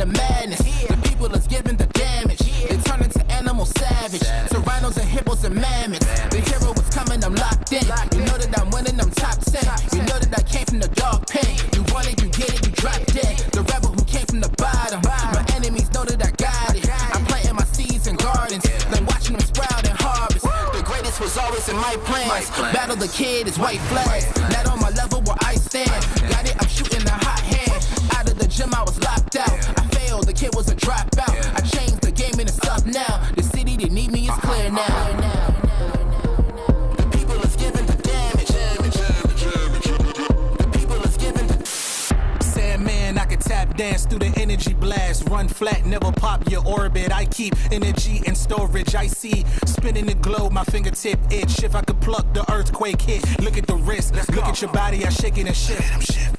madness. The people is giving the damage. They turn into animal savage. Rhinos and hippos and mammoths. The hero was coming, I'm locked in. You know that I'm winning, I'm top 10. You know that I came from the dog pen. You want it, you get it, you drop dead. The rebel who came from the bottom. My enemies know that I got it. I'm planting my seeds in gardens, then watching them sprout and harvest. The greatest was always in my plans. Battle the kid is white flags. Not on my level where I stand. Got it, I'm shooting a hot hand. Out of the gym, I was locked out. I failed, the kid was a dropout. I changed the game and it's up now. The city that need me is clear now. The people is giving the damage. The people is giving the Sandman, I can tap dance through the energy blast. Run flat, never pop your orbit. I keep energy in storage. I see spinning the globe, my fingertip itch. If I could pluck the earthquake hit. Look at the wrist, look at your body, I shake it and shift.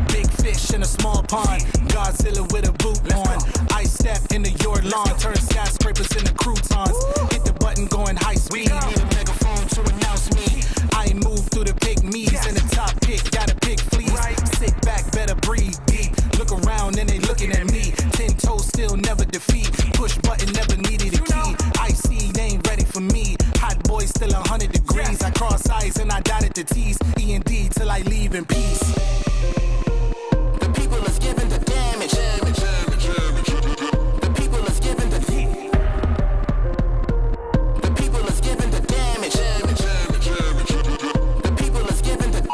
Big fish in a small pond, Godzilla with a boot on. I step into your lawn, turn skyscrapers into croutons. Hit the button going high speed, need a megaphone to announce me. I move through the pygmies and the top pick, got a big fleece. Sit back, better breathe deep. Look around and they looking at me. 10 toes still never defeat. Push button never needed a key. Icy ain't ready for me. Hot boy still 100 degrees. I cross eyes and I dotted the T's. E&D till I leave in peace. The people is giving the damage. The people is giving the The people is giving the damage. The people is giving the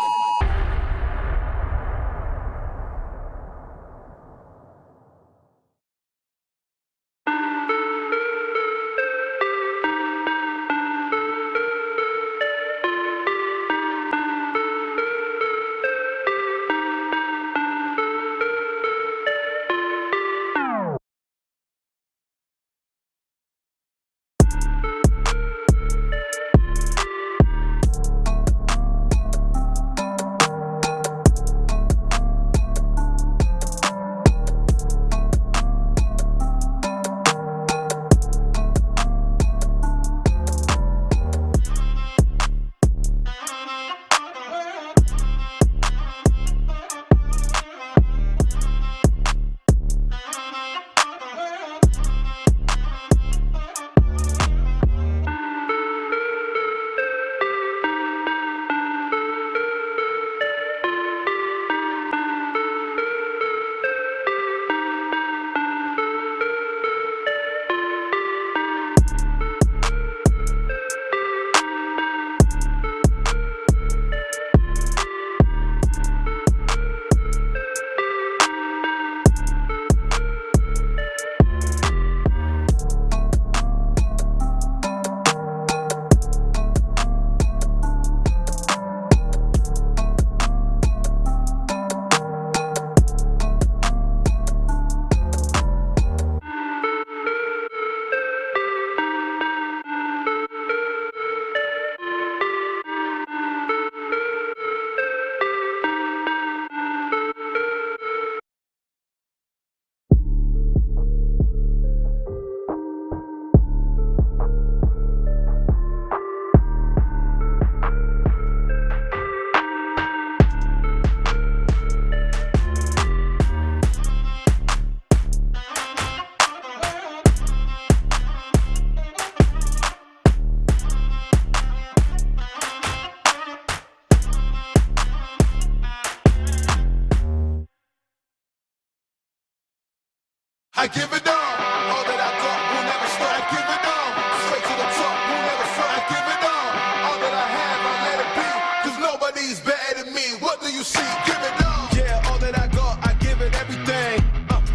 I give it all that I got will never stop. I give it all, straight to the top, will never stop. I give it all that I have, I let it be, cause nobody's better than me. What do you see? Give it all. Yeah, all that I got, I give it everything.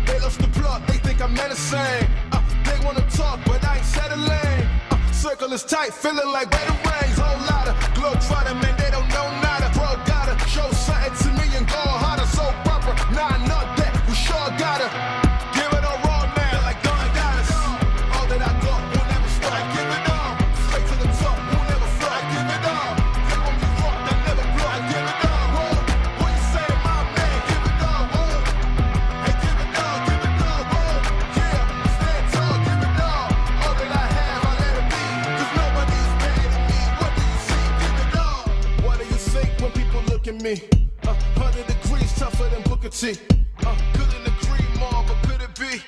They lost the plot, they think I'm menacing. They wanna talk, but I ain't settling. Circle is tight, feeling like where the rains. Whole lot of globetrotter, man, they don't know nada. Bro, gotta show something to me and go harder. So proper, nah, not that, we sure gotta. Me, 100 degrees tougher than Booker T. Couldn't agree more, but could it be?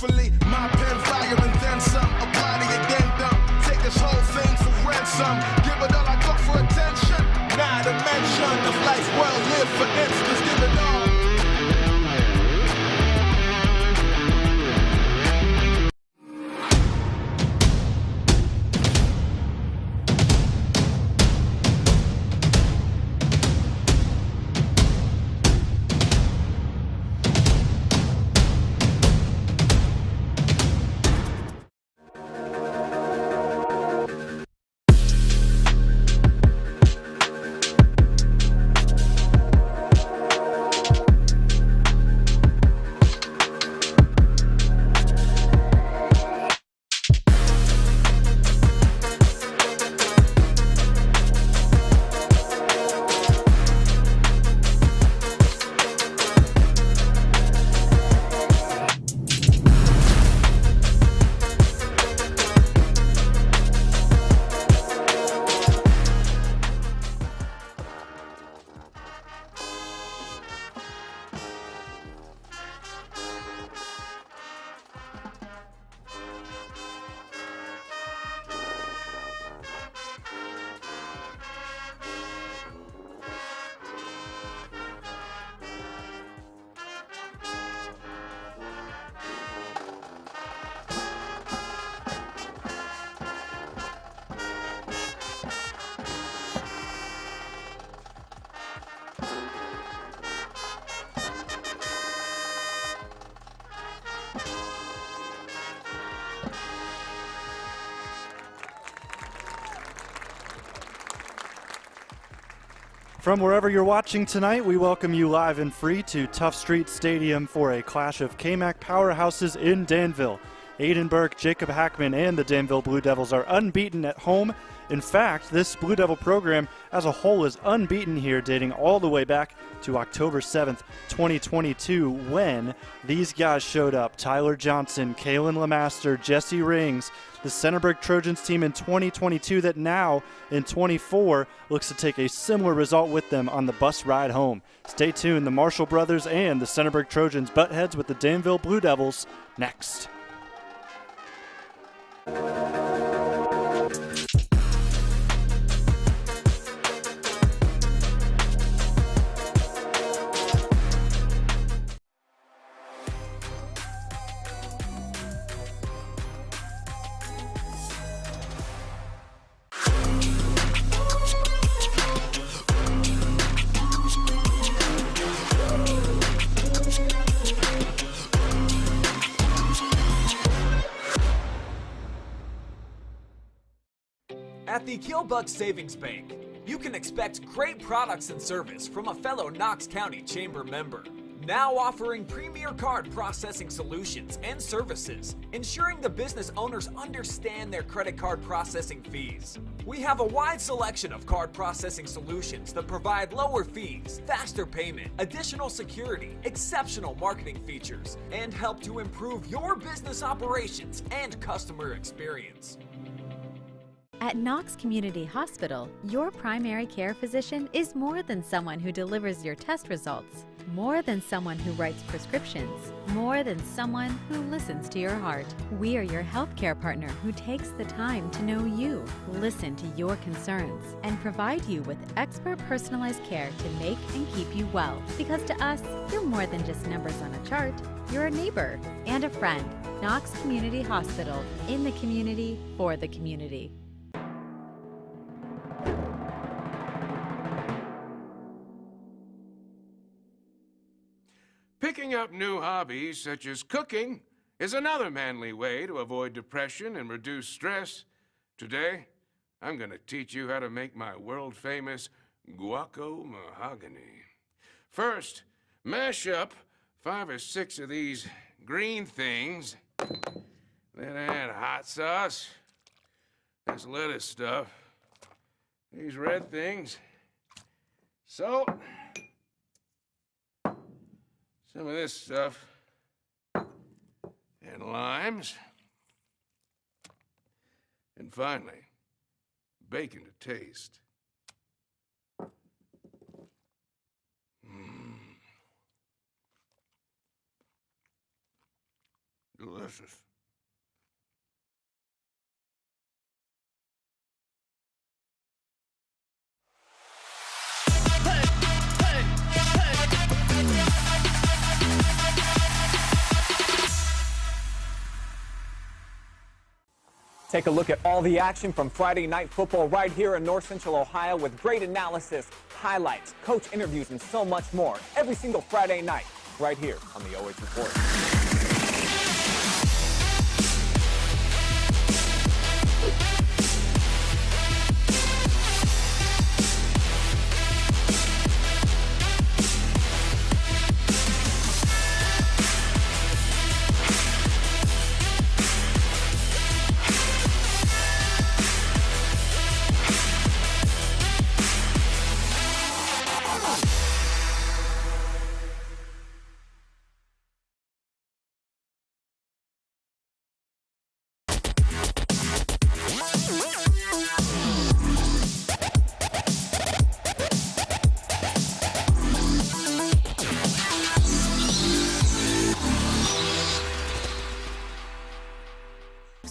truthfully, my pen fire and then some. Apply to your addendum. Take this whole thing for ransom. Give it all I got for attention. Not a mention of life well lived, for instance. Give it all. From wherever you're watching tonight, we welcome you live and free to Tough Street Stadium for a clash of KMAC powerhouses in Danville. Aiden Burke, Jacob Hackman, and the Danville Blue Devils are unbeaten at home. In fact, this Blue Devil program as a whole is unbeaten here, dating all the way back to October 7th, 2022, when these guys showed up. Tyler Johnson, Kalen Lemaster, Jesse Rings, the Centerburg Trojans team in 2022 that now, in 24, looks to take a similar result with them on the bus ride home. Stay tuned. The Marshall Brothers and the Centerburg Trojans butt heads with the Danville Blue Devils next. At the Killbuck Savings Bank, you can expect great products and service from a fellow Knox County Chamber member. Now offering premier card processing solutions and services, ensuring the business owners understand their credit card processing fees. We have a wide selection of card processing solutions that provide lower fees, faster payment, additional security, exceptional marketing features, and help to improve your business operations and customer experience. At Knox Community Hospital, your primary care physician is more than someone who delivers your test results, more than someone who writes prescriptions, more than someone who listens to your heart. We are your healthcare partner who takes the time to know you, listen to your concerns, and provide you with expert personalized care to make and keep you well. Because to us, you're more than just numbers on a chart. You're a neighbor and a friend. Knox Community Hospital, in the community, for the community. Picking up new hobbies such as cooking is another manly way to avoid depression and reduce stress. Today, I'm going to teach you how to make my world-famous guaco mahogany. First, mash up 5 or 6 of these green things. Then add hot sauce, this lettuce stuff, these red things, salt, some of this stuff, and limes, and finally, bacon to taste. Delicious. analysis. Take a look at all the action from Friday Night Football right here in North Central Ohio with great analysis, highlights, coach interviews, and so much more every single Friday night right here on the OH Report.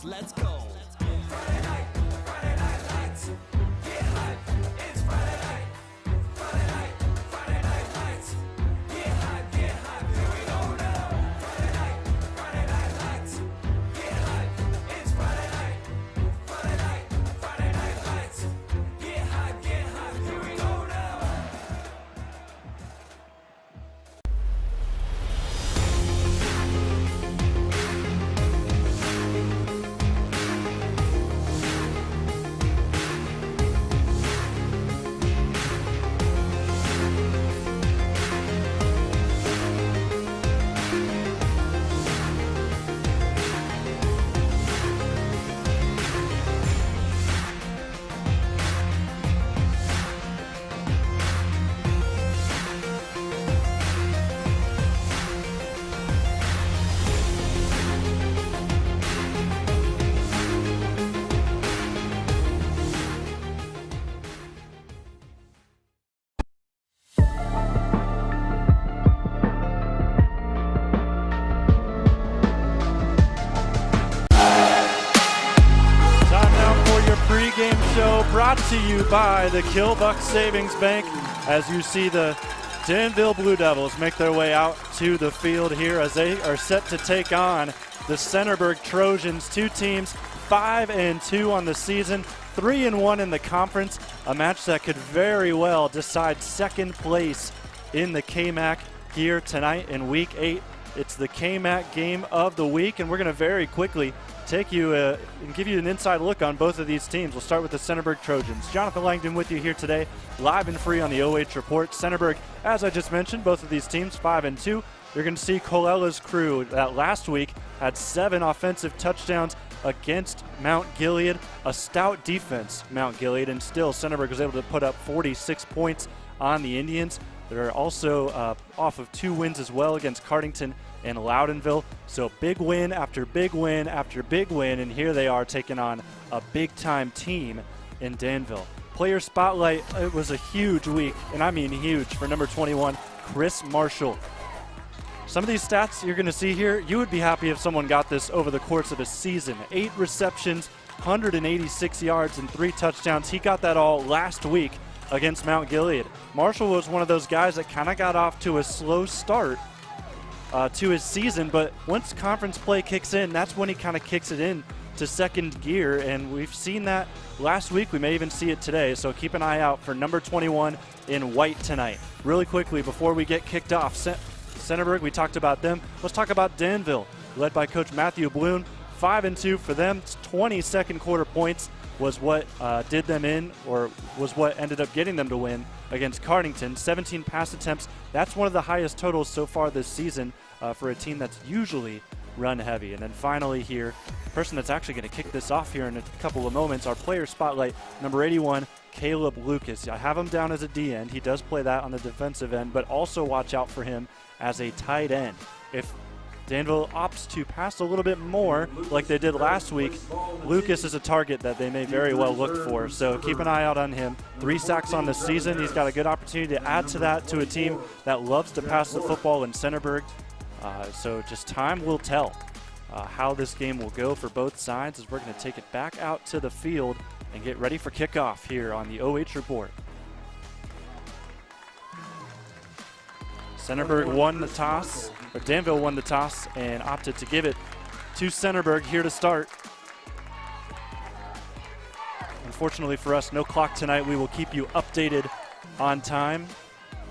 Let's go. Friday night lights. Get hype, it's Friday night. Friday night lights. Get hype, here we go now. Friday night lights. Get hype, it's Friday night. Friday night lights. Get hype, here we go now. Pregame show brought to you by the Killbuck Savings Bank. As you see the Danville Blue Devils make their way out to the field here as they are set to take on the Centerburg Trojans. Two teams 5-2 on the season, 3-1 in the conference. A match that could very well decide second place in the KMAC here tonight in Week 8. It's the KMAC game of the week, and we're going to very quickly take you and give you an inside look on both of these teams. We'll start with the Centerburg Trojans. Jonathan Langdon with you here today, live and free on the OH Report. Centerburg, as I just mentioned, both of these teams 5-2. You're going to see Colella's crew that last week had 7 offensive touchdowns against Mount Gilead, a stout defense, Mount Gilead, and still Centerburg was able to put up 46 points on the Indians. They're also off of 2 wins as well against Cardington and Loudonville. So big win after big win after big win, and here they are taking on a big-time team in Danville. Player spotlight, it was a huge week, and I mean huge, for number 21, Chris Marshall. Some of these stats you're going to see here, you would be happy if someone got this over the course of a season. 8 receptions, 186 yards, and 3 touchdowns. He got that all last week against Mount Gilead. Marshall was one of those guys that kind of got off to a slow start to his season, but once conference play kicks in, that's when he kind of kicks it in to second gear, and we've seen that last week. We may even see it today, so keep an eye out for number 21 in white tonight. Really quickly, before we get kicked off, Centerburg, we talked about them. Let's talk about Danville, led by Coach Matthew Bloom. 5-2 for them. 20 second quarter points was what did them in, or was what ended up getting them to win against Cardington. 17 pass attempts. That's one of the highest totals so far this season for a team that's usually run heavy. And then finally here, the person that's actually going to kick this off here in a couple of moments, our player spotlight, number 81, Caleb Lucas. I have him down as a D end. He does play that on the defensive end, but also watch out for him as a tight end. If Danville opts to pass a little bit more like they did last week, Lucas is a target that they may very well look for, so keep an eye out on him. 3 sacks on the season. He's got a good opportunity to add to that, to a team that loves to pass the football in Centerburg, so just time will tell. how this game will go for both sides as we're going to take it back out to the field and get ready for kickoff here on the OH Report. Centerburg won the toss, or Danville won the toss and opted to give it to Centerburg here to start. Unfortunately for us, no clock tonight. We will keep you updated on time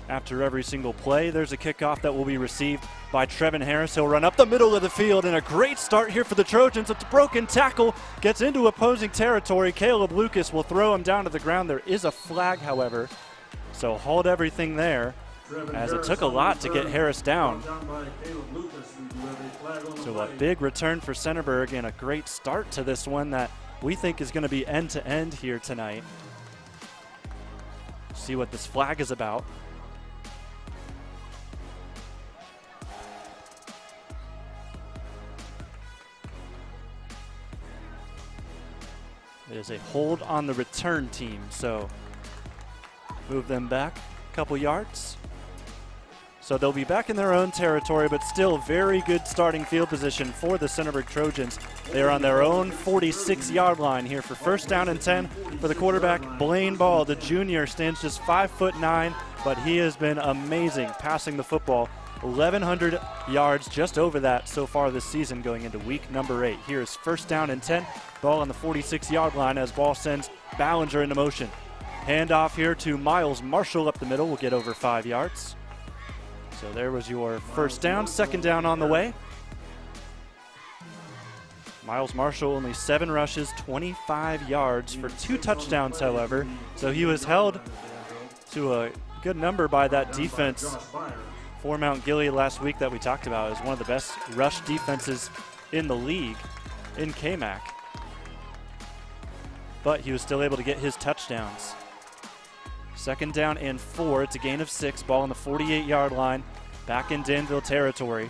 after every single play. There's a kickoff that will be received by Trevin Harris. He'll run up the middle of the field, and a great start here for the Trojans. It's a broken tackle, gets into opposing territory. Caleb Lucas will throw him down to the ground. There is a flag, however, so hold everything there, as it took a lot to get Harris down. So a big return for Centerburg and a great start to this one that we think is going to be end-to-end here tonight. See what this flag is about. It is a hold on the return team, so move them back a couple yards. So they'll be back in their own territory, but still very good starting field position for the Centerburg Trojans. They are on their own 46-yard line here for first down and 10 for the quarterback, Blaine Ball. The junior stands just 5'9", but he has been amazing passing the football. 1,100 yards, just over that so far this season going into week number 8. Here is first down and 10. Ball on the 46-yard line as Ball sends Ballinger into motion. Handoff here to Miles Marshall up the middle. Will get over 5 yards. So there was your first down. Second down on the way. Miles Marshall only 7 rushes, 25 yards for 2 touchdowns, however. So he was held to a good number by that defense for Mount Gilead last week that we talked about. It was one of the best rush defenses in the league in KMAC. But he was still able to get his touchdowns. Second down and 4. It's a gain of 6. Ball on the 48-yard line. Back in Danville territory.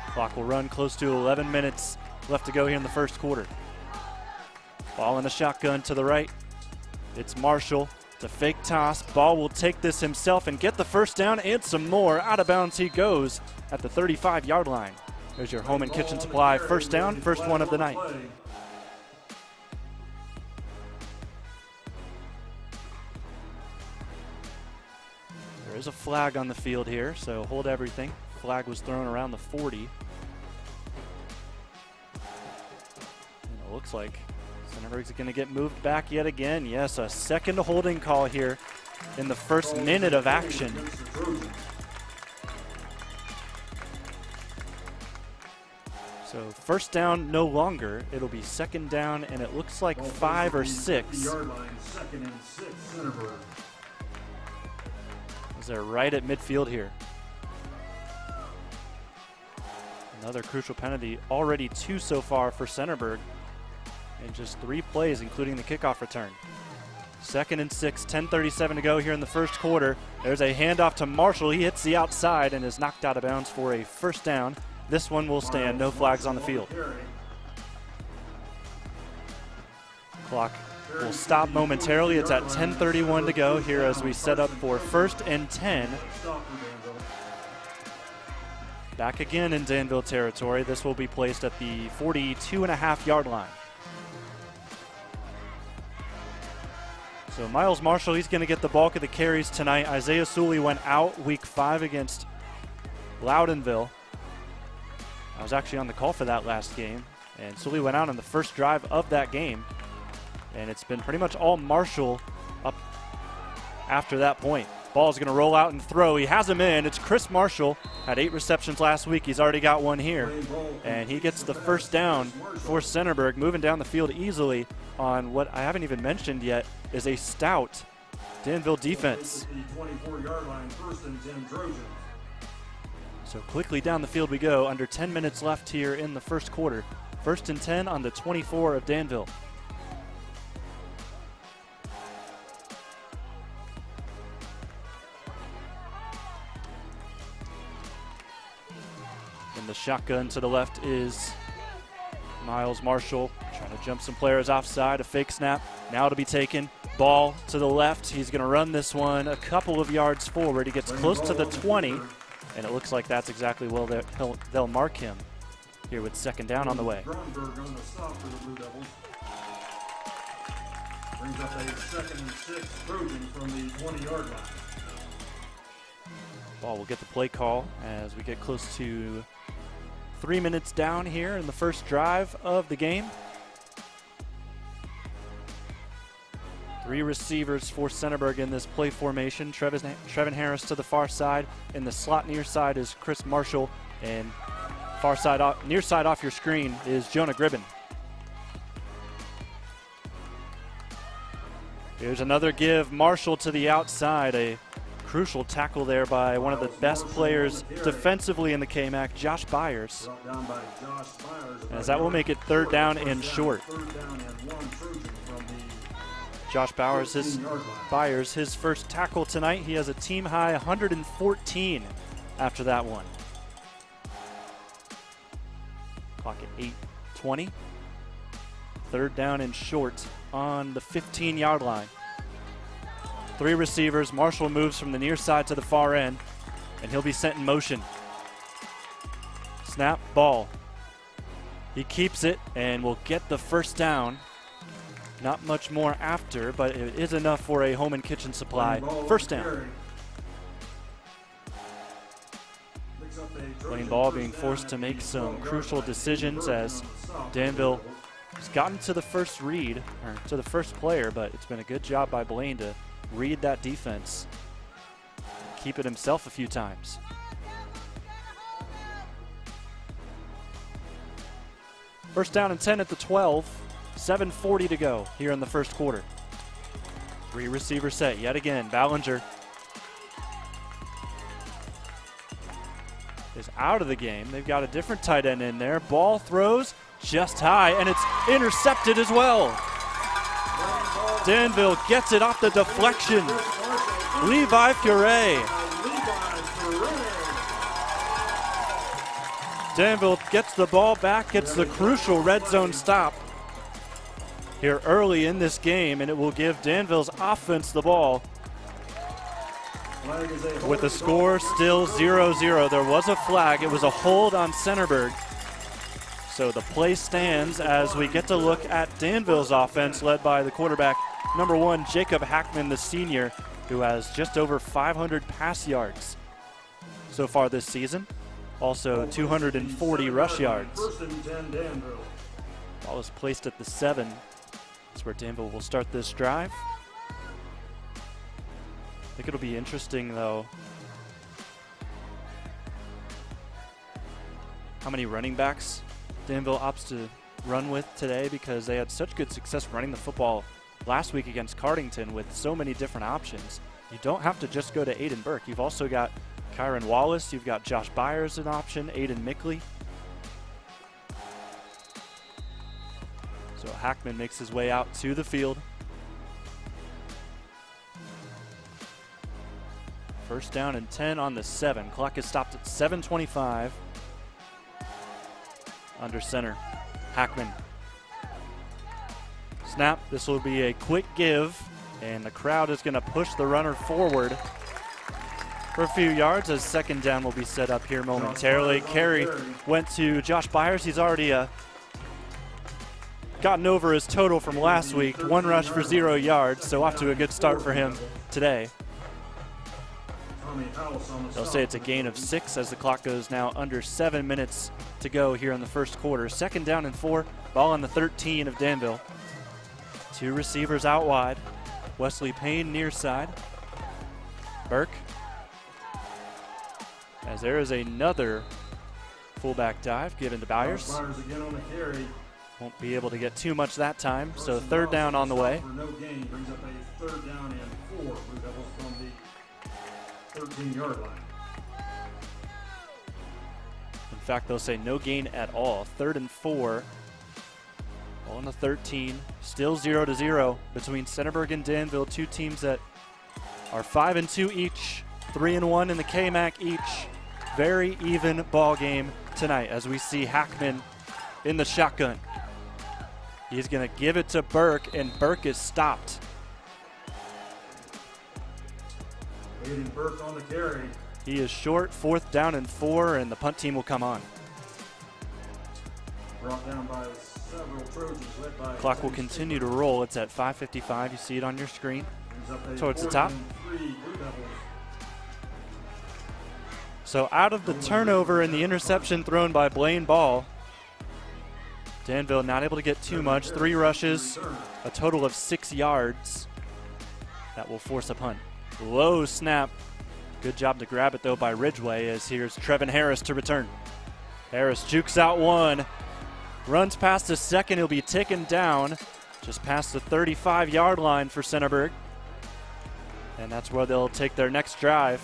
Clock will run close to 11 minutes left to go here in the first quarter. Ball in the shotgun to the right. It's Marshall. It's a fake toss. Ball will take this himself and get the first down and some more. Out of bounds he goes at the 35-yard line. There's your home and kitchen supply first down, first one of the night. There is a flag on the field here, so hold everything. Flag was thrown around the 40. And it looks like Centerburg's going to get moved back yet again. Yes, a second holding call here in the first minute of action. So first down no longer. It'll be second down, and it looks like 5 or 6. Yard line, second and 6, Centerburg. They're right at midfield here. Another crucial penalty, already 2 so far for Centerburg in just 3 plays, including the kickoff return. Second and 6, 10:37 to go here in the first quarter. There's a handoff to Marshall. He hits the outside and is knocked out of bounds for a first down. This one will stand, no flags on the field. Clock will stop momentarily. It's at 10:31 to go here as we set up for first and 10. Back again in Danville territory. This will be placed at the 42.5-yard line. So Miles Marshall, he's going to get the bulk of the carries tonight. Isaiah Sully went out week 5 against Loudonville. I was actually on the call for that last game, and Sully went out on the first drive of that game. And it's been pretty much all Marshall up after that point. Ball's going to roll out and throw. He has him in. It's Chris Marshall. Had 8 receptions last week. He's already got 1 here. And he gets the first down for Centerburg, moving down the field easily on what I haven't even mentioned yet is a stout Danville defense. So quickly down the field we go. Under 10 minutes left here in the first quarter. First and 10 on the 24 of Danville. The shotgun to the left is Miles Marshall trying to jump some players offside. A fake snap now to be taken. Ball to the left. He's going to run this one a couple of yards forward. He gets close to the 20, and it looks like that's exactly where they'll mark him. here with second down on the way. Grunberg on the stop for the Blue Devils. Brings up a 2nd and 6 Trojans from the 20-yard line. Ball will get the play call as we get close to 3 minutes down here in the first drive of the game. 3 receivers for Centerburg in this play formation. Trevin Harris to the far side. In the slot near side is Chris Marshall. And far side, near side off your screen is Jonah Gribben. Here's another give. Marshall to the outside. A crucial tackle there by one of the best players defensively in the KMAC, Josh Byers. As that will make it 3rd down and short. Josh Byers, his first tackle tonight. He has a team high 114 after that one. Clock at 8:20. 3rd down and short on the 15-yard line. 3 receivers. Marshall moves from the near side to the far end, and he'll be sent in motion. Snap, ball. He keeps it and will get the first down. Not much more after, but it is enough for a home and kitchen supply. First down. Playing ball being forced to make some crucial decisions as Danville has gotten to the first read, or to the first player, but it's been a good job by Blaine to read that defense, keep it himself a few times. First down and 10 at the 12, 7:40 to go here in the first quarter. 3 receiver set yet again. Ballinger is out of the game. They've got a different tight end in there. Ball throws just high, and it's intercepted as well. Danville gets it off the deflection. Levi Furet. Danville gets the ball back, gets the crucial red zone stop here early in this game, and it will give Danville's offense the ball. With the score still 0-0, there was a flag. It was a hold on Centerburg. So the play stands as we get to look at Danville's offense, led by the quarterback, number 1, Jacob Hackman, the senior, who has just over 500 pass yards so far this season. Also 240 rush yards. Ball is placed at the 7. That's where Danville will start this drive. I think it'll be interesting, though, how many running backs Danville opts to run with today, because they had such good success running the football last week against Cardington with so many different options. You don't have to just go to Aiden Burke. You've also got Kyron Wallace. You've got Josh Byers an option, Aiden Mickley. So Hackman makes his way out to the field. First down and 10 on the 7. Clock is stopped at 7:25. Under center, Hackman. Snap, this will be a quick give, and the crowd is going to push the runner forward for a few yards as second down will be set up here momentarily. Carry went to Josh Byers. He's already gotten over his total from last week. 1 rush for 0 yards, so off to a good start for him today. They'll say it's a gain of 6 as the clock goes now under 7 minutes to go here in the first quarter. Second down and 4, ball on the 13 of Danville. 2 receivers out wide. Wesley Payne near side. Burke. As there is another fullback dive given to Byers. Byers again on the carry. Won't be able to get too much that time, so third down on the way. For no gain, brings up a 3rd down and 4. Blue Devils from the 13-yard line. In fact, they'll say no gain at all. 3rd and 4. Ball on the 13. Still 0-0 between Centerburg and Danville. 2 teams that are 5-2 each, 3-1 in the KMAC each. Very even ball game tonight as we see Hackman in the shotgun. He's going to give it to Burke, and Burke is stopped. Aiden Burke on the carry. He is short, 4th down and 4, and the punt team will come on. Brought down by several Trojans, led by Clock will continue to roll. It's at 5:55. You see it on your screen. Towards the top. So out of the turnover and the interception thrown by Blaine Ball, Danville not able to get too much. 3 rushes, a total of 6 yards. That will force a punt. Low snap. Good job to grab it, though, by Ridgeway, as here's Trevin Harris to return. Harris jukes out one. Runs past the second. He'll be taken down just past the 35-yard line for Centerburg. And that's where they'll take their next drive.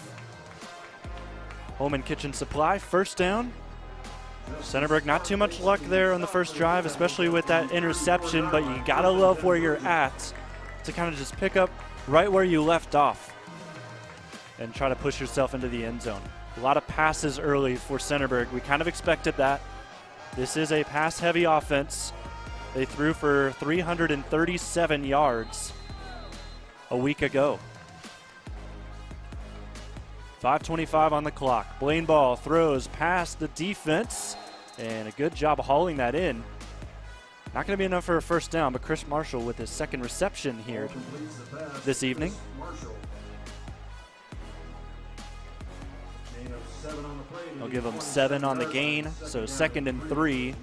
Home and Kitchen Supply, first down. Centerburg, not too much luck there on the first drive, especially with that interception, but you gotta love where you're at to kind of just pick up right where you left off and try to push yourself into the end zone. A lot of passes early for Centerburg. We kind of expected that. This is a pass-heavy offense. They threw for 337 yards a week ago. 5:25 on the clock. Blaine Ball throws past the defense, and a good job hauling that in. Not going to be enough for a first down, but Chris Marshall with his second reception here this evening. They'll give him 7 on the gain, so 2nd and 3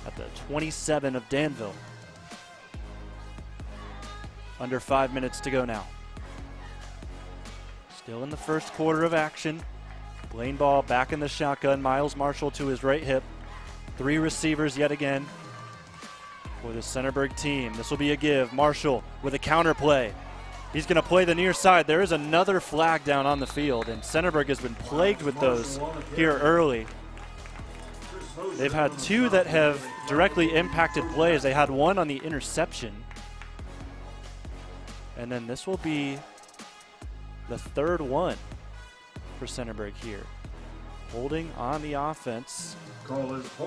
at the 27 of Danville. Under 5 minutes to go now. Still in the first quarter of action. Blaine Ball back in the shotgun. Miles Marshall to his right hip. 3 receivers yet again for the Centerburg team. This will be a give. Marshall with a counter play. He's going to play the near side. There is another flag down on the field, and Centerburg has been plagued with those here early. They've had 2 that have directly impacted plays. They had 1 on the interception. And then this will be the 3rd one for Centerburg here. Holding on the offense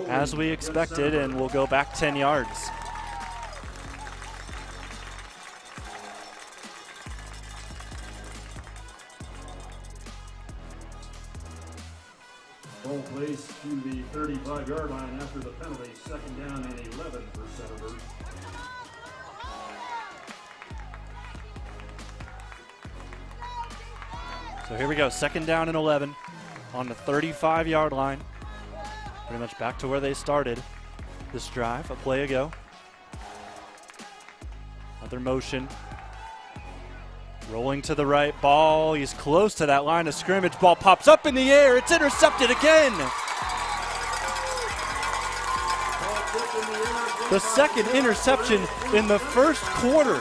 as we expected, and we'll go back 10 yards. Ball placed to the 35-yard line after the penalty. 2nd down and 11 for Centerburg. So here we go, 2nd down and 11 on the 35-yard line. Pretty much back to where they started this drive a play ago. Another motion. Rolling to the right, ball. He's close to that line of scrimmage. Ball pops up in the air. It's intercepted again. The 2nd interception in the first quarter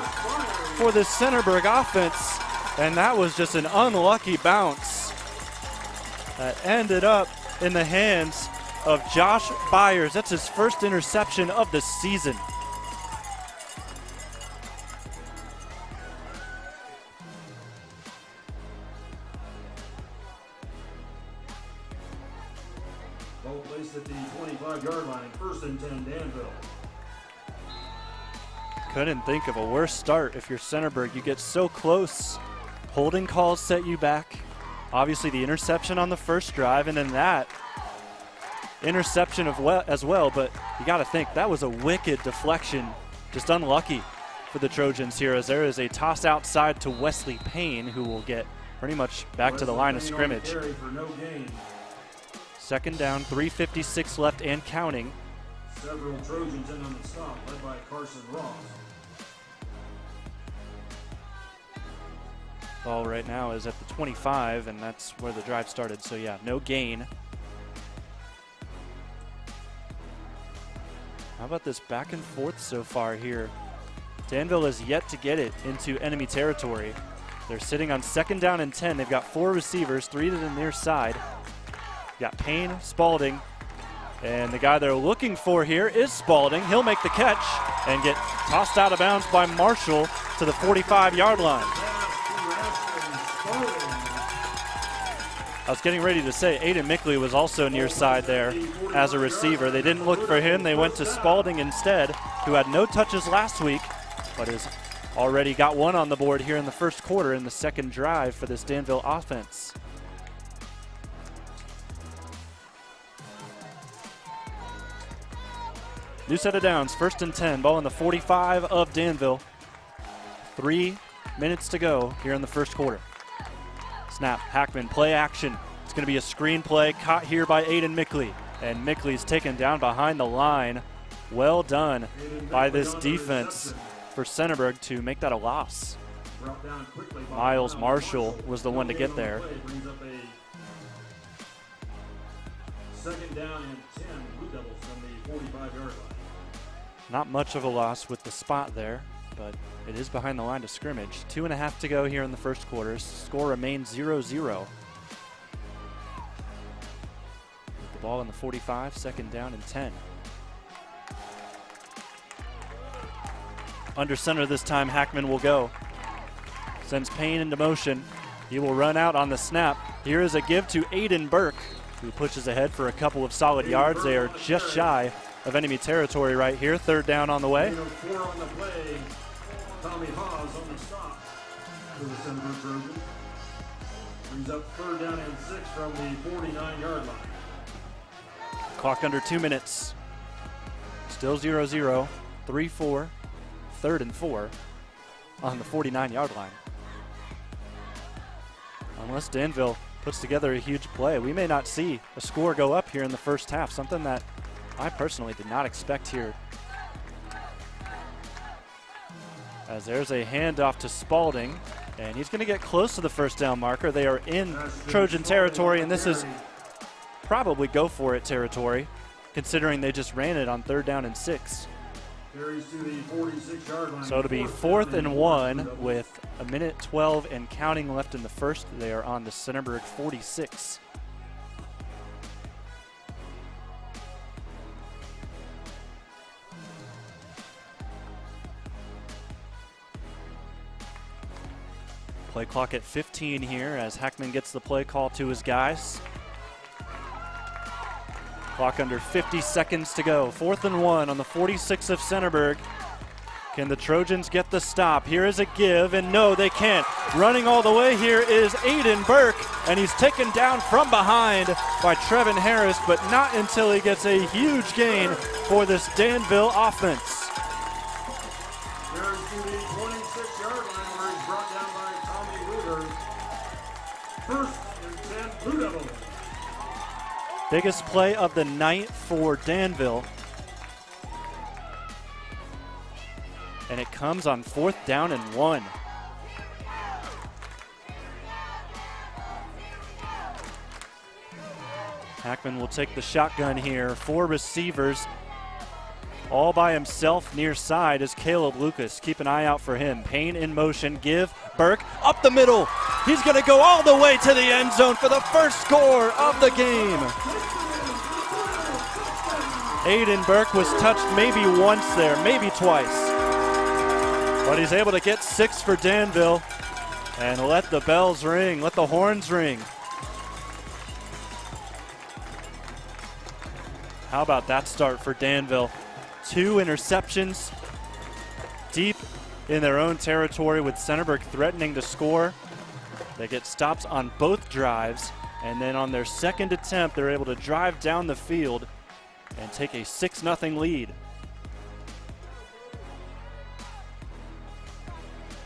for the Centerburg offense. And that was just an unlucky bounce that ended up in the hands of Josh Byers. That's his first interception of the season. Ball placed at the 25-yard line. 1st and 10, Danville. Couldn't think of a worse start if you're Centerburg. You get so close. Holding calls set you back. Obviously the interception on the first drive, and then that interception as well, but you got to think that was a wicked deflection. Just unlucky for the Trojans here, as there is a toss outside to Wesley Payne, who will get pretty much back to the line of scrimmage. 2nd down, 3:56 left and counting. Several Trojans in on the stop, led by Carson Ross. Ball right now is at the 25, and that's where the drive started. So yeah, no gain. How about this back and forth so far here? Danville has yet to get it into enemy territory. They're sitting on 2nd down and 10. They've got 4 receivers, 3 to the near side. Got Payne, Spalding, and the guy they're looking for here is Spalding. He'll make the catch and get tossed out of bounds by Marshall to the 45-yard line. I was getting ready to say Aiden Mickley was also near side there as a receiver. They didn't look for him. They went to Spalding instead, who had no touches last week, but has already got 1 on the board here in the first quarter in the 2nd drive for this Danville offense. New set of downs, 1st and 10. Ball in the 45 of Danville. 3 minutes to go here in the first quarter. Snap, Hackman, play action. It's going to be a screen play caught here by Aiden Mickley. And Mickley's taken down behind the line. Well done by this defense for Centerburg to make that a loss. Miles Marshall was the one to get there. Second down and 10, Blue Devils from the 45-yard line. Not much of a loss with the spot there, but it is behind the line of scrimmage. 2.5 to go here in the first quarter. Score remains 0-0. The ball in the 45, second down and 10. Under center this time, Hackman will go. Sends Payne into motion. He will run out on the snap. Here is a give to Aiden Burke, who pushes ahead for a couple of solid yards. They are just shy of enemy territory right here. 3rd down on the way. 4 on the play. Tommy Haas on the stop for the Centerburg Trojans. Brings up 3rd down and 6 from the 49-yard line. Clock under 2 minutes. Still 0-0. 3-4. 3rd and 4 on the 49-yard line. Unless Danville puts together a huge play, we may not see a score go up here in the first half, something that I personally did not expect here. As there's a handoff to Spalding, and he's going to get close to the 1st down marker. They are in Trojan territory, and this is probably go for it territory, considering they just ran it on 3rd down and 6. Carries to the 46-yard line. So it'll be 4th and 1 with 1:12 and counting left in the first. They are on the Centerburg 46. Play clock at 15 here as Hackman gets the play call to his guys. Clock under 50 seconds to go. 4th and 1 on the 46 of Centerburg. Can the Trojans get the stop? Here is a give, and no, they can't. Running all the way here is Aiden Burke, and he's taken down from behind by Trevin Harris, but not until he gets a huge gain for this Danville offense. Carries to the 26-yard line where he's brought down by Tommy Luger. 1st and 10, Blue Devils. Biggest play of the night for Danville. And it comes on 4th down and 1. Hackman will take the shotgun here. 4 receivers. All by himself near side is Caleb Lucas. Keep an eye out for him. Payne in motion. Give Burke up the middle. He's going to go all the way to the end zone for the first score of the game. Aiden Burke was touched maybe once there, maybe twice. But he's able to get 6 for Danville and let the bells ring, let the horns ring. How about that start for Danville? 2 interceptions deep in their own territory with Centerburg threatening to score. They get stops on both drives, and then on their 2nd attempt, they're able to drive down the field and take a 6-0 lead.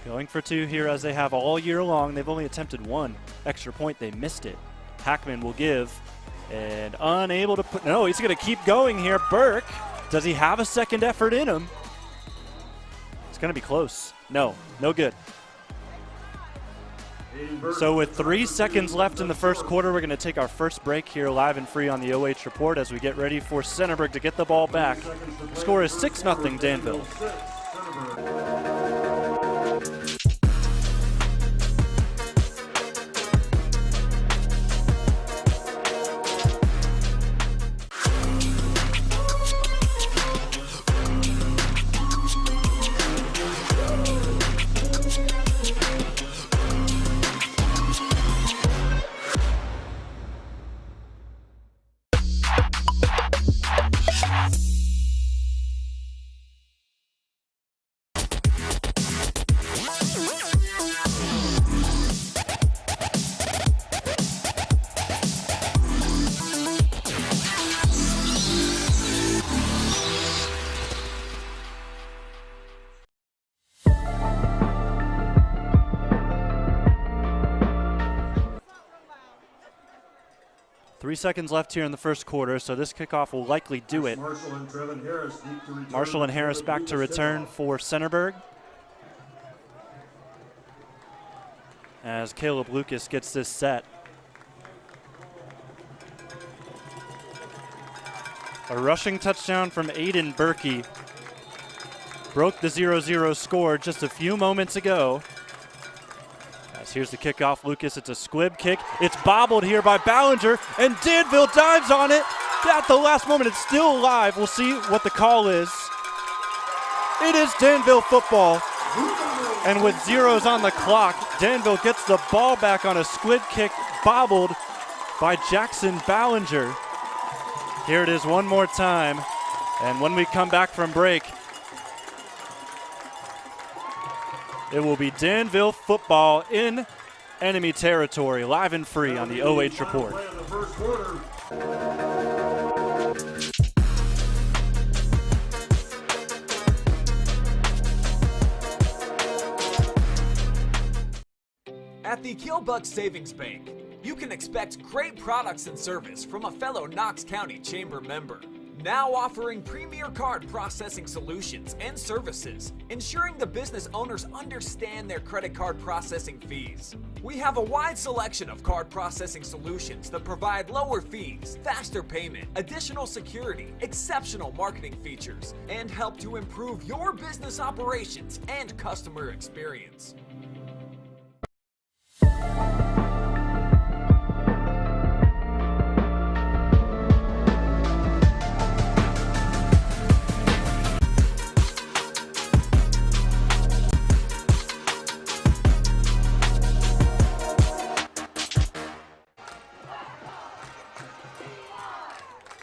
Going for 2 here as they have all year long. They've only attempted 1 extra point. They missed it. Hackman will give and unable to put, no, he's going to keep going here. Burke, does he have a second effort in him? It's going to be close. No, no good. So with 3 seconds left in the first quarter, we're going to take our first break here live and free on the OH Report as we get ready for Centerburg to get the ball back. Score is 6-0 Danville. 3 seconds left here in the first quarter, so this kickoff will likely do it. Marshall and Trevin Harris deep to return. Marshall and Harris back to return for Centerburg, as Caleb Lucas gets this set. A rushing touchdown from Aiden Berkey broke the 0-0 score just a few moments ago. As here's the kickoff, Lucas, it's a squib kick. It's bobbled here by Ballinger, and Danville dives on it at the last moment. It's still alive. We'll see what the call is. It is Danville football. And with zeros on the clock, Danville gets the ball back on a squib kick bobbled by Jackson Ballinger. Here it is one more time. And when we come back from break, it will be Danville football in enemy territory, live and free on the OH Report. At the Killbuck Savings Bank, you can expect great products and service from a fellow Knox County Chamber member. Now offering premier card processing solutions and services, ensuring the business owners understand their credit card processing fees. We have a wide selection of card processing solutions that provide lower fees, faster payment, additional security, exceptional marketing features, and help to improve your business operations and customer experience.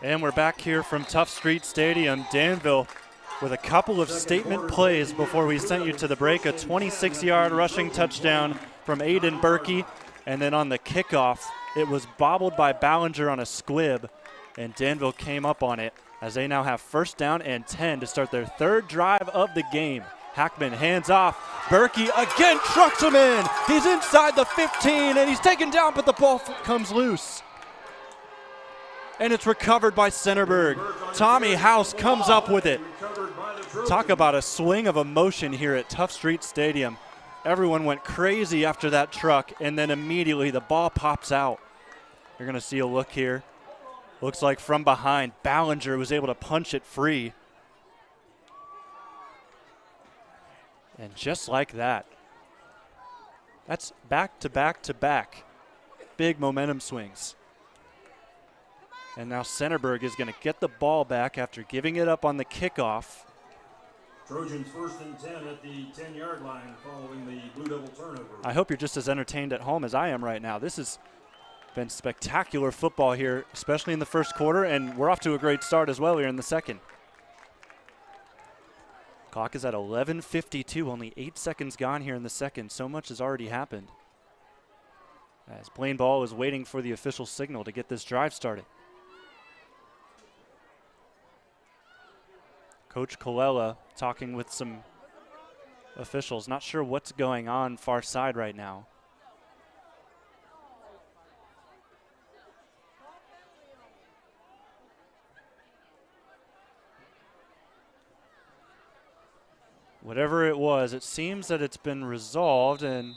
And we're back here from Tough Street Stadium, Danville, with a couple of statement plays before we sent you to the break. A 26-yard rushing touchdown from Aiden Berkey, and then on the kickoff, it was bobbled by Ballinger on a squib, and Danville came up on it as they now have 1st down and 10 to start their 3rd drive of the game. Hackman hands off. Berkey again trucks him in. He's inside the 15, and he's taken down, but the ball comes loose. And it's recovered by Centerburg. Tommy House comes up with it. Talk about a swing of emotion here at Tough Street Stadium. Everyone went crazy after that truck, and then immediately the ball pops out. You're going to see a look here. Looks like from behind, Ballinger was able to punch it free. And just like that, that's back to back to back. Big momentum swings. And now Centerburg is going to get the ball back after giving it up on the kickoff. Trojans 1st and 10 at the 10-yard line following the Blue Devil turnover. I hope you're just as entertained at home as I am right now. This has been spectacular football here, especially in the first quarter, and we're off to a great start as well here in the second. Clock is at 11:52, only 8 seconds gone here in the second. So much has already happened. As Blaine Ball is waiting for the official signal to get this drive started. Coach Colella talking with some officials. Not sure what's going on far side right now. Whatever it was, it seems that it's been resolved, and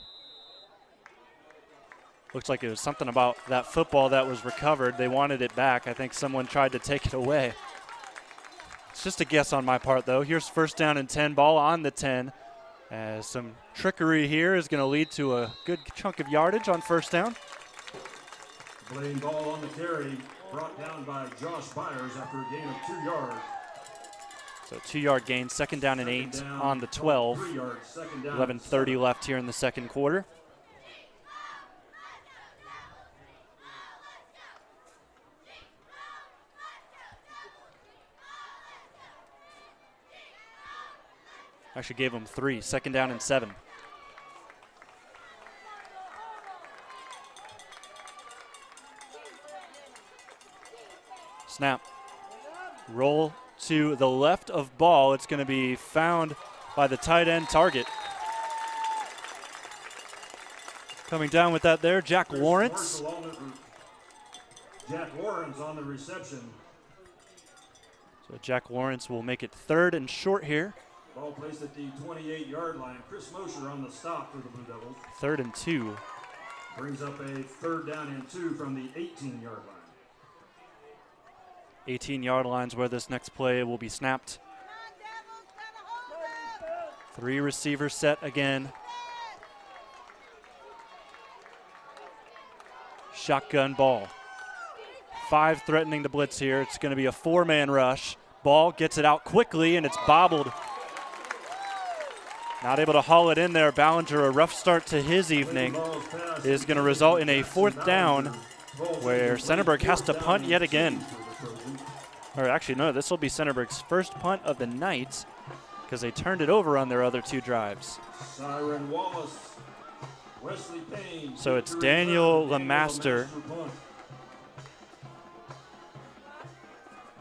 looks like it was something about that football that was recovered. They wanted it back. I think someone tried to take it away. It's just a guess on my part, though. Here's 1st down and 10, ball on the 10. As some trickery here is going to lead to a good chunk of yardage on 1st down. Blaine Ball on the carry, brought down by Josh Byers after a gain of 2 yards. So 2-yard gain, 2nd down and 8 on the 12. 11:30 left here in the second quarter. Actually gave him 3, 2nd down and 7. Snap. Roll to the left of ball. It's going to be found by the tight end Target. Coming down with that there, Jack Lawrence. Jack Lawrence on the reception. So Jack Lawrence will make it 3rd and short here. Ball placed at the 28-yard line. Chris Mosher on the stop for the Blue Devils. 3rd and 2. Brings up a 3rd down and 2 from the 18-yard line. 18-yard line's where this next play will be snapped. 3 receiver set again. Shotgun ball. 5 threatening to blitz here. It's going to be a 4-man rush. Ball gets it out quickly, and it's bobbled. Not able to haul it in there. Ballinger, a rough start to his evening, is going to result in a 4th down where Centerburg has to punt yet again. Or actually, no, this will be Centerburg's first punt of the night because they turned it over on their other 2 drives. Siren Wallace, Wesley Payne. So it's Daniel Lemaster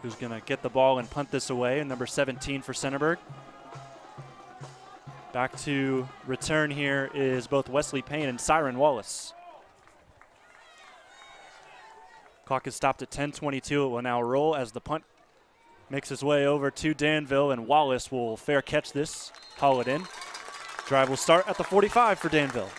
who's going to get the ball and punt this away, and number 17 for Centerburg. Back to return here is both Wesley Payne and Siren Wallace. Clock is stopped at 10:22. It will now roll as the punt makes its way over to Danville, and Wallace will fair catch this, haul it in. Drive will start at the 45 for Danville.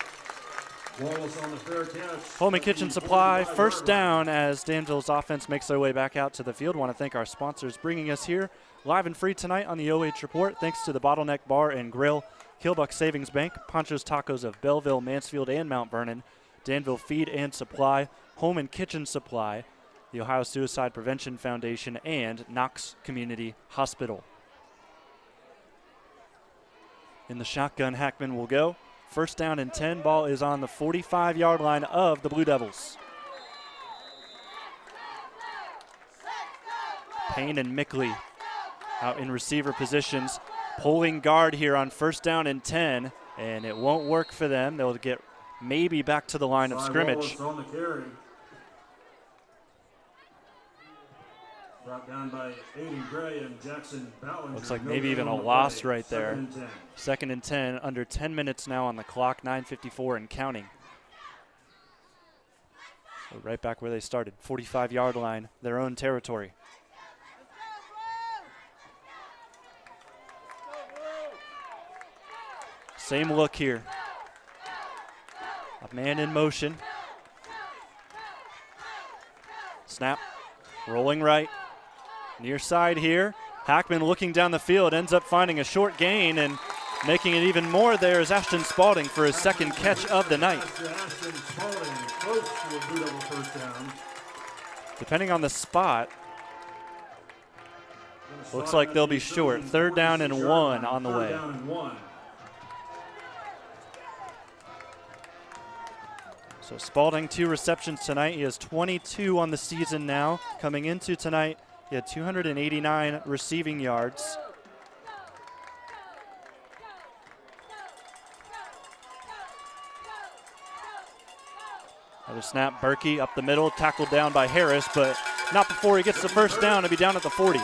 Wallace on the fair catch. Home and Kitchen Supply, first down as Danville's offense makes their way back out to the field. Want to thank our sponsors bringing us here live and free tonight on the OH Report. Thanks to the Bottleneck Bar and Grill, Killbuck Savings Bank, Panchos Tacos of Belleville, Mansfield, and Mount Vernon, Danville Feed and Supply, Home and Kitchen Supply, the Ohio Suicide Prevention Foundation, and Knox Community Hospital. In the shotgun, Hackman will go. First down and 10. Ball is on the 45-yard line of the Blue Devils. Payne and Mickley out in receiver positions. Pulling guard here on first down and 10, and it won't work for them. They'll get maybe back to the line of scrimmage. On the carry. Brought down by Aiden Gray and Jackson Ballinger. Looks like maybe even a loss right there. 2nd and 10, under 10 minutes now on the clock, 9:54 and counting. So right back where they started, 45-yard line, their own territory. Same look here. A man in motion. Snap, rolling right. Near side here. Hackman looking down the field, ends up finding a short gain, and making it even more there is Ashton Spalding for his 2nd catch of the night. Depending on the spot, looks like they'll be short. 3rd down and 1 on the way. So Spalding, 2 receptions tonight. He has 22 on the season now. Coming into tonight, he had 289 receiving yards. Another snap, Berkey up the middle, tackled down by Harris, but not before he gets the first down. He'll be down at the 40.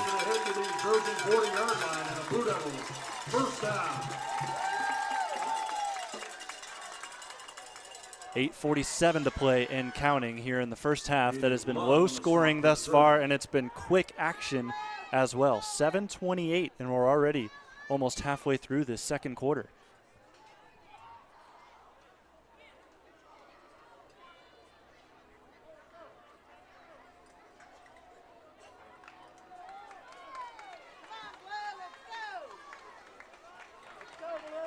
8:47 to play and counting here in the first half. That has been low scoring thus far, and it's been quick action as well. 7:28, and we're already almost halfway through this second quarter.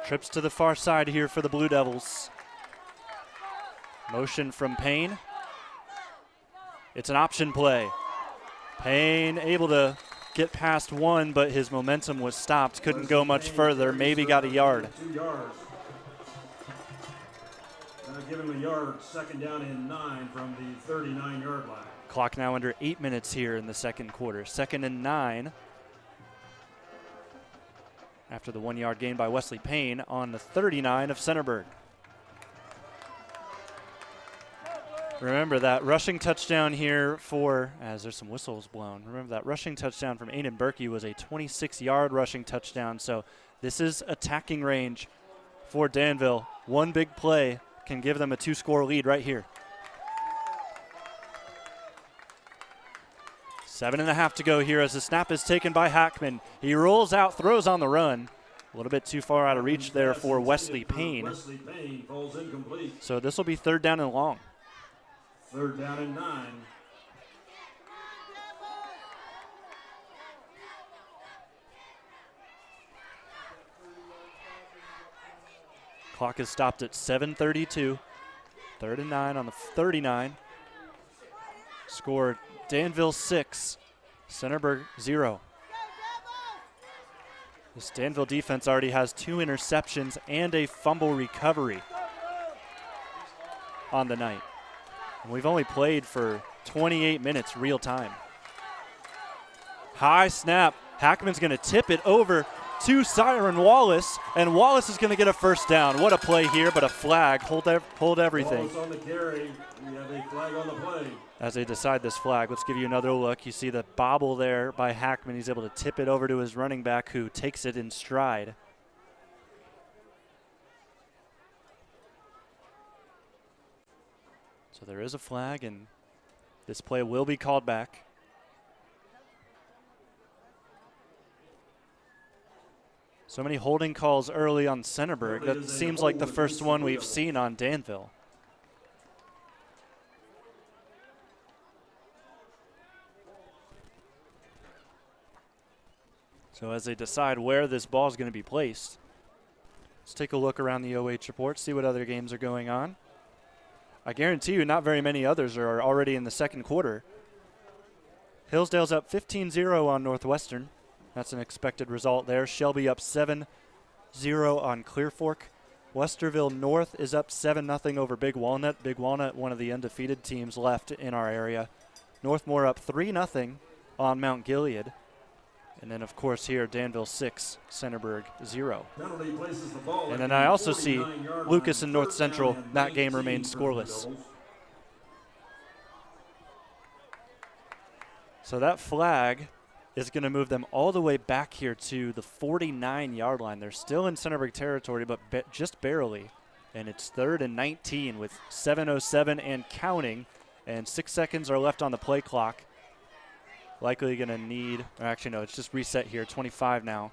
Trips to the far side here for the Blue Devils. Motion from Payne. It's an option play. Payne able to get past one, but his momentum was stopped. Couldn't go much further. Maybe got a yard. 2 yards. Gonna give him a yard. 2nd down and 9 from the 39-yard line. Clock now under 8 minutes here in the second quarter. 2nd and 9. After the 1-yard gain by Wesley Payne on the 39 of Centerburg. Remember that rushing touchdown here for, as there's some whistles blown, remember that rushing touchdown from Aiden Berkey was a 26-yard rushing touchdown. So this is attacking range for Danville. One big play can give them a 2-score lead right here. 7.5 to go here as the snap is taken by Hackman. He rolls out, throws on the run. A little bit too far out of reach there for Wesley Payne. Wesley Payne falls incomplete. So this will be 3rd down and long. 3rd down and 9. Clock is stopped at 7:32. 3rd and 9 on the 39. Score Danville 6, Centerburg 0. This Danville defense already has 2 interceptions and a fumble recovery on the night. And we've only played for 28 minutes real time. High snap. Hackman's going to tip it over to Siren Wallace, and Wallace is going to get a 1st down. What a play here, but a flag. Hold everything. Wallace on the carry. We have a flag on the play. As they decide this flag, let's give you another look. You see the bobble there by Hackman. He's able to tip it over to his running back, who takes it in stride. So there is a flag, and this play will be called back. So many holding calls early on Centerburg. That seems like the first one we've seen on Danville. So as they decide where this ball is going to be placed, let's take a look around the OH report, see what other games are going on. I guarantee you not very many others are already in the 2nd quarter. Hillsdale's up 15-0 on Northwestern. That's an expected result there. Shelby up 7-0 on Clear Fork. Westerville North is up 7-0 over Big Walnut. Big Walnut, one of the undefeated teams left in our area. Northmore up 3-0 on Mount Gilead. And then, of course, here, Danville 6, Centerburg 0. And then I also see Lucas and North Central. That game remains scoreless. So that flag is going to move them all the way back here to the 49-yard line. They're still in Centerburg territory, but just barely. And it's 3rd and 19 with 7:07 and counting. And 6 seconds are left on the play clock. Likely going to need, or actually no, it's just reset here, 25 now.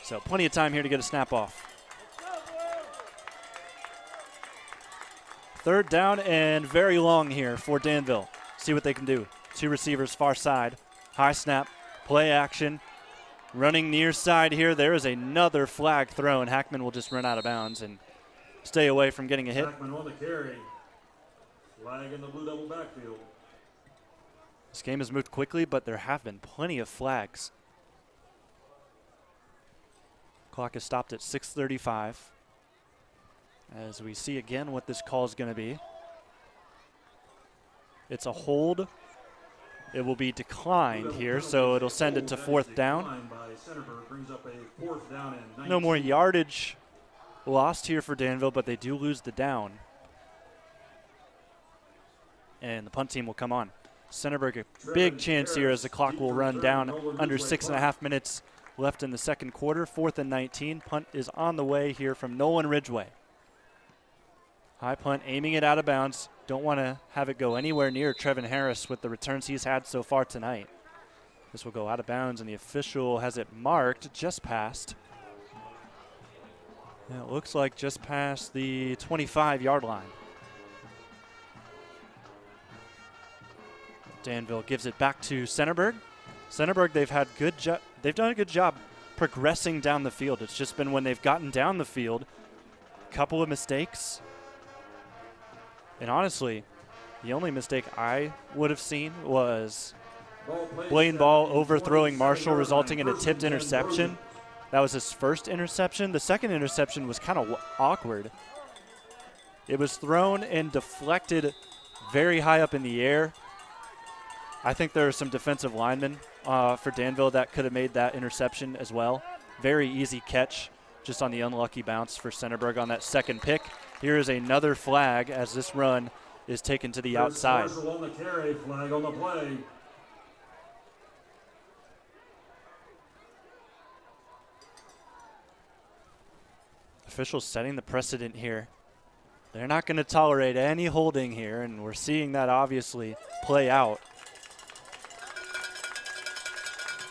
So plenty of time here to get a snap off. 3rd down and very long here for Danville. See what they can do. 2 receivers far side. High snap, play action. Running near side here. There is another flag thrown. Hackman will just run out of bounds and stay away from getting a hit. Hackman on the carry. Flag in the Blue Devil backfield. This game has moved quickly, but there have been plenty of flags. Clock is stopped at 6:35. As we see again what this call is going to be. It's a hold. It will be declined here, so it'll send it to 4th down. No more yardage lost here for Danville, but they do lose the down. And the punt team will come on. Centerburg, a big chance here as the clock will run down. Under 6.5 minutes left in the 2nd quarter. 4th and 19. Punt is on the way here from Nolan Ridgeway. High punt, aiming it out of bounds. Don't want to have it go anywhere near Trevin Harris with the returns he's had so far tonight. This will go out of bounds, and the official has it marked just past. And it looks like just past the 25-yard line. Danville gives it back to Centerburg. Centerburg, they've done a good job progressing down the field. It's just been when they've gotten down the field, a couple of mistakes. And honestly, the only mistake I would have seen was Blaine Ball overthrowing Marshall, resulting in a tipped interception. That was his 1st interception. The 2nd interception was kind of awkward. It was thrown and deflected very high up in the air. I think there are some defensive linemen for Danville that could have made that interception as well. Very easy catch, just on the unlucky bounce for Centerburg on that 2nd pick. Here is another flag as this run is taken to the outside. On the carry, flag on the play. Officials setting the precedent here. They're not going to tolerate any holding here, and we're seeing that obviously play out.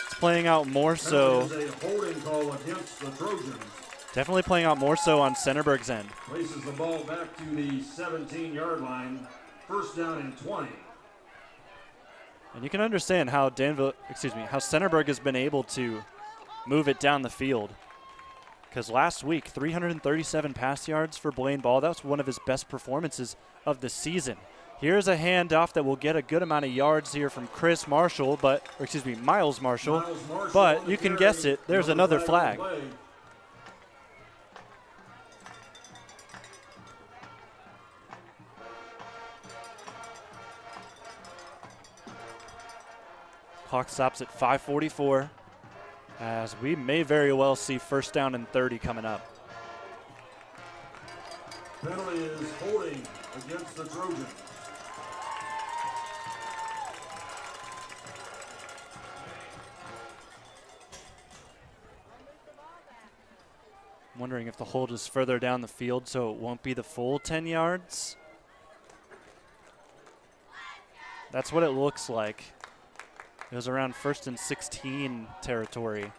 It's playing out more so. That is a holding call against the Trojans. Definitely playing out more so on Centerburg's end. Places the ball back to the 17-yard line. First down and 20. And you can understand how how Centerburg has been able to move it down the field. Because last week, 337 pass yards for Blaine Ball. That was one of his best performances of the season. Here's a handoff that will get a good amount of yards here from Miles Marshall. But you can guess it, there's another flag. Clock stops at 5:44, as we may very well see first down and 30 coming up. Penalty is holding against the Trojans. I'm wondering if the hold is further down the field so it won't be the full 10 yards. That's what it looks like. It was around 1st and 16 territory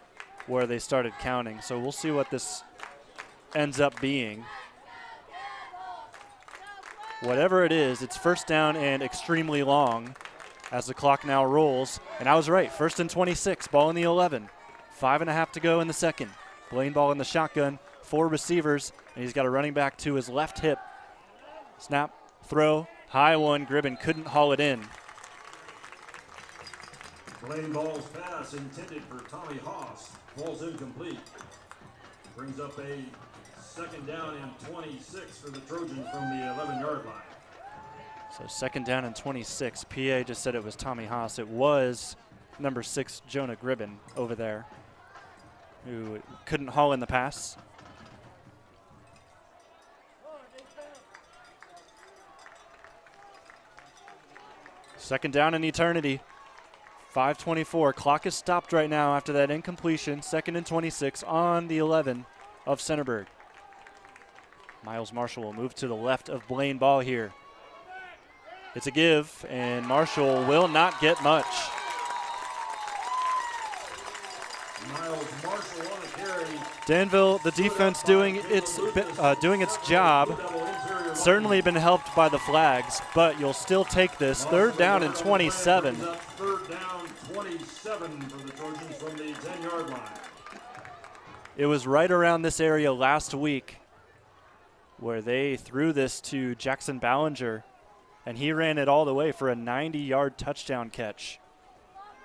where they started counting. So we'll see what this ends up being. Whatever it is, it's first down and extremely long as the clock now rolls. And I was right, 1st and 26, ball in the 11. 5.5 to go in the second. Blaine Ball in the shotgun, 4 receivers, and he's got a running back to his left hip. Snap, throw, high one, Gribben couldn't haul it in. Blaine Ball's pass intended for Tommy Haas falls incomplete. Brings up a second down and 26 for the Trojans from the 11-yard line. So second down and 26. PA just said it was Tommy Haas. It was number 6, Jonah Gribben over there, who couldn't haul in the pass. Second down in eternity. 5:24. Clock is stopped right now after that incompletion. 2nd and 26 on the 11 of Centerburg. Miles Marshall will move to the left of Blaine Ball here. It's a give, and Marshall will not get much. Miles Marshall on a carry. Danville, the defense doing its job. Certainly been helped by the flags, but you'll still take this. 3rd down and 27. 3rd down, 27 for the Trojans from the 10-yard line. It was right around this area last week where they threw this to Jackson Ballinger, and he ran it all the way for a 90-yard touchdown catch.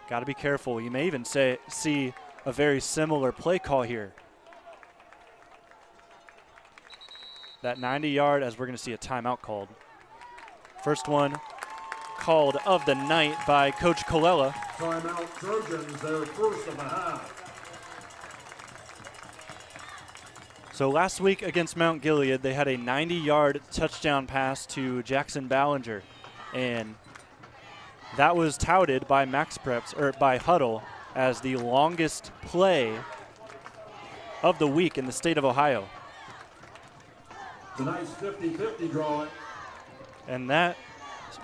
Got to be careful. You may even see a very similar play call here. That 90-yard, as we're going to see a timeout called. First one called of the night by Coach Colella. Timeout Trojans, their first of the half. So last week against Mount Gilead, they had a 90-yard touchdown pass to Jackson Ballinger, and that was touted by by Huddle as the longest play of the week in the state of Ohio. Tonight's 50-50 drawing. And that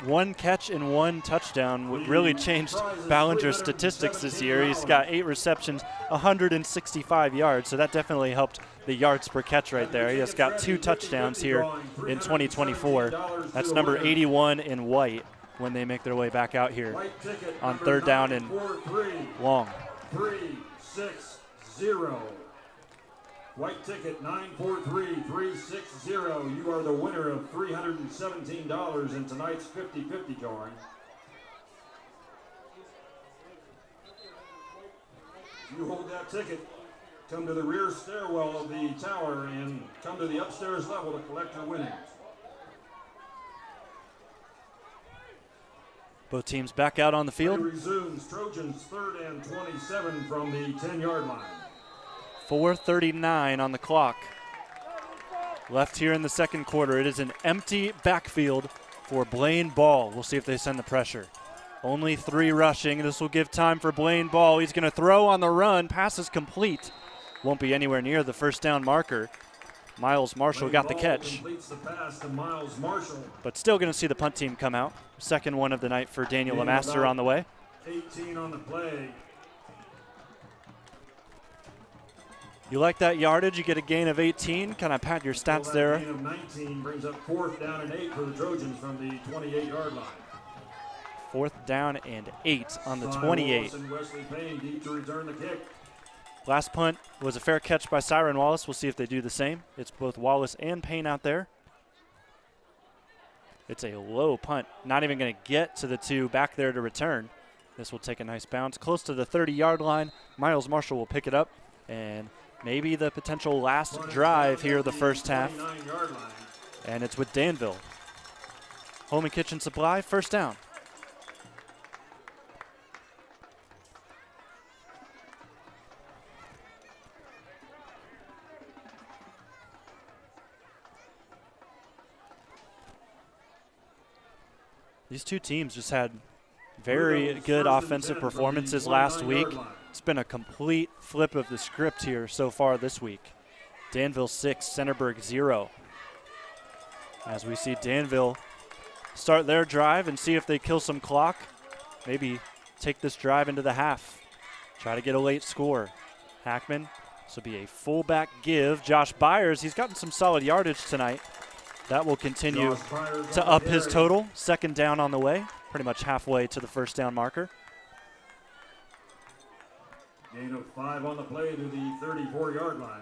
one catch and one touchdown would really changed Ballinger's statistics this year. He's got 8 receptions, 165 yards, so that definitely helped the yards per catch right there. He has got 2 touchdowns here in 2024. That's number 81 in white when they make their way back out here on 3rd down and long. 360. White ticket 943-360. You are the winner of $317 in tonight's 50-50 drawing. You hold that ticket, come to the rear stairwell of the tower and come to the upstairs level to collect your winnings. Both teams back out on the field. Play resumes. Trojans 3rd and 27 from the 10-yard line. 4:39 on the clock. Left here in the second quarter. It is an empty backfield for Blaine Ball. We'll see if they send the pressure. Only 3 rushing. This will give time for Blaine Ball. He's going to throw on the run. Pass is complete. Won't be anywhere near the first down marker. Miles Marshall got the catch. Completes the pass to Miles Marshall. But still going to see the punt team come out. Second one of the night for Daniel Lemaster on the way. 18 on the play. You like that yardage? You get a gain of 18. Kind of pat your stats there. Gain of 19 brings up 4th down and 8 for the Trojans from the 28-yard line. 4th down and 8 on the 28. Wesley Payne deep to return the kick. Last punt was a fair catch by Siren Wallace. We'll see if they do the same. It's both Wallace and Payne out there. It's a low punt. Not even going to get to the 2 back there to return. This will take a nice bounce. Close to the 30-yard line. Miles Marshall will pick it up. And maybe the potential last drive here of the first half. And it's with Danville. Home and Kitchen Supply, first down. These two teams just had very good offensive performances last week. It's been a complete flip of the script here so far this week. Danville 6, Centerburg 0. As we see Danville start their drive and see if they kill some clock. Maybe take this drive into the half. Try to get a late score. Hackman, this will be a fullback give. Josh Byers, he's gotten some solid yardage tonight. That will continue to up his total. Second down on the way, pretty much halfway to the first down marker. Gain of 5 on the play to the 34-yard line.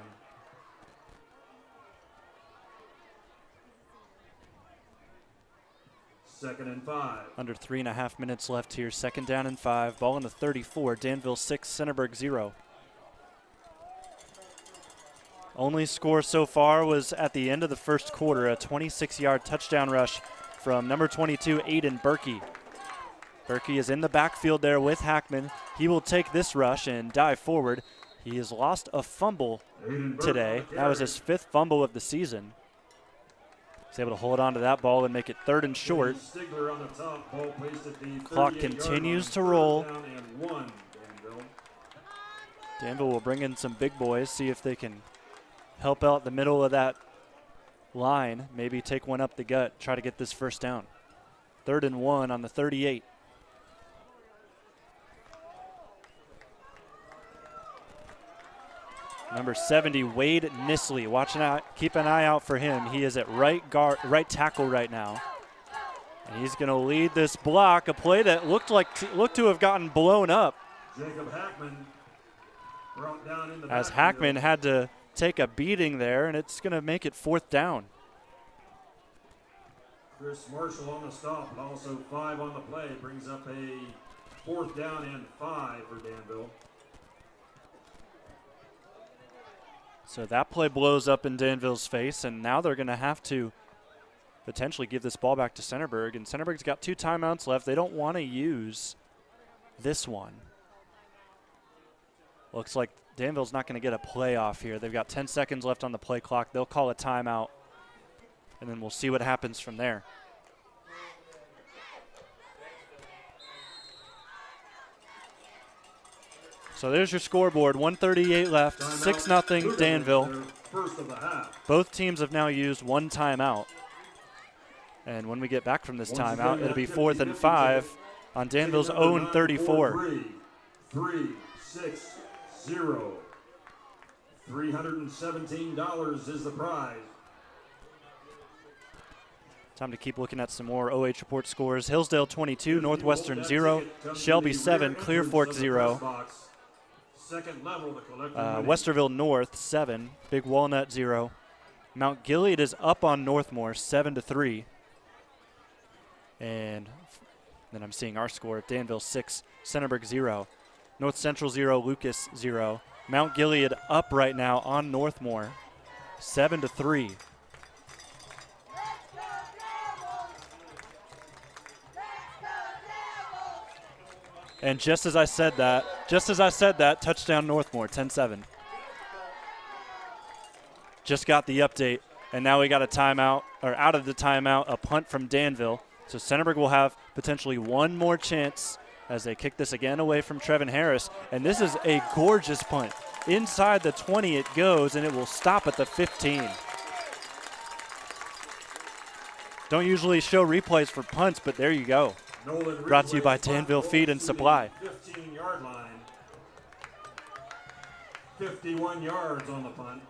Second and 5. Under 3.5 minutes left here. Second down and 5. Ball in the 34. Danville 6, Centerburg 0. Only score so far was at the end of the first quarter, a 26-yard touchdown rush from number 22, Aiden Berkey. Berkey is in the backfield there with Hackman. He will take this rush and dive forward. He has lost a fumble today. That was his 5th fumble of the season. He's able to hold on to that ball and make it 3rd and short. Clock continues to roll. Danville will bring in some big boys, see if they can help out the middle of that line, maybe take one up the gut, try to get this first down. 3rd and 1 on the 38. Number 70, Wade Nisley. Watching out, keep an eye out for him. He is at right tackle right now. And he's going to lead this block, a play that looked to have gotten blown up. Jacob Hackman brought down in the as Hackman had to take a beating there, and it's going to make it 4th down. Chris Marshall on the stop, but also 5 on the play. Brings up a 4th down and 5 for Danville. So that play blows up in Danville's face, and now they're going to have to potentially give this ball back to Centerburg. And Centerburg's got 2 timeouts left. They don't want to use this one. Looks like Danville's not going to get a play off here. They've got 10 seconds left on the play clock. They'll call a timeout, and then we'll see what happens from there. So there's your scoreboard, 1:38 left, 6-0 Danville. Both teams have now used 1 timeout. And when we get back from this timeout, it'll be 4th and 5 on Danville's own 34. 3-6-0. $317 is the prize. Time to keep looking at some more OH Report scores. Hillsdale 22, Northwestern 0, Shelby 7, Clear Fork 0. Westerville North 7, Big Walnut 0. Mount Gilead is up on Northmore 7-3. And then I'm seeing our score: Danville 6, Centerburg 0, North Central 0, Lucas 0. Mount Gilead up right now on Northmore 7-3. And just as I said that, touchdown Northmore, 10-7. Just got the update, and now we got a timeout, or out of the timeout, a punt from Danville. So Centerburg will have potentially one more chance as they kick this again away from Trevin Harris. And this is a gorgeous punt. Inside the 20 it goes, and it will stop at the 15. Don't usually show replays for punts, but there you go. Brought to you by Danville Feed and Supply. 15-yard line. 51 yards on the punt.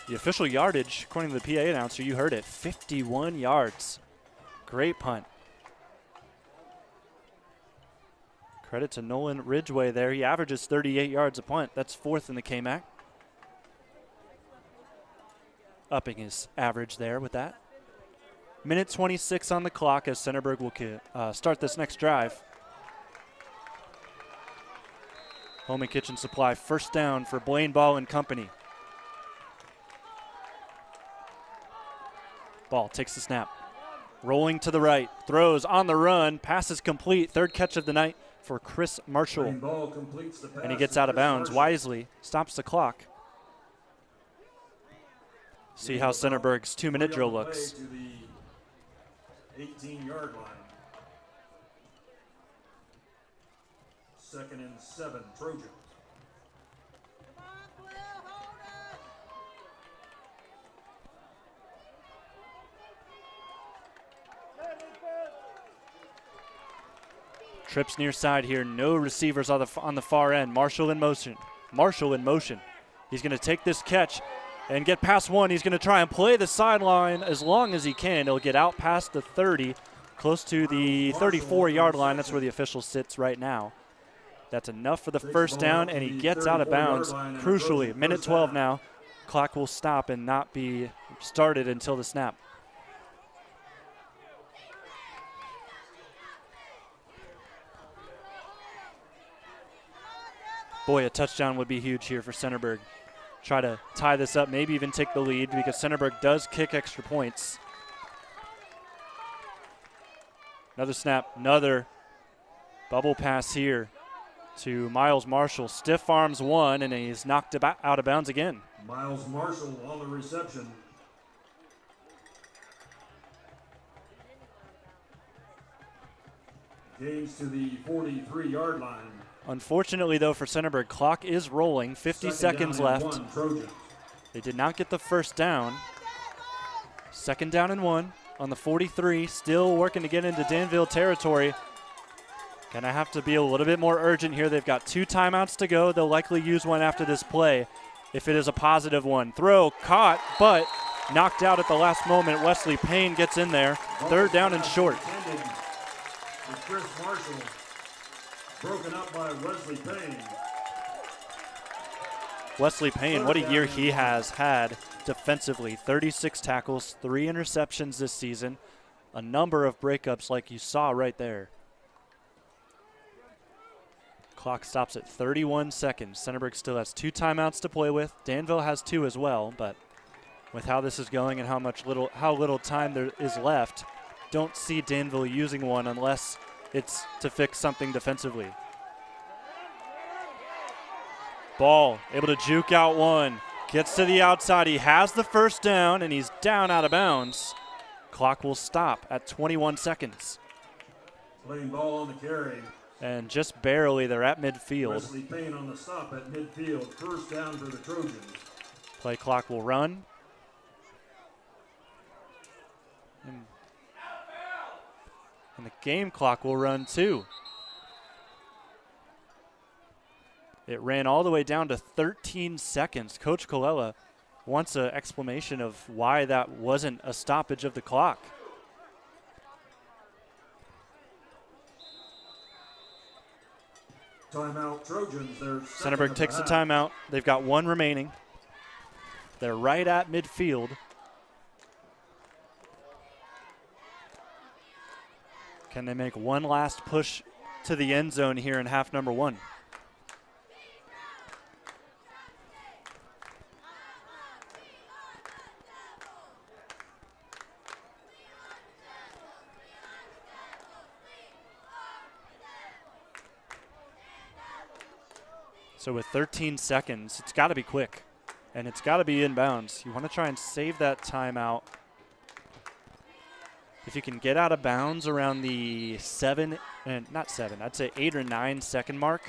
The official yardage, according to the PA announcer, you heard it, 51 yards. Great punt. Credit to Nolan Ridgway there. He averages 38 yards a punt. That's 4th in the KMAC. Upping his average there with that. Minute 26 on the clock as Centerburg will start this next drive. Home and Kitchen Supply, first down for Blaine Ball and company. Ball takes the snap. Rolling to the right. Throws on the run. Pass is complete. Third catch of the night for Chris Marshall. And he gets out of bounds wisely. Stops the clock. See how Centerburg's 2-minute drill looks. To the 18-yard line. 2nd and 7, Trojans. Trips near side here. No receivers on the far end. Marshall in motion. He's going to take this catch and get past one. He's going to try and play the sideline as long as he can. He'll get out past the 30, close to the 34-yard line. That's where the official sits right now. That's enough for the first down, and he gets out of bounds. Crucially, minute 12 now. Clock will stop and not be started until the snap. Boy, a touchdown would be huge here for Centerburg. Try to tie this up, maybe even take the lead, because Centerburg does kick extra points. Another snap, another bubble pass here to Miles Marshall. Stiff arms one, and he's knocked out of bounds again. Miles Marshall on the reception. Gains to the 43-yard line. Unfortunately, though, for Centerburg, clock is rolling. 50 seconds left. They did not get the first down. 2nd down and 1 on the 43. Still working to get into Danville territory. Gonna have to be a little bit more urgent here. They've got 2 timeouts to go. They'll likely use one after this play if it is a positive one. Throw caught, but knocked out at the last moment. Wesley Payne gets in there. 3rd down and short. Chris Marshall. Broken up by Wesley Payne. Wesley Payne, what a year he has had defensively. 36 tackles, 3 interceptions this season, a number of breakups like you saw right there. Clock stops at 31 seconds. Centerburg still has 2 timeouts to play with. Danville has 2 as well, but with how this is going and how little time there is left, don't see Danville using one unless it's to fix something defensively. Ball able to juke out one. Gets to the outside. He has the first down, and he's down out of bounds. Clock will stop at 21 seconds. Playing ball on the carry. And just barely, they're at midfield. Wesley Payne on the stop at midfield. First down for the Trojans. Play clock will run. And the game clock will run too. It ran all the way down to 13 seconds. Coach Colella wants an explanation of why that wasn't a stoppage of the clock. Timeout Trojans. Centerburg takes a timeout. They've got 1 remaining. They're right at midfield. Can they make one last push to the end zone here in half number 1? So with 13 seconds, it's got to be quick, and it's got to be inbounds. You want to try and save that timeout. If you can get out of bounds around the I'd say 8 or 9 second mark,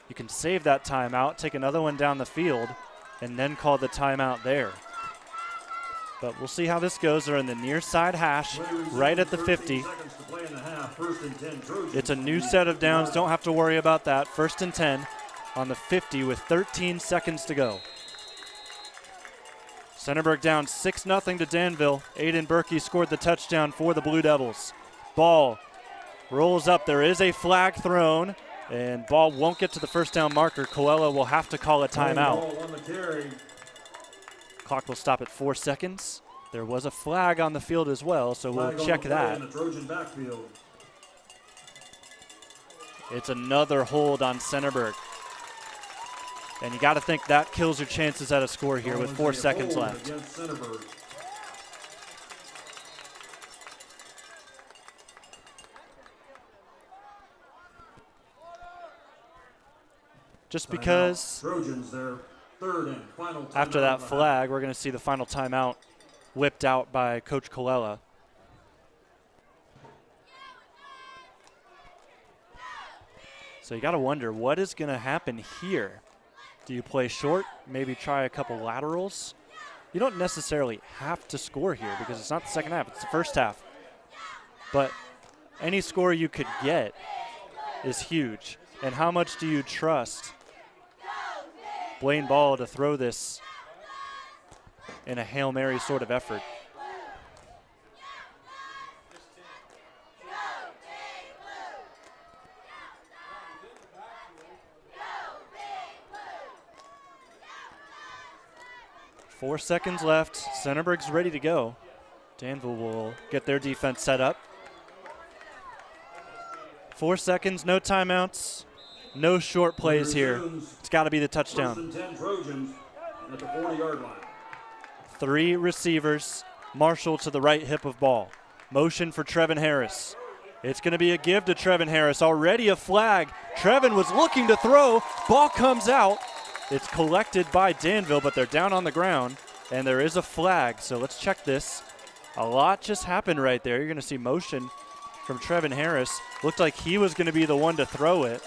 you can save that timeout, take another one down the field, and then call the timeout there. But we'll see how this goes. They're in the near side hash, right at the 50. It's a new set of downs. Don't have to worry about that. 1st and 10 on the 50 with 13 seconds to go. Centerburg down 6-0 to Danville. Aiden Berkey scored the touchdown for the Blue Devils. Ball rolls up. There is a flag thrown, and ball won't get to the first down marker. Coelho will have to call a timeout. Clock will stop at 4 seconds. There was a flag on the field as well, so we'll check that. It's another hold on Centerburg. And you got to think that kills your chances at a score here with 4 seconds left. Just because Trojans, their third and final after that flag, we're going to see the final timeout whipped out by Coach Colella. So you got to wonder what is going to happen here. Do you play short, maybe try a couple laterals? You don't necessarily have to score here because it's not the second half, it's the first half. But any score you could get is huge. And how much do you trust Blaine Ball to throw this in a Hail Mary sort of effort? Four seconds left. Centerburg's ready to go. Danville will get their defense set up. 4 seconds, no timeouts, no short plays here. It's got to be the touchdown. 3 receivers. Marshall to the right hip of Ball. Motion for Trevin Harris. It's going to be a give to Trevin Harris. Already a flag. Trevin was looking to throw. Ball comes out. It's collected by Danville, but they're down on the ground, and there is a flag. So let's check this. A lot just happened right there. You're going to see motion from Trevin Harris. Looked like he was going to be the one to throw it,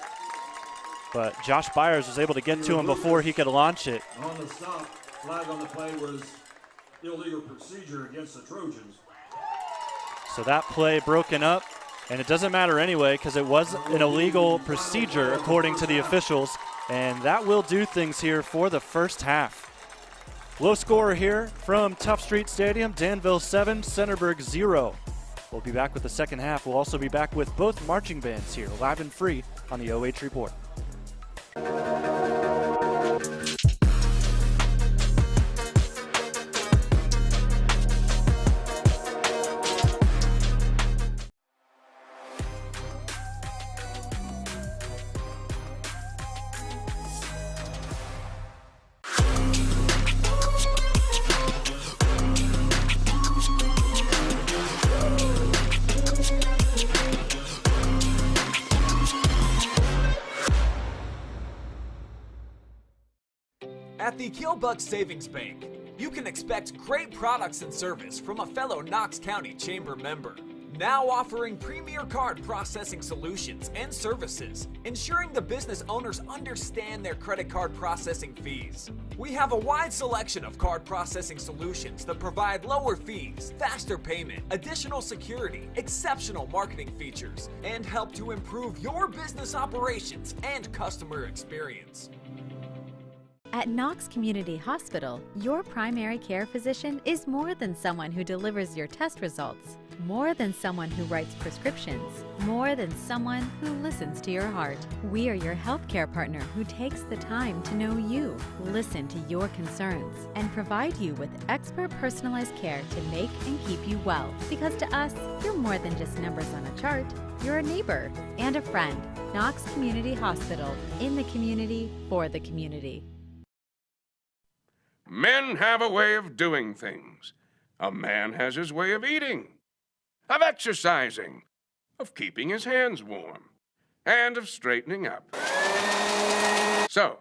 but Josh Byers was able to get to him before he could launch it. On the stop, flag on the play was illegal procedure against the Trojans. So that play broken up, and it doesn't matter anyway because it was an illegal procedure according to the officials, and that will do things here for the first half. Low score here from Tough Street Stadium. Danville 7, Centerburg 0. We'll be back with the second half. We'll also be back with both marching bands here, live and free on the OH Report. At the Killbuck Savings Bank, you can expect great products and service from a fellow Knox County Chamber member. Now offering premier card processing solutions and services, ensuring the business owners understand their credit card processing fees. We have a wide selection of card processing solutions that provide lower fees, faster payment, additional security, exceptional marketing features, and help to improve your business operations and customer experience. At Knox Community Hospital, your primary care physician is more than someone who delivers your test results, more than someone who writes prescriptions, more than someone who listens to your heart. We are your healthcare partner who takes the time to know you, listen to your concerns, and provide you with expert personalized care to make and keep you well. Because to us, you're more than just numbers on a chart. You're a neighbor and a friend. Knox Community Hospital, in the community, for the community. Men have a way of doing things. A man has his way of eating, of exercising, of keeping his hands warm, and of straightening up. So,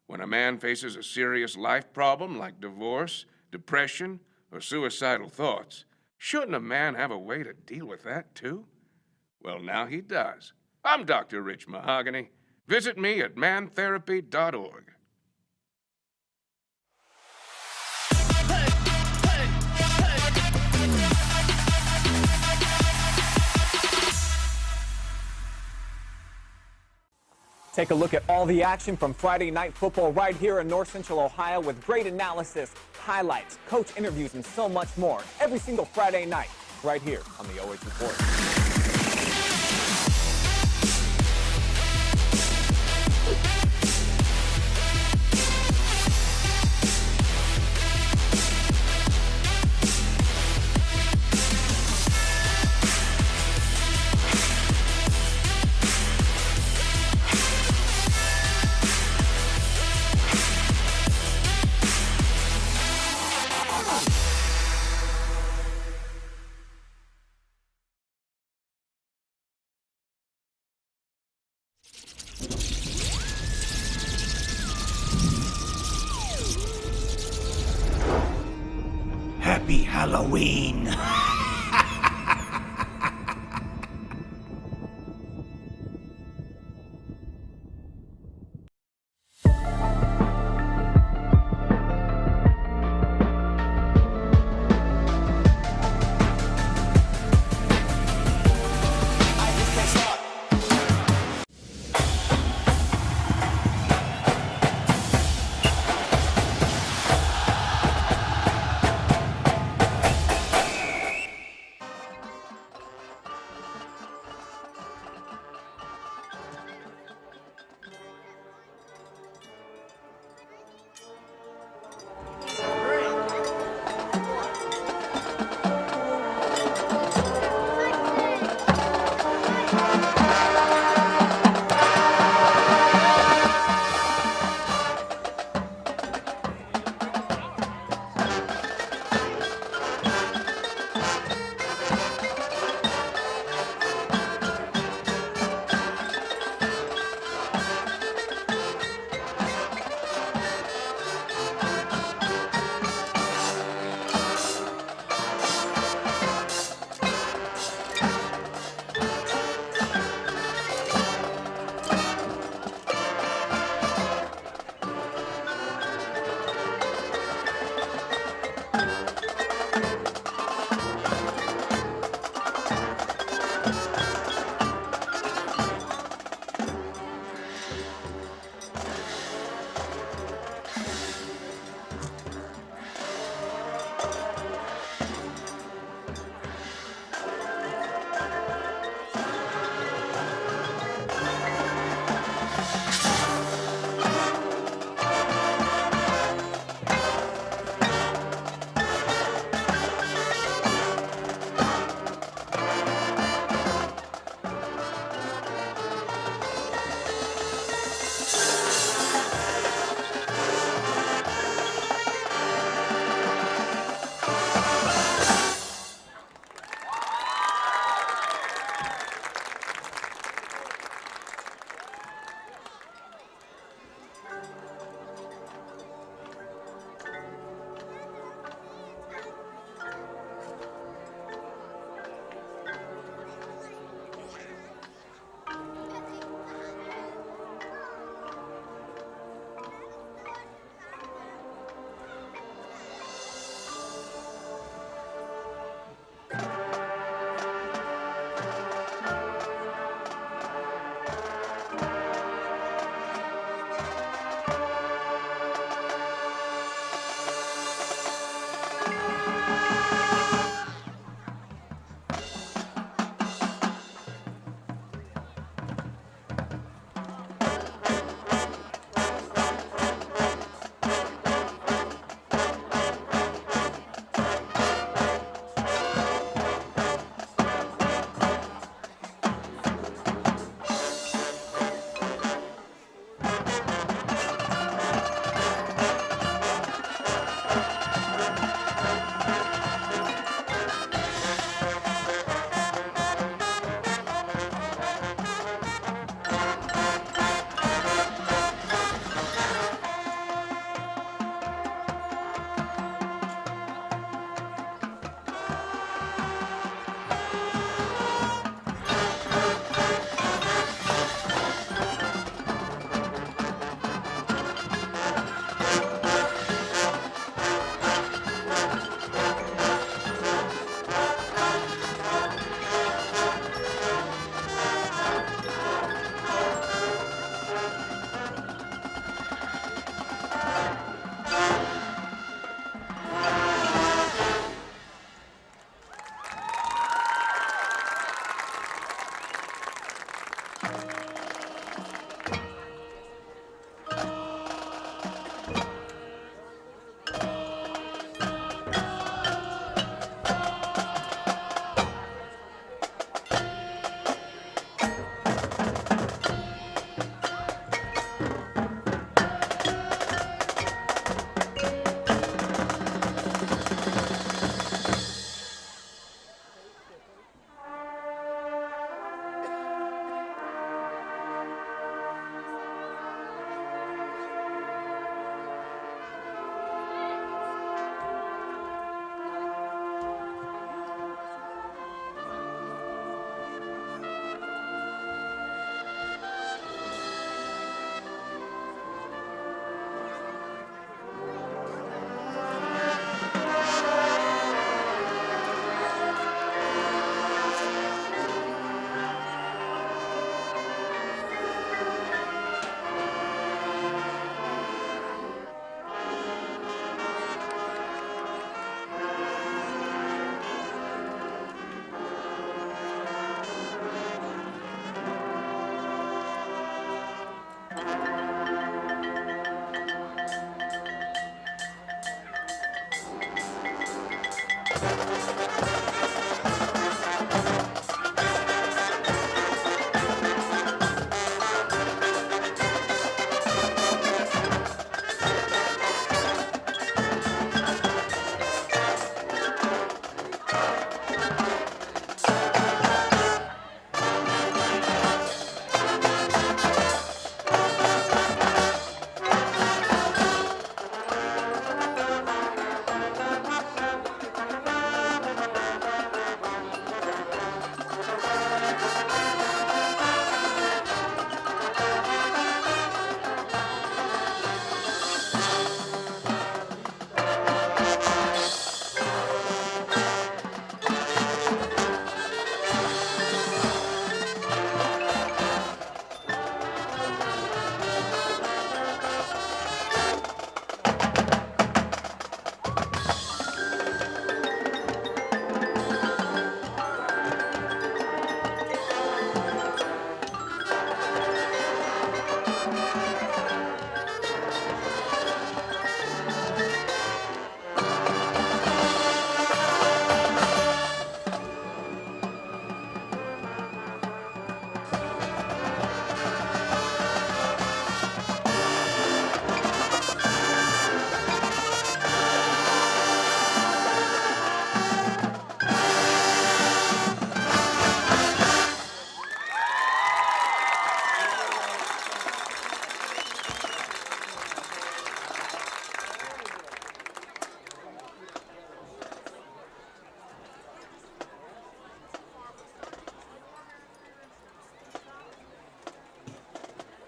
when a man faces a serious life problem like divorce, depression, or suicidal thoughts, shouldn't a man have a way to deal with that too? Well, now he does. I'm Dr. Rich Mahogany. Visit me at mantherapy.org. Take a look at all the action from Friday night football right here in North Central Ohio with great analysis, highlights, coach interviews, and so much more every single Friday night right here on the OH Report. Happy Halloween!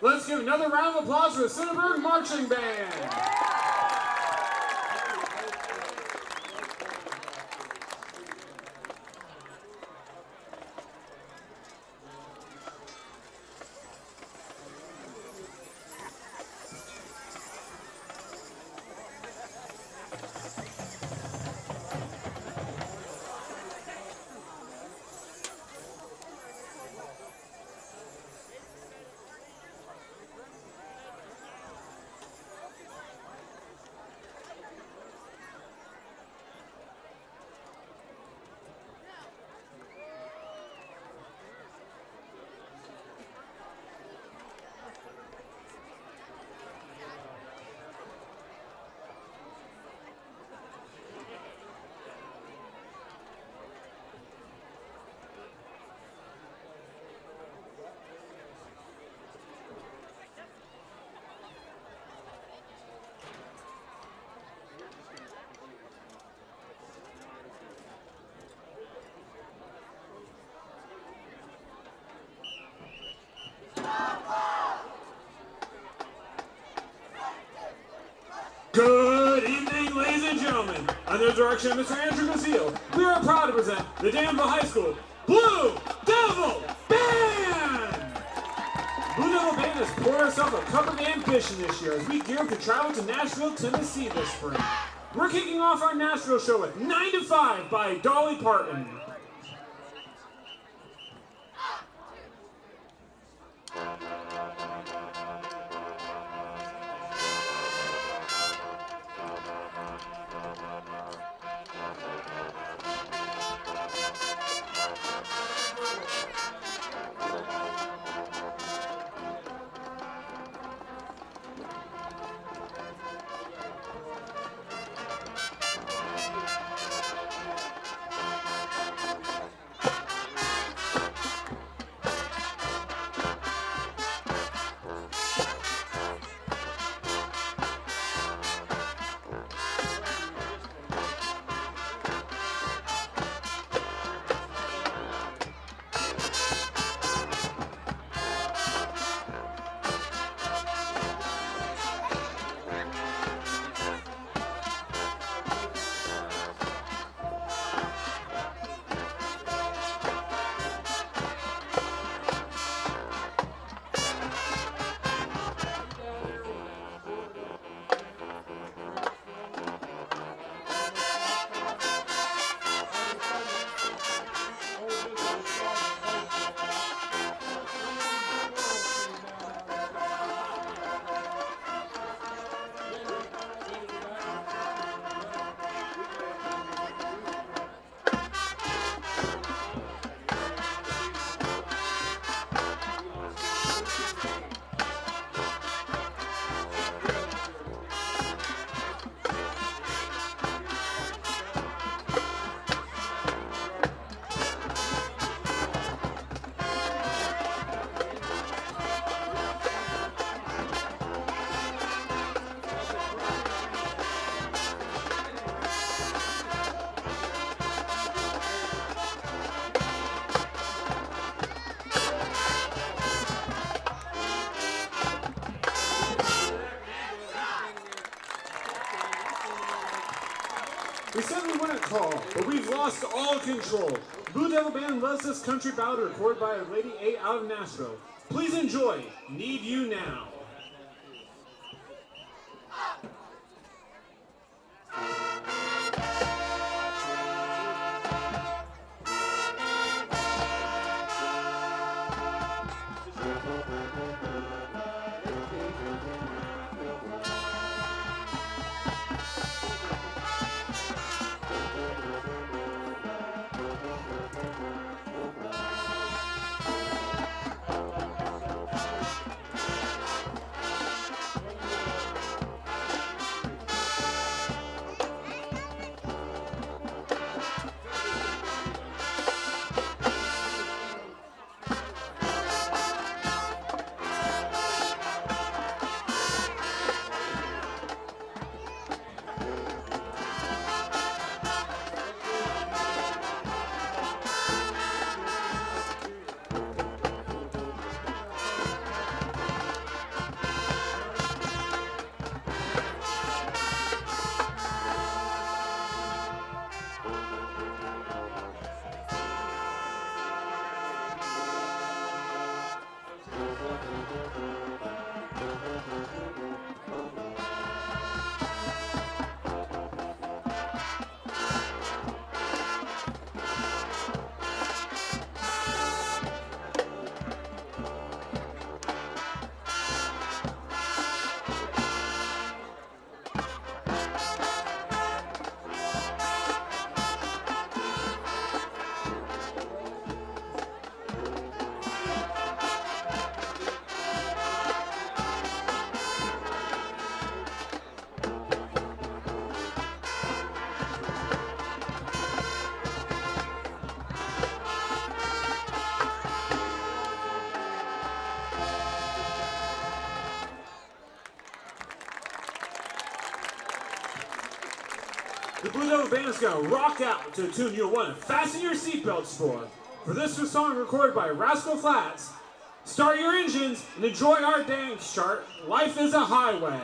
Let's give another round of applause for the Centerburg Marching Band. Good evening, ladies and gentlemen. Under the direction of Mr. Andrew Gazile, we are proud to present the Danville High School Blue Devil Band! Blue Devil Band has poured herself a cup of ambition this year as we gear up to travel to Nashville, Tennessee this spring. We're kicking off our Nashville show with 9 to 5 by Dolly Parton. We said we wouldn't call, but we've lost all control. Blue Devil Band loves this country ballad recorded by our Lady A out of Nashville. Please enjoy Need You Now. the Blue Devil Band is going to rock out to a tune you'll want to fasten your seatbelts for. For this is a song recorded by Rascal Flatts. Start your engines and enjoy our dance chart. Life is a highway.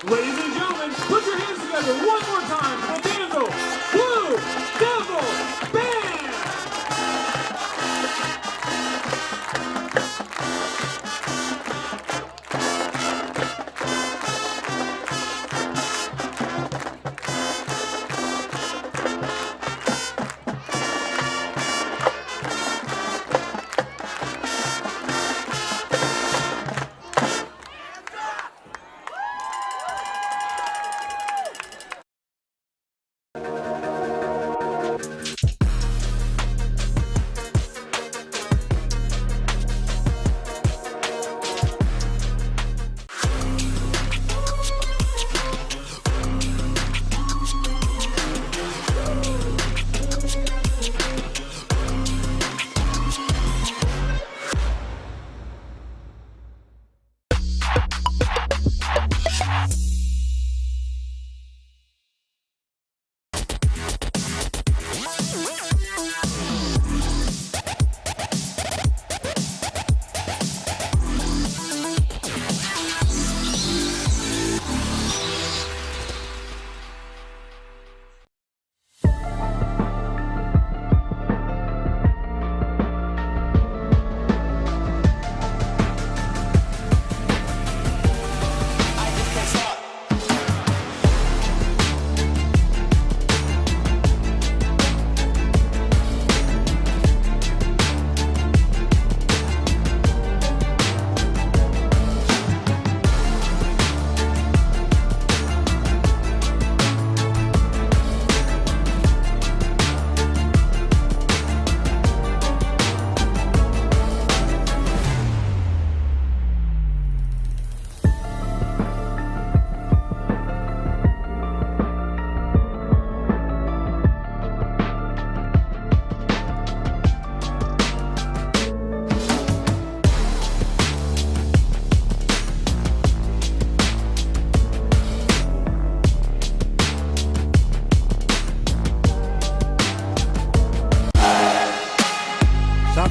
Ladies and gentlemen, put your hands together one more time for the Danville Blue Devil Band!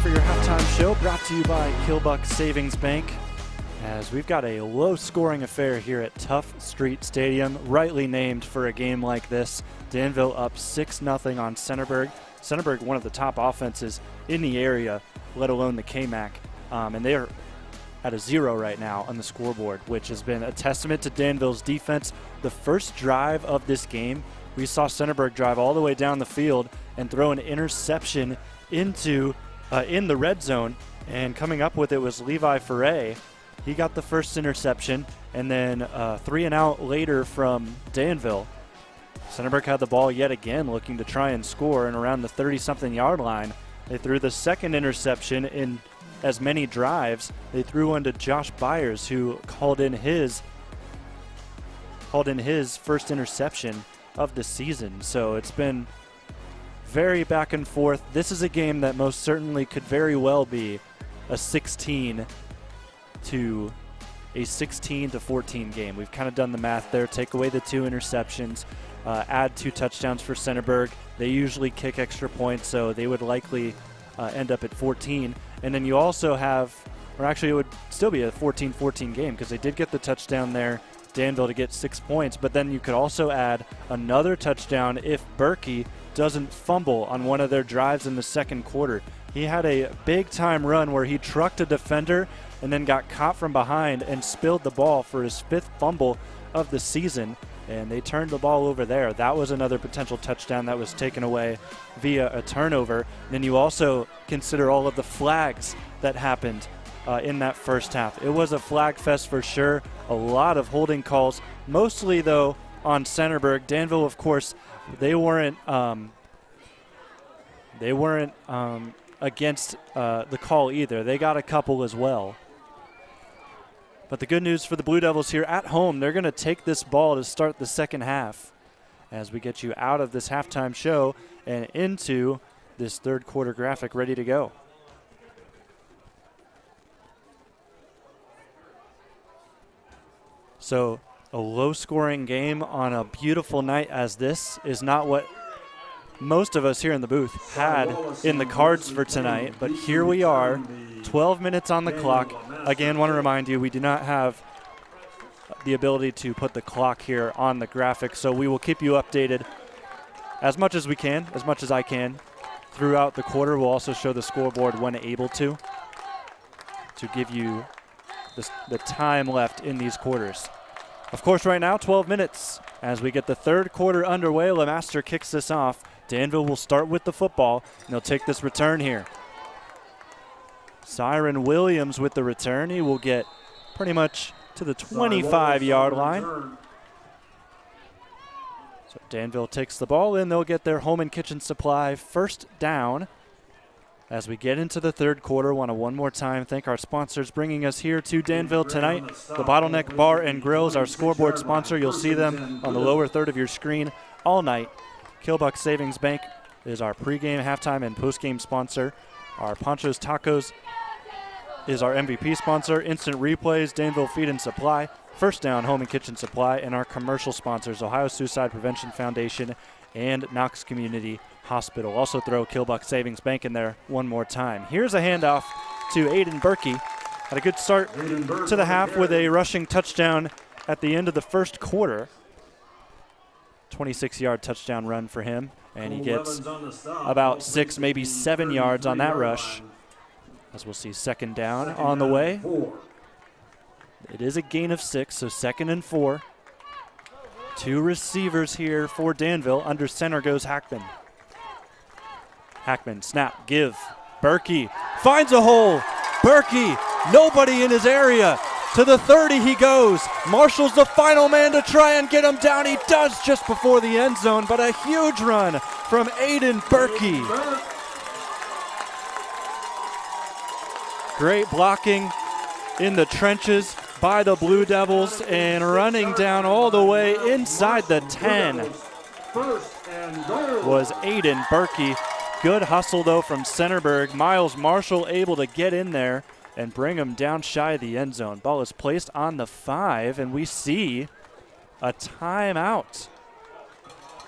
For your halftime show, brought to you by Killbuck Savings Bank. As we've got a low-scoring affair here at Tough Street Stadium, rightly named for a game like this. Danville up 6-0 on Centerburg. Centerburg, one of the top offenses in the area, let alone the KMAC. And they are at a 0 right now on the scoreboard, which has been a testament to Danville's defense. The first drive of this game, we saw Centerburg drive all the way down the field and throw an interception into in the red zone. And coming up with it was Levi Ferre. He got the first interception, and then 3 and out later from Danville. Centerburg had the ball yet again, looking to try and score, and around the 30-something yard line, they threw the second interception in as many drives. They threw one to Josh Byers, who called in his first interception of the season. So it's been very back and forth. This is a game that most certainly could very well be a 16 to 14 game. We've kind of done the math there. Take away the 2 interceptions, add 2 touchdowns for Centerburg. They usually kick extra points, so they would likely end up at 14. And then you also have, or actually it would still be a 14-14 game because they did get the touchdown there, Danville, to get 6 points. But then you could also add another touchdown if Berkey doesn't fumble on one of their drives in the second quarter. He had a big-time run where he trucked a defender and then got caught from behind and spilled the ball for his 5th fumble of the season, and they turned the ball over there. That was another potential touchdown that was taken away via a turnover. And then you also consider all of the flags that happened in that first half. It was a flag fest for sure. A lot of holding calls, mostly, though, on Centerburg. Danville, of course, they weren't against the call either. They got a couple as well. But the good news for the Blue Devils here at home, they're going to take this ball to start the second half as we get you out of this halftime show and into this third quarter graphic ready to go. So a low-scoring game on a beautiful night as this is not what most of us here in the booth had in the cards for tonight, but here we are, 12 minutes on the clock. Again, want to remind you, we do not have the ability to put the clock here on the graphic, so we will keep you updated as much as we can, as much as I can, throughout the quarter. We'll also show the scoreboard when able to give you the time left in these quarters. Of course, right now, 12 minutes as we get the third quarter underway. LeMaster kicks this off. Danville will start with the football, and they'll take this return here. Siren Williams with the return. He will get pretty much to the 25-yard line. So Danville takes the ball in. They'll get their home and kitchen supply first down. As we get into the third quarter, want to one more time thank our sponsors bringing us here to Danville tonight. The Bottleneck Bar and Grill is our scoreboard sponsor. You'll see them on the lower third of your screen all night. Killbuck Savings Bank is our pregame, halftime, and postgame sponsor. Our Panchos Tacos is our MVP sponsor. Instant Replays, Danville Feed and Supply, First Down Home and Kitchen Supply, and our commercial sponsors, Ohio Suicide Prevention Foundation and Knox Community Hospital. Also throw Killbuck Savings Bank in there one more time. Here's a handoff to Aiden Berkey. Had a good start to the half with a rushing touchdown at the end of the first quarter. 26-yard touchdown run for him, and he gets about 6, maybe 7 yards on that rush. As we'll see, second down on the way. It is a gain of 6, so 2nd and 4. 2 receivers here for Danville. Under center goes Hackman. Hackman, snap, give. Berkey finds a hole. Berkey, nobody in his area. To the 30 he goes. Marshall's the final man to try and get him down. He does just before the end zone, but a huge run from Aiden Berkey. Great blocking in the trenches by the Blue Devils and running down all the way inside the 10 was Aiden Berkey. Good hustle, though, from Centerburg. Miles Marshall able to get in there and bring him down shy of the end zone. Ball is placed on the 5, and we see a timeout.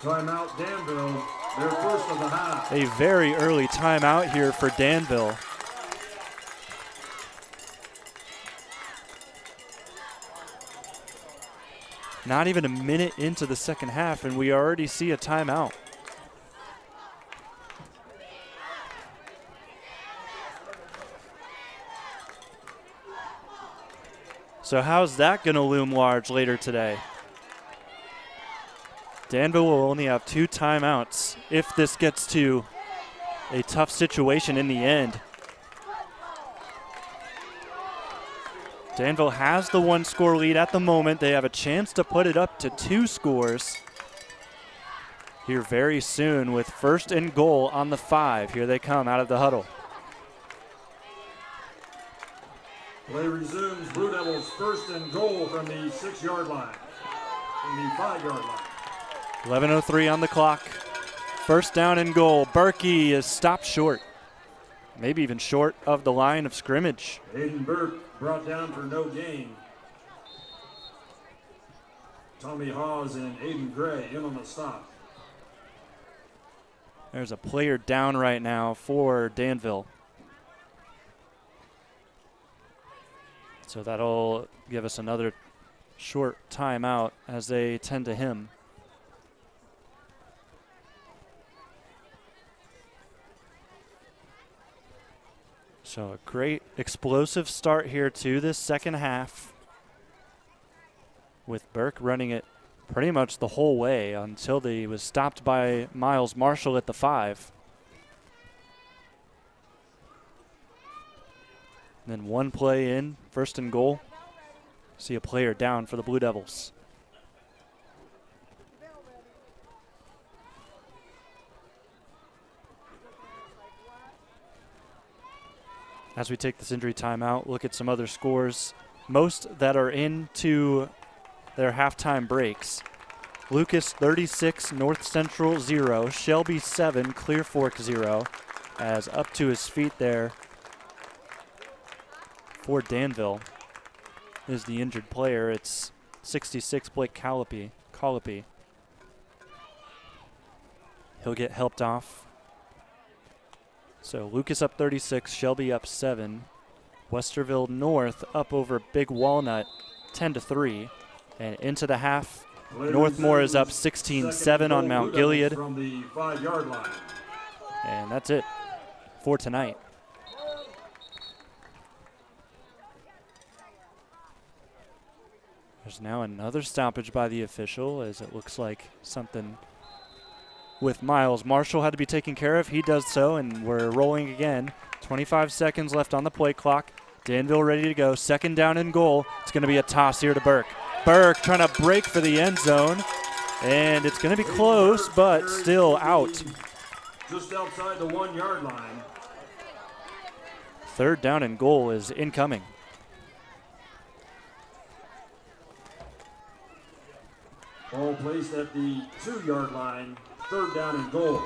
Timeout Danville, their first of the half. A very early timeout here for Danville. Not even a minute into the second half, and we already see a timeout. So how's that going to loom large later today? Danville will only have 2 timeouts if this gets to a tough situation in the end. Danville has the 1-score lead at the moment. They have a chance to put it up to 2 scores here very soon with 1st and goal on the 5. Here they come out of the huddle. Play resumes. Blue Devils 1st and goal from the 6-yard line, from the 5-yard line. 11:03 on the clock. 1st down and goal. Berkey is stopped short, maybe even short of the line of scrimmage. Hayden Burke brought down for no gain. Tommy Hawes and Aiden Gray in on the stop. There's a player down right now for Danville. So that'll give us another short timeout as they tend to him. So a great explosive start here to this second half, with Burke running it pretty much the whole way until he was stopped by Miles Marshall at the 5. And then one play in, 1st and goal. See a player down for the Blue Devils. As we take this injury timeout, look at some other scores. Most that are into their halftime breaks. Lucas 36, North Central 0, Shelby 7, Clear Fork 0. As up to his feet there for Danville is the injured player. It's 66, Blake Colopy. He'll get helped off. So Lucas up 36, Shelby up 7. Westerville North up over Big Walnut 10-3. And into the half, Northmore is up 16-7 on Mount Gilead. From the 5-yard line. And that's it for tonight. There's now another stoppage by the official, as it looks like something with Miles Marshall had to be taken care of. He does so, and we're rolling again. 25 seconds left on the play clock. Danville ready to go. 2nd down and goal. It's going to be a toss here to Burke. Burke trying to break for the end zone, and it's going to be close, but still out. Just outside the 1-yard line. 3rd down and goal is incoming. Ball placed at the 2-yard line. 3rd down and goal.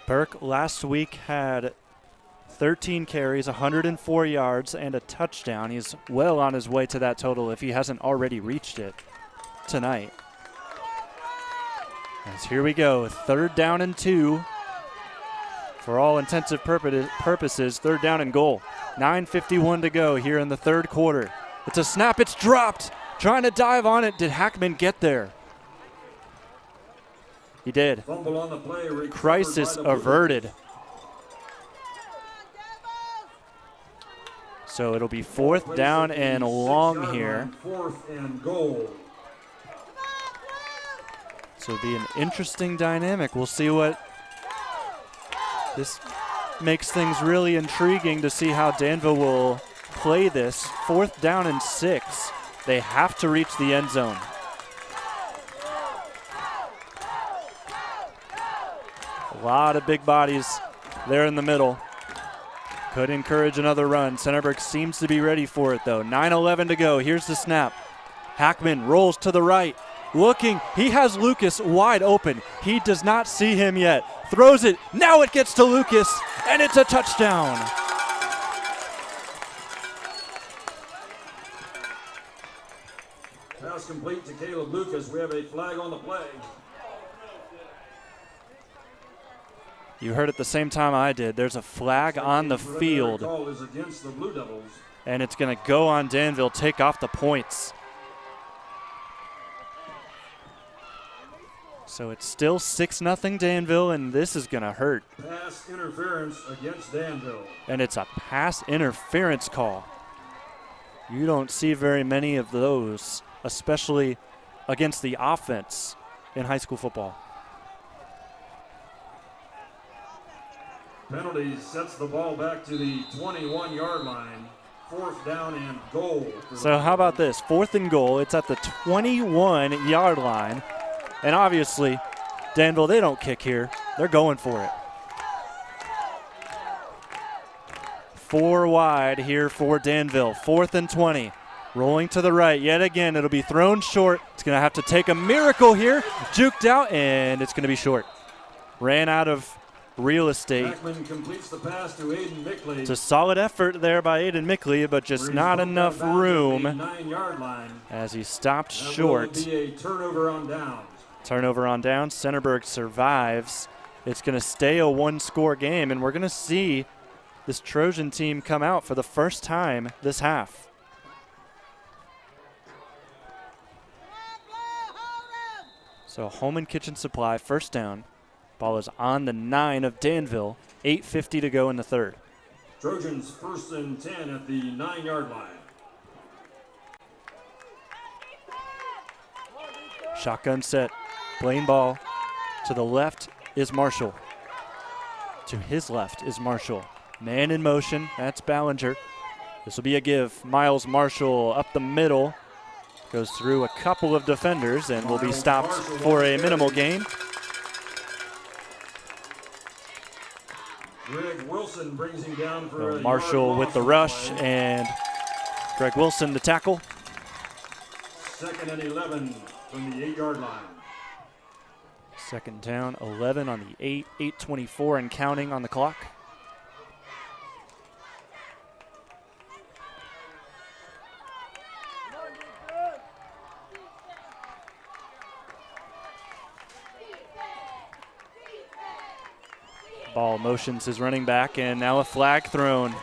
Burke last week had 13 carries, 104 yards, and a touchdown. He's well on his way to that total if he hasn't already reached it tonight. As here we go, 3rd down and 2. For all intensive purposes, 3rd down and goal. 9:51 to go here in the 3rd quarter. It's a snap, it's dropped. Trying to dive on it. Did Hackman get there? He did. Fumble on the play. Crisis averted. So it'll be 4th down and long here. 4th and goal. So it'll be an interesting dynamic. We'll see what this makes things really intriguing to see how Danville will play this. 4th down and 6. They have to reach the end zone. A lot of big bodies there in the middle. Could encourage another run. Centerburg seems to be ready for it, though. 9:11 to go. Here's the snap. Hackman rolls to the right. Looking. He has Lucas wide open. He does not see him yet. Throws it. Now it gets to Lucas, and it's a touchdown. Pass complete to Caleb Lucas. We have a flag on the play. You heard it the same time I did. There's a flag on the field. Call is against the Blue Devils. And it's going to go on Danville, take off the points. So it's still 6-0 Danville, and this is going to hurt. Pass interference against Danville. And it's a pass interference call. You don't see very many of those, especially against the offense in high school football. Penalty sets the ball back to the 21-yard line. 4th down and goal. So how about this? 4th and goal. It's at the 21-yard line. And obviously, Danville, they don't kick here. They're going for it. 4 wide here for Danville. 4th and 20. Rolling to the right. Yet again, it'll be thrown short. It's going to have to take a miracle here. Juked out, and it's going to be short. Ran out of real estate. Jackman completes the pass to Aiden Mickley. It's a solid effort there by Aiden Mickley, but just not enough room 9-yard line. as he stopped short. That will be a turnover on downs. Turnover on downs. Centerburg survives. It's going to stay a 1-score game, and we're going to see this Trojan team come out for the first time this half. So Holman Kitchen Supply, first down. Ball is on the 9 of Danville. 8:50 to go in the third. Trojans 1st and 10 at the 9-yard line. Shotgun set. Blaine ball. To the left is Marshall. To his left is Marshall. Man in motion. That's Ballinger. This will be a give. Miles Marshall up the middle. Goes through a couple of defenders and will be stopped for a minimal gain. Greg Wilson brings him down for a Marshall with the rush and Greg Wilson the tackle. 2nd and 11 from the 8-yard line. Second down, 11 on the 8, 8:24 and counting on the clock. Ball motions his running back, and now a flag thrown.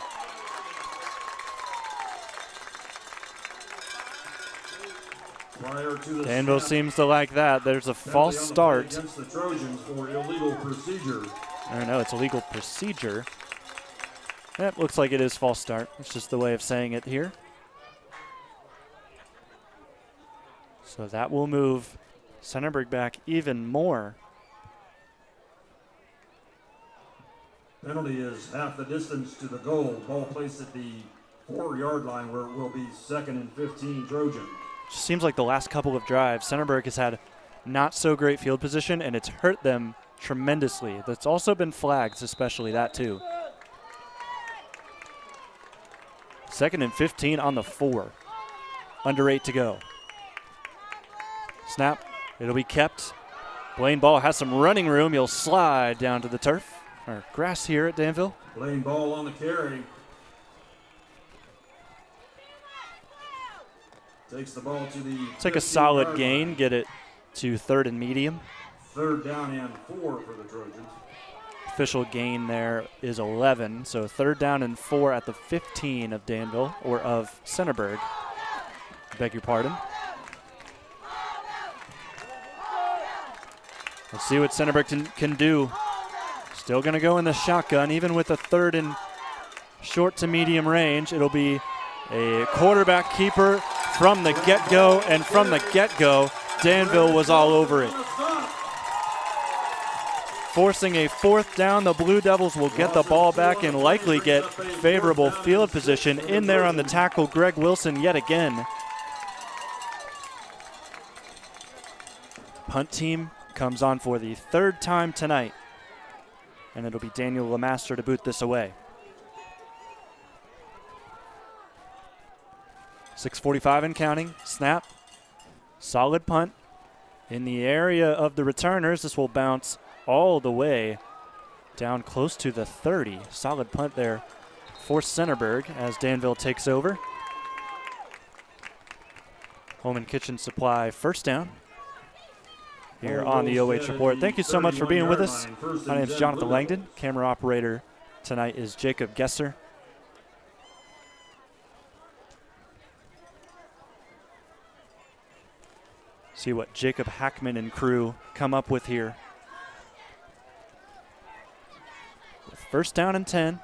Danville seems to like that. There's a false start. Against the Trojans for illegal procedure. I don't know, it's a legal procedure. That looks like it is false start. It's just the way of saying it here. So that will move Centerburg back even more. Penalty is half the distance to the goal. Ball placed at the 4-yard line where it will be 2nd and 15 Trojan. Just seems like the last couple of drives, Centerburg has had not so great field position, and it's hurt them tremendously. That's also been flags, especially that too. 2nd and 15 on the 4. Under 8 to go. Snap. It'll be kept. Blaine Ball has some running room. He'll slide down to the turf. Or grass here at Danville. Blaine Ball on the carry. Takes the ball to the Take a solid gain, get it to 3rd and medium. 3rd down and 4 for the Trojans. Official gain there is 11, so 3rd down and 4 at the 15 of Danville, or of Centerburg. Beg your pardon. Let's see what Centerburg can do. Still going to go in the shotgun, even with a 3rd and short to medium range. It'll be a quarterback keeper from the get-go, and from the get-go, Danville was all over it. Forcing a 4th down, the Blue Devils will get the ball back and likely get favorable field position. In there on the tackle, Greg Wilson yet again. Punt team comes on for the 3rd time tonight. And it'll be Daniel Lemaster to boot this away. 6:45 and counting. Snap. Solid punt. In the area of the returners, this will bounce all the way down close to the 30. Solid punt there for Centerburg as Danville takes over. Holman Kitchen Supply first down. Here on the OH Report. Thank you so much for being with us. My name is Jonathan Langdon. Camera operator tonight is Jacob Gesser. See what Jacob Hackman and crew come up with here. First down and 10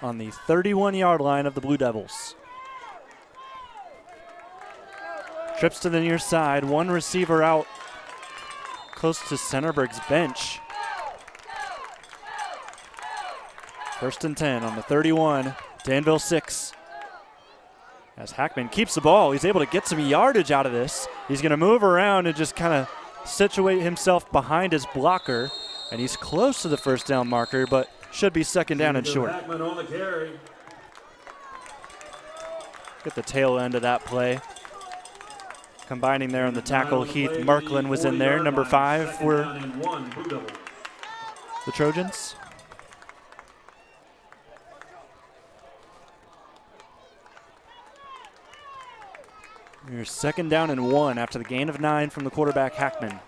on the 31-yard line of the Blue Devils. Trips to the near side, one receiver out close to Centerburg's bench. First and 10 on the 31, Danville 6. As Hackman keeps the ball, he's able to get some yardage out of this. He's going to move around and just kind of situate himself behind his blocker, and he's close to the first down marker, but should be second down and short. Hackman on the carry. Get the tail end of that play. Combining there on the tackle, Heath Markland was in there, number 5 for the Trojans. Here's second down and 1 after the gain of 9 from the quarterback, Hackman.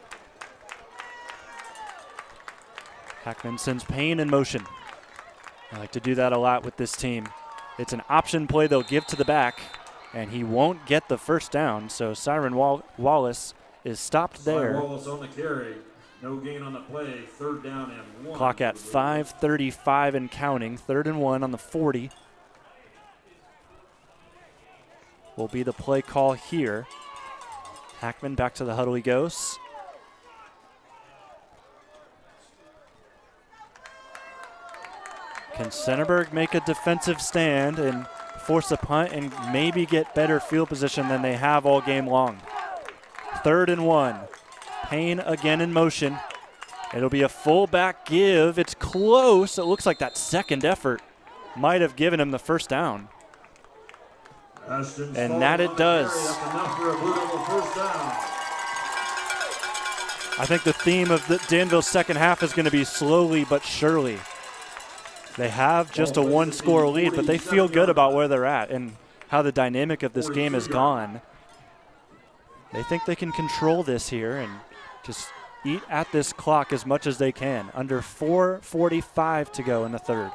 Hackman sends Payne in motion. I like to do that a lot with this team. It's an option play they'll give to the back, and he won't get the first down, so Siren Wallace is stopped there. Wallace on the carry. No gain on the play. Third down and 1. Clock at 5:35 and counting. 3rd and 1 on the 40. Will be the play call here. Hackman back to the huddle he goes. Can Centerburg make a defensive stand and force a punt and maybe get better field position than they have all game long? 3rd and 1. Payne again in motion. It'll be a fullback give. It's close. It looks like that second effort might have given him the first down. And that it does. I think the theme of the Danville's second half is going to be slowly but surely. They have just a 1-score lead, but they feel good about where they're at and how the dynamic of this game has gone. They think they can control this here and just eat at this clock as much as they can. Under 4:45 to go in the 3rd.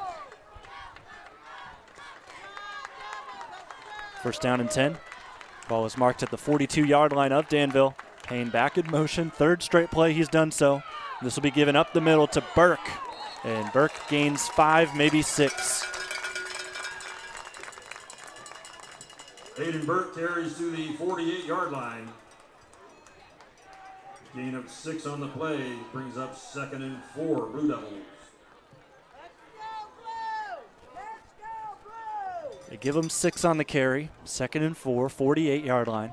First down and 10. Ball is marked at the 42-yard line of Danville. Payne back in motion. 3rd straight play he's done so. This will be given up the middle to Burke. And Burke gains 5, maybe 6. Aiden Burke carries to the 48-yard line. Gain of 6 on the play brings up 2nd and 4, Blue Devils. They give him 6 on the carry. 2nd and 4, 48-yard line.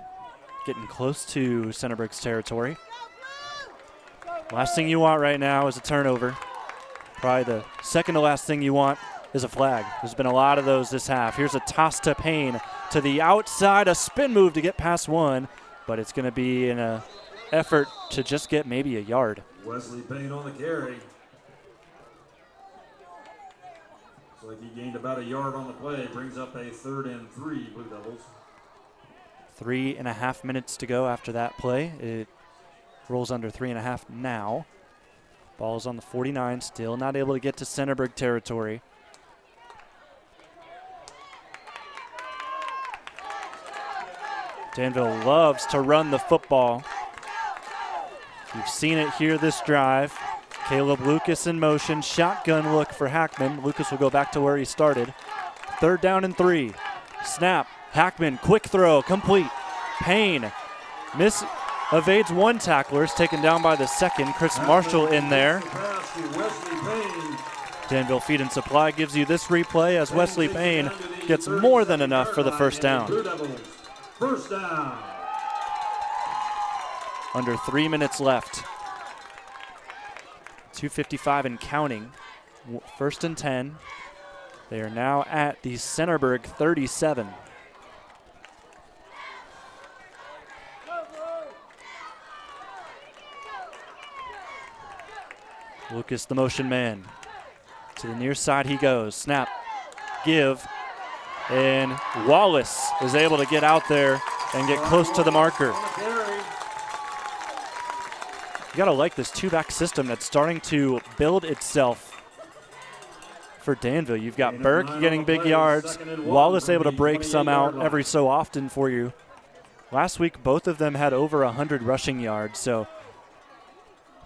Getting close to Centerburg's territory. Last thing you want right now is a turnover. Probably the second to last thing you want is a flag. There's been a lot of those this half. Here's a toss to Payne to the outside, a spin move to get past one, but it's going to be in an effort to just get maybe a yard. Wesley Payne on the carry. Looks like he gained about a yard on the play. Brings up a 3rd and 3, Blue Devils. 3.5 minutes to go after that play. It rolls under 3.5 now. Ball's on the 49, still not able to get to Centerburg territory. Danville loves to run the football. You've seen it here this drive. Caleb Lucas in motion, shotgun look for Hackman. Lucas will go back to where he started. 3rd down and 3. Snap, Hackman, quick throw, complete. Payne, evades one tackler, is taken down by the 2nd. Chris Marshall in there. Danville Feed and Supply gives you this replay as Wesley Payne gets more than enough for the first down. First down. Under 3 minutes left. 2:55 and counting. 1st and 10. They are now at the Centerburg 37. Lucas, the motion man. To the near side he goes. Snap, give, and Wallace is able to get out there and get close to the marker. You gotta like this 2-back system that's starting to build itself for Danville. You've got Burke getting big yards, Wallace able to break some out every so often for you. Last week, both of them had over 100 rushing yards, so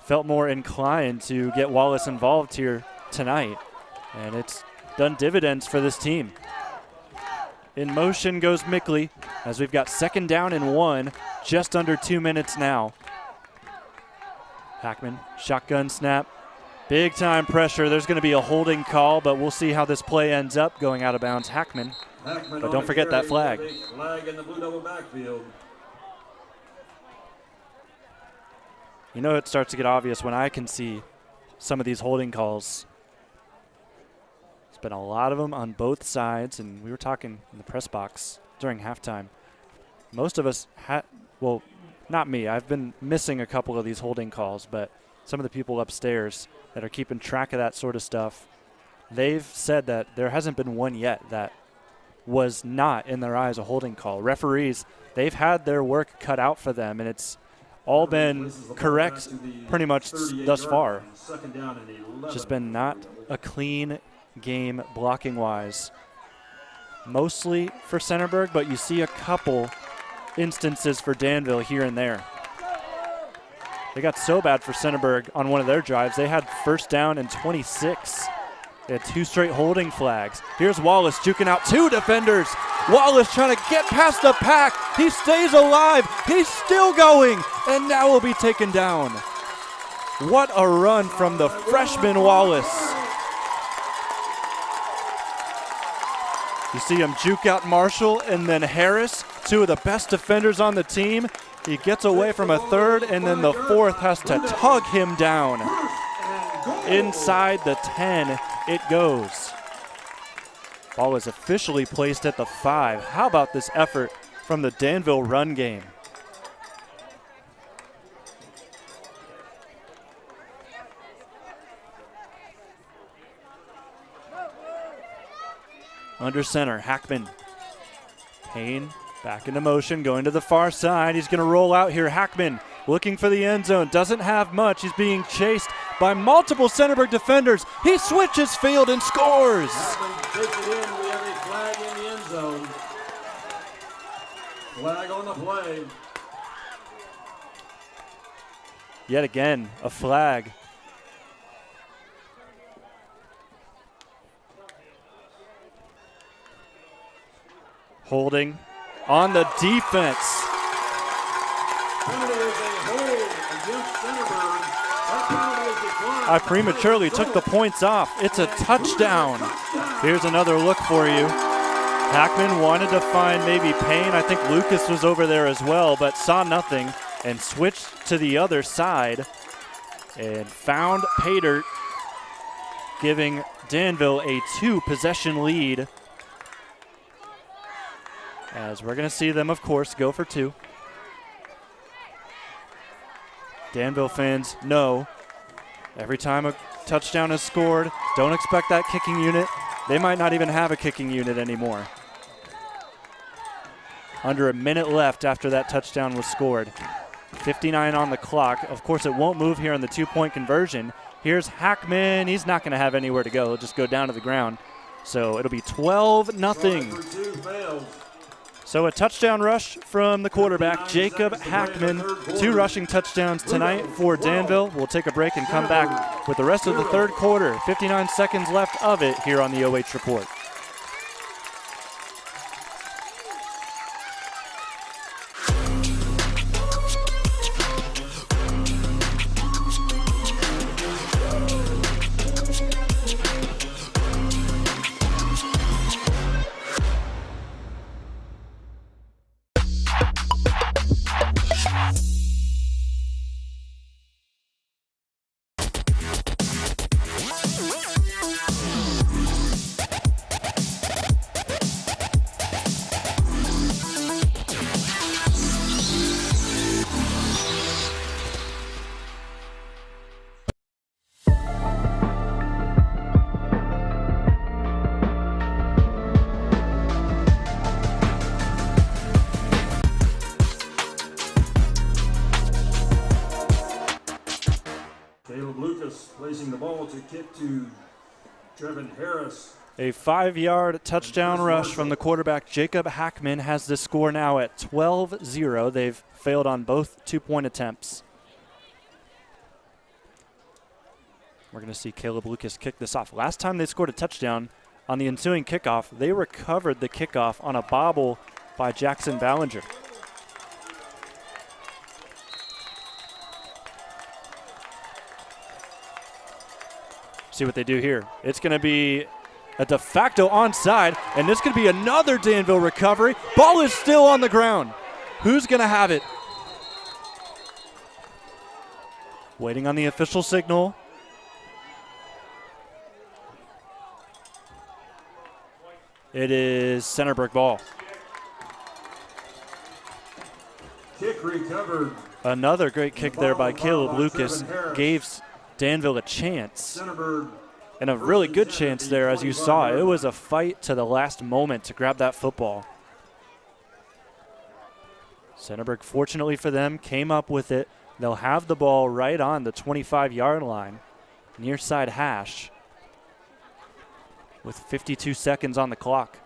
felt more inclined to get Wallace involved here tonight, and it's done dividends for this team. In motion goes Mickley as we've got 2nd down and 1, just under 2 minutes now. Hackman, shotgun snap, big time pressure. There's going to be a holding call, but we'll see how this play ends up going out of bounds. Hackman, but don't forget that flag. Flag in the Blue Devil backfield. You know, it starts to get obvious when I can see some of these holding calls. There's been a lot of them on both sides, and we were talking in the press box during halftime. Most of us well, not me. I've been missing a couple of these holding calls, but some of the people upstairs that are keeping track of that sort of stuff, they've said that there hasn't been one yet that was not, in their eyes, a holding call. Referees, they've had their work cut out for them, and it's all been correct pretty much thus far. It's just been not a clean game blocking-wise. Mostly for Centerburg, but you see a couple instances for Danville here and there. They got so bad for Centerburg on one of their drives. They had 1st down and 26. They had 2 straight holding flags. Here's Wallace juking out 2 defenders. Wallace trying to get past the pack. He stays alive. He's still going, and now will be taken down. What a run from the freshman Wallace. You see him juke out Marshall and then Harris, 2 of the best defenders on the team. He gets away from a 3rd, and then the 4th has to tug him down. Inside the 10 it goes. Ball is officially placed at the 5. How about this effort from the Danville run game? Under center, Hackman. Payne back into motion, going to the far side. He's going to roll out here. Hackman looking for the end zone. Doesn't have much. He's being chased by multiple Centerburg defenders. He switches field and scores. Hackman takes it in. We have a flag in the end zone. Flag on the play. Yet again, a flag. Holding on the defense. I prematurely took the points off. It's a touchdown. Here's another look for you. Hackman wanted to find maybe Payne. I think Lucas was over there as well, but saw nothing and switched to the other side and found Paydirt, giving Danville a 2-possession lead. As we're going to see them, of course, go for 2. Danville fans know every time a touchdown is scored, don't expect that kicking unit. They might not even have a kicking unit anymore. Under a minute left after that touchdown was scored. 59 on the clock. Of course, it won't move here on the 2-point conversion. Here's Hackman. He's not going to have anywhere to go. He'll just go down to the ground. So it'll be 12-0. So a touchdown rush from the quarterback, Jacob Hackman. 2 rushing touchdowns tonight for Danville. We'll take a break and come back with the rest of the third quarter. 59 seconds left of it here on the OH Report. Placing the ball to kick to Trevin Harris. A 5-yard touchdown rush from the quarterback. Jacob Hackman has this score now at 12-0. They've failed on both 2-point attempts. We're going to see Caleb Lucas kick this off. Last time they scored a touchdown on the ensuing kickoff, they recovered the kickoff on a bobble by Jackson Ballinger. See what they do here. It's going to be a de facto onside, and this could be another Danville recovery. Ball is still on the ground. Who's going to have it? Waiting on the official signal. It is Centerburg ball. Kick recovered. Another great kick there by Caleb Lucas gave Danville a chance. Centerburg. And a really good chance there, as you saw. It was a fight to the last moment to grab that football. Centerburg, fortunately for them, came up with it. They'll have the ball right on the 25-yard line, near side hash, with 52 seconds on the clock.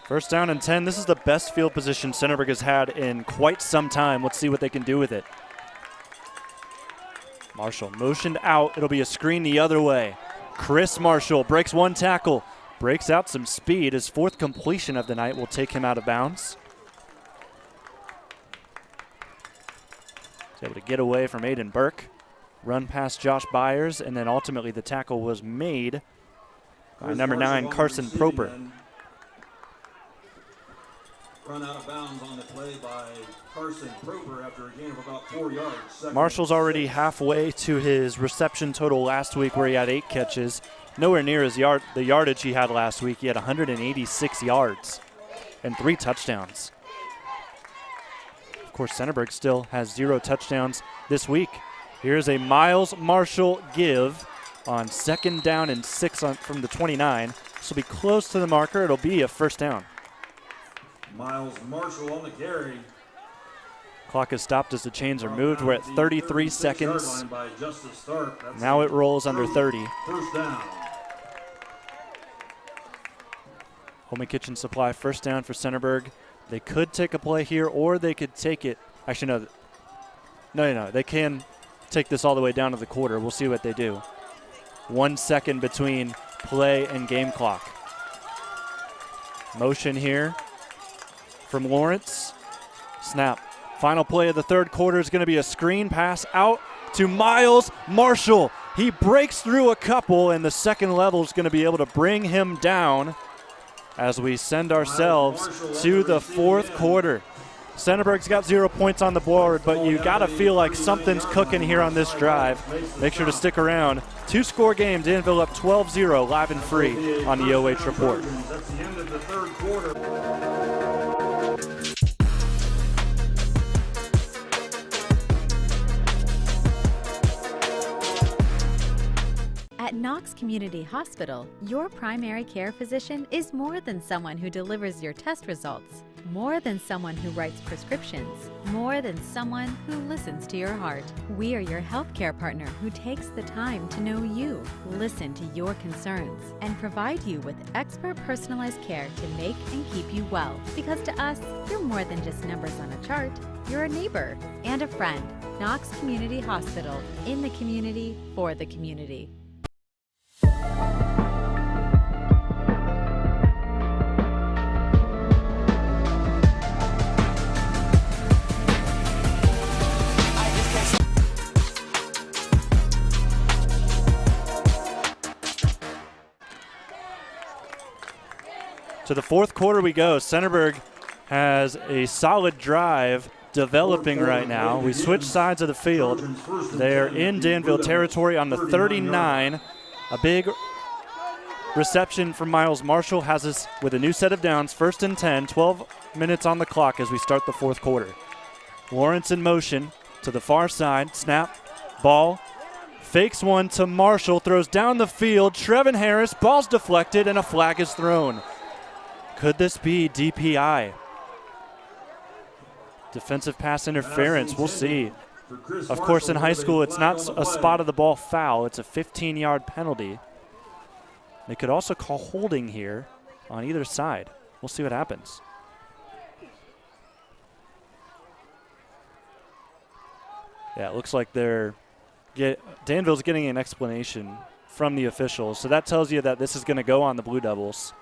First down and 10. This is the best field position Centerburg has had in quite some time. Let's see what they can do with it. Marshall motioned out. It'll be a screen the other way. Chris Marshall breaks one tackle, breaks out some speed. His 4th completion of the night will take him out of bounds. He's able to get away from Aiden Burke, run past Josh Byers, and then ultimately the tackle was made by number 9, Carson Proper. Run out of bounds on the play by Carson Proper after a gain of about 4 yards. Marshall's already halfway to his reception total last week, where he had 8 catches. Nowhere near his the yardage he had last week. He had 186 yards and 3 touchdowns. Of course, Centerburg still has 0 touchdowns this week. Here's a Miles Marshall give on 2nd down and 6 from the 29. This will be close to the marker. It'll be a first down. Miles Marshall on the carry. Clock is stopped as the chains are moved. We're at 33 seconds. Now it rolls under 30. First down. Home Kitchen Supply, first down for Centerburg. They could take a play here, or they could take it. Actually, no. They can take this all the way down to the quarter. We'll see what they do. 1 second between play and game clock. Motion here from Lawrence. Snap. Final play of the 3rd quarter is going to be a screen pass out to Miles Marshall. He breaks through a couple, and the second level is going to be able to bring him down as we send ourselves to the 4th quarter. Centerburg's got 0 points on the board, but you got to feel like something's cooking here on this drive. Make sure to stick around. 2-score game, Danville up 12-0, live and free on the OH Report. That's the end of the 3rd quarter. At Knox Community Hospital, your primary care physician is more than someone who delivers your test results, more than someone who writes prescriptions, more than someone who listens to your heart. We are your healthcare partner who takes the time to know you, listen to your concerns, and provide you with expert personalized care to make and keep you well. Because to us, you're more than just numbers on a chart. You're a neighbor and a friend. Knox Community Hospital, in the community, for the community. To the 4th quarter we go. Centerburg has a solid drive developing right now. We switch sides of the field. They're in Danville territory on the 39. A big reception from Miles Marshall has us with a new set of downs. 1st and 10, 12 minutes on the clock as we start the 4th quarter. Lawrence in motion to the far side. Snap, ball, fakes one to Marshall, throws down the field. Trevin Harris, ball's deflected, and a flag is thrown. Could this be DPI? Defensive pass interference, we'll see. Of course, in high school, it's not a spot of the ball foul. It's a 15-yard penalty. They could also call holding here on either side. We'll see what happens. Yeah, it looks like Danville's getting an explanation from the officials. So that tells you that this is going to go on the Blue Devils.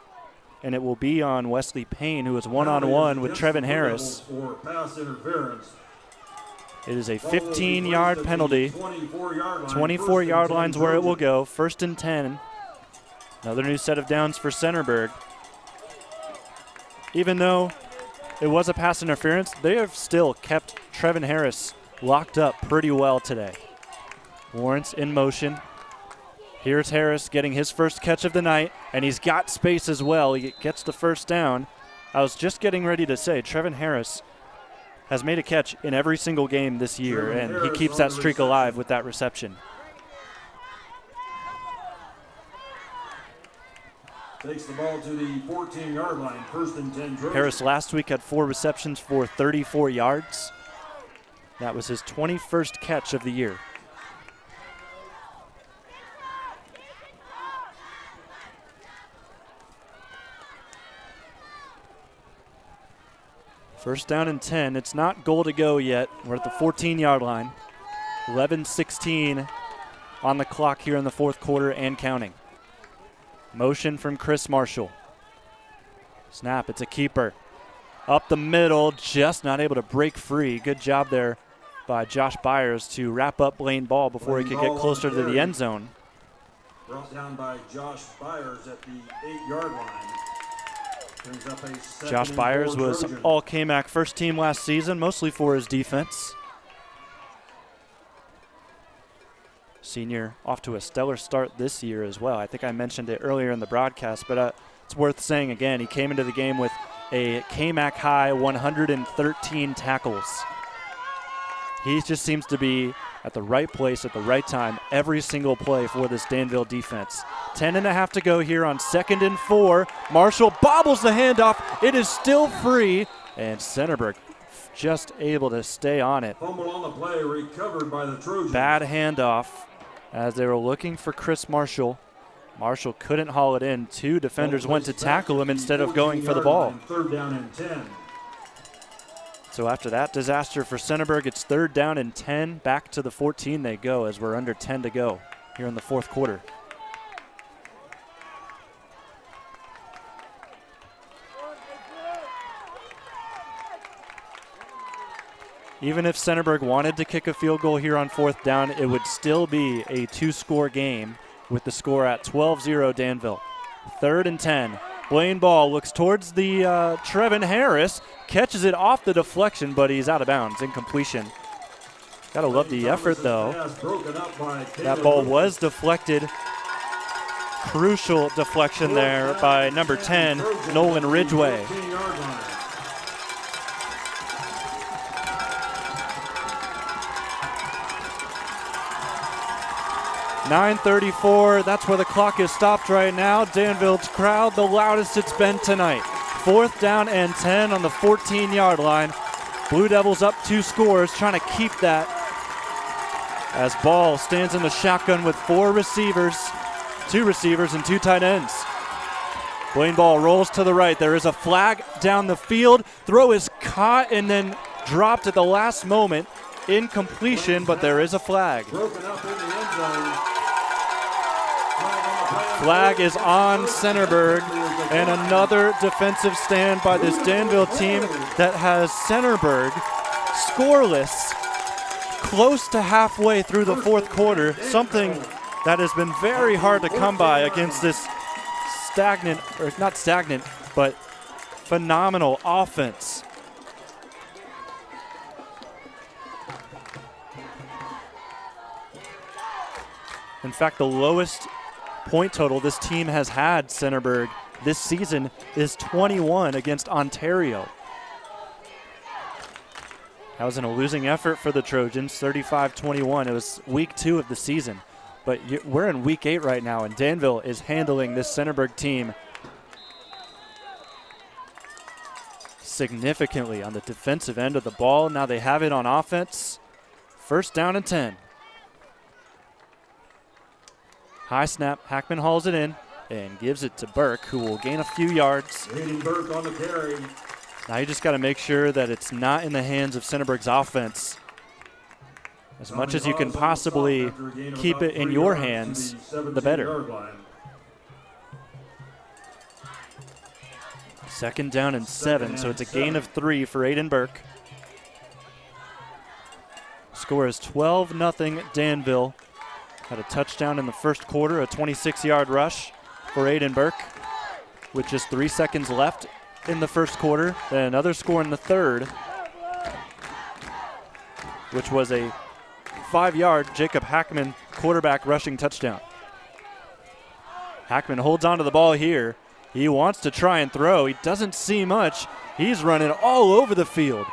And it will be on Wesley Payne, who is one-on-one with Trevin Harris. For pass interference. It is a 15-yard penalty. 24-yard line's where it will go. 1st and 10. Another new set of downs for Centerburg. Even though it was a pass interference, they have still kept Trevin Harris locked up pretty well today. Lawrence in motion. Here's Harris getting his first catch of the night, and he's got space as well. He gets the first down. I was just getting ready to say, Trevin Harris has made a catch in every single game this year, and he keeps that streak alive with that reception. Takes the ball to the 14-yard line, 1st and 10. Trojans. Harris last week had 4 receptions for 34 yards. That was his 21st catch of the year. First down and 10. It's not goal to go yet. We're at the 14-yard line. 11:16 on the clock here in the 4th quarter and counting. Motion from Chris Marshall. Snap, it's a keeper. Up the middle, just not able to break free. Good job there by Josh Byers to wrap up Blaine Ball before he could get closer to the end zone. Brought down by Josh Byers at the 8-yard line. Brings up a 2nd Josh and Byers 4 was Trojan. all KMAC first team last season, mostly for his defense. Senior off to a stellar start this year as well. I think I mentioned it earlier in the broadcast, but it's worth saying again. He came into the game with a KMAC high 113 tackles. He just seems to be at the right place at the right time every single play for this Danville defense. 10.5 to go here on 2nd and 4. Marshall bobbles the handoff. It is still free, and Centerburg just able to stay on it. Fumble on the play, recovered by the Trojans. Bad handoff as they were looking for Chris Marshall. Marshall couldn't haul it in. 2 defenders went to tackle him instead of going for the ball. 3rd down and 10. So after that disaster for Centerburg, it's 3rd down and 10. Back to the 14 they go as we're under 10 to go here in the 4th quarter. Even if Centerburg wanted to kick a field goal here on 4th down, it would still be a 2-score game with the score at 12-0 Danville. 3rd and 10. Blaine Ball looks towards the Trevin Harris, catches it off the deflection, but he's out of bounds, incompletion. Gotta love the effort though. That ball was deflected. Crucial deflection there by number 10, Nolan Ridgway. 9:34, that's where the clock is stopped right now. Danville's crowd, the loudest it's been tonight. 4th down and 10 on the 14-yard line. Blue Devils up 2 scores, trying to keep that. As Ball stands in the shotgun with 4 receivers, 2 receivers and 2 tight ends. Blaine Ball rolls to the right. There is a flag down the field. Throw is caught and then dropped at the last moment. Incompletion, but there is a flag. Broken up in the end zone. Flag is on Centerburg, and another defensive stand by this Danville team that has Centerburg scoreless close to halfway through the 4th quarter, something that has been very hard to come by against this stagnant, or not stagnant, but phenomenal offense. In fact, the lowest point total this team has had, Centerburg, this season is 21 against Ontario. That was in a losing effort for the Trojans, 35-21. It was week 2 of the season. But we're in week 8 right now, and Danville is handling this Centerburg team significantly on the defensive end of the ball. Now they have it on offense. First down and 10. High snap. Hackman hauls it in and gives it to Burke, who will gain a few yards. Aiden Burke on the carry. Now you just got to make sure that it's not in the hands of Centerburg's offense. As much as you can possibly keep it in your hands, the better. Second down and 7, so it's a gain of 3 for Aiden Burke. Score is 12-0 Danville. Had a touchdown in the first quarter, a 26-yard rush for Aiden Burke with just 3 seconds left in the first quarter. Then another score in the third, which was a 5-yard Jacob Hackman quarterback rushing touchdown. Hackman holds on to the ball here. He wants to try and throw. He doesn't see much. He's running all over the field.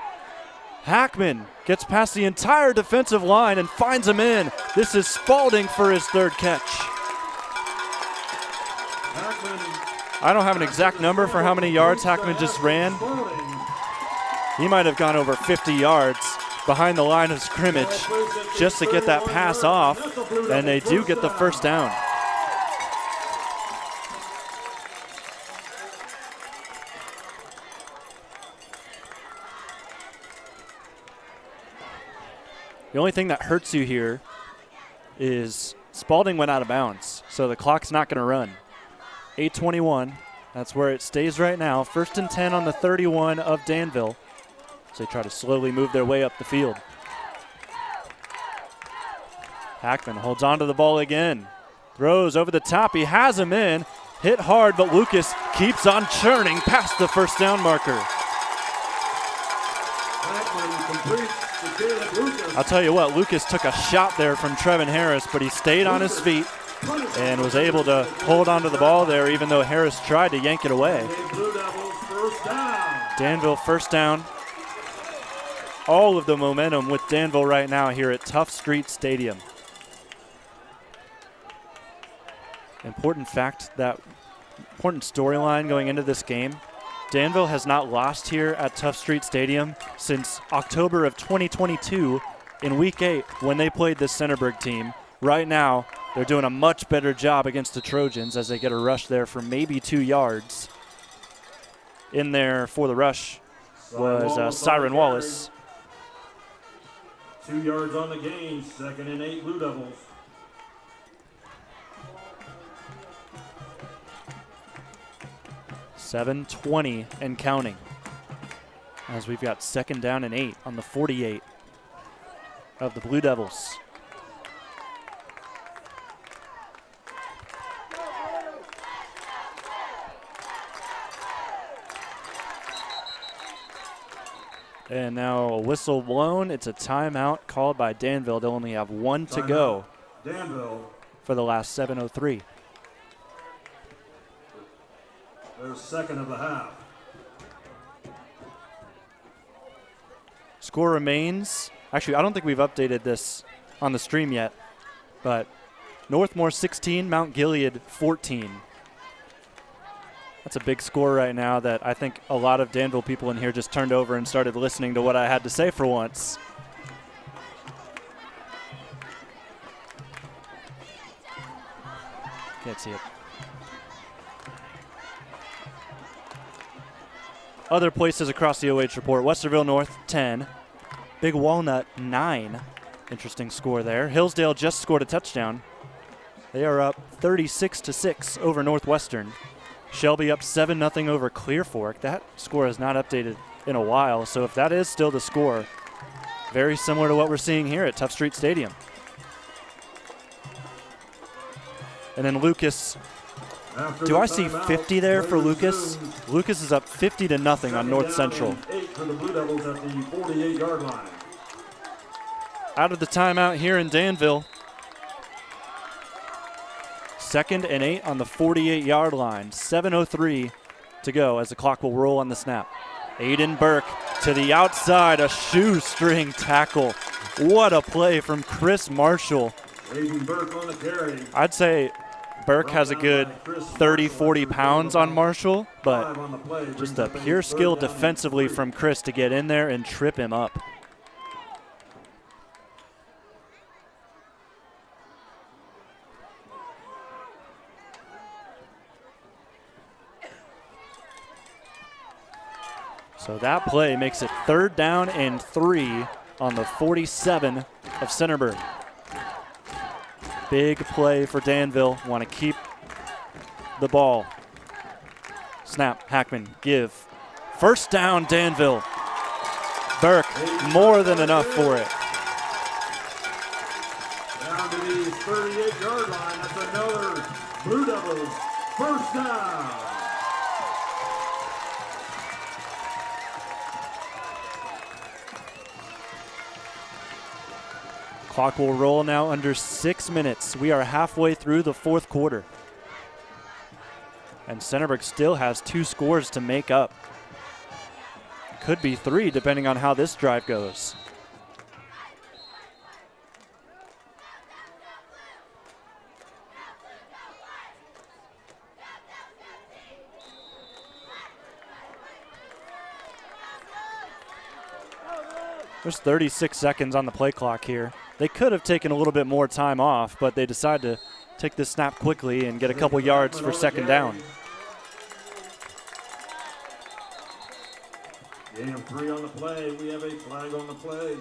Hackman gets past the entire defensive line and finds him in. This is Spalding for his third catch. I don't have an exact number for how many yards Hackman just ran. He might have gone over 50 yards behind the line of scrimmage just to get that pass off, and they do get the first down. The only thing that hurts you here is Spalding went out of bounds, so the clock's not going to run. 8:21, that's where it stays right now. First and 10 on the 31 of Danville. So they try to slowly move their way up the field. Hackman holds on to the ball again. Throws over the top, he has him in. Hit hard, but Lucas keeps on churning past the first down marker. I'll tell you what, Lucas took a shot there from Trevin Harris, but he stayed on his feet and was able to hold on to the ball there, even though Harris tried to yank it away. Danville first down. All of the momentum with Danville right now here at Tough Street Stadium. Important fact, that important storyline going into this game. Danville has not lost here at Tough Street Stadium since October of 2022 in Week 8 when they played this Centerburg team. Right now, they're doing a much better job against the Trojans as they get a rush there for maybe 2 yards. In there for the rush was Siren Wallace. 2 yards on the gain, 2nd and 8 Blue Devils. .720 and counting as we've got 2nd down and 8 on the 48 of the Blue Devils. And now a whistle blown. It's a timeout called by Danville. They'll only have 1 to go Danville for the last 7:03. Their second of the half. Score remains, actually I don't think we've updated this on the stream yet, but Northmore 16, Mount Gilead 14. That's a big score right now that I think a lot of Danville people in here just turned over and started listening to what I had to say for once. Can't see it. Other places across the OH report, Westerville North 10, Big Walnut 9. Interesting score there. Hillsdale just scored a touchdown. They are up 36-6 over Northwestern. Shelby up 7-0 over Clear Fork. That score is not updated in a while, so if that is still the score, very similar to what we're seeing here at Tough Street Stadium. And then Lucas, do I see 50 there for Lucas? Lucas is up 50-0 on North Central. 8 for the Blue Devils at the 48-yard line. Out of the timeout here in Danville. 2nd and 8 on the 48-yard line. 7:03 to go as the clock will roll on the snap. Aiden Burke to the outside, a shoestring tackle. What a play from Chris Marshall. Aiden Burke on the carry. I'd say Burke has a good 30, 40 pounds on Marshall, but just a pure skill defensively from Chris to get in there and trip him up. So that play makes it 3rd down and 3 on the 47 of Centerburg. Big play for Danville. Want to keep the ball. Snap, Hackman, give. 1st down, Danville. Burke, more than enough for it. Down to the 38-yard line. That's another Blue Devils 1st down. Clock will roll now under 6 minutes. We are halfway through the 4th quarter. And Centerburg still has 2 scores to make up. Could be 3 depending on how this drive goes. There's 36 seconds on the play clock here. They could have taken a little bit more time off, but they decided to take this snap quickly and get a couple yards for 2nd down. Gain of 3 on the play. We have a flag on the play.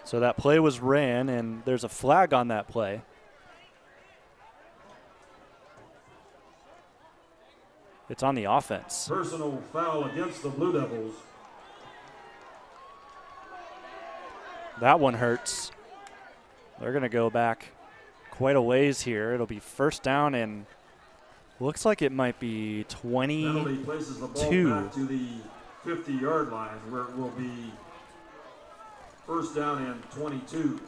So that play was ran, and there's a flag on that play. It's on the offense. Personal foul against the Blue Devils. That one hurts. They're going to go back quite a ways here. It'll be 1st down and looks like it might be 22. Penalty places the ball back to the 50-yard line where it will be 1st down and 22.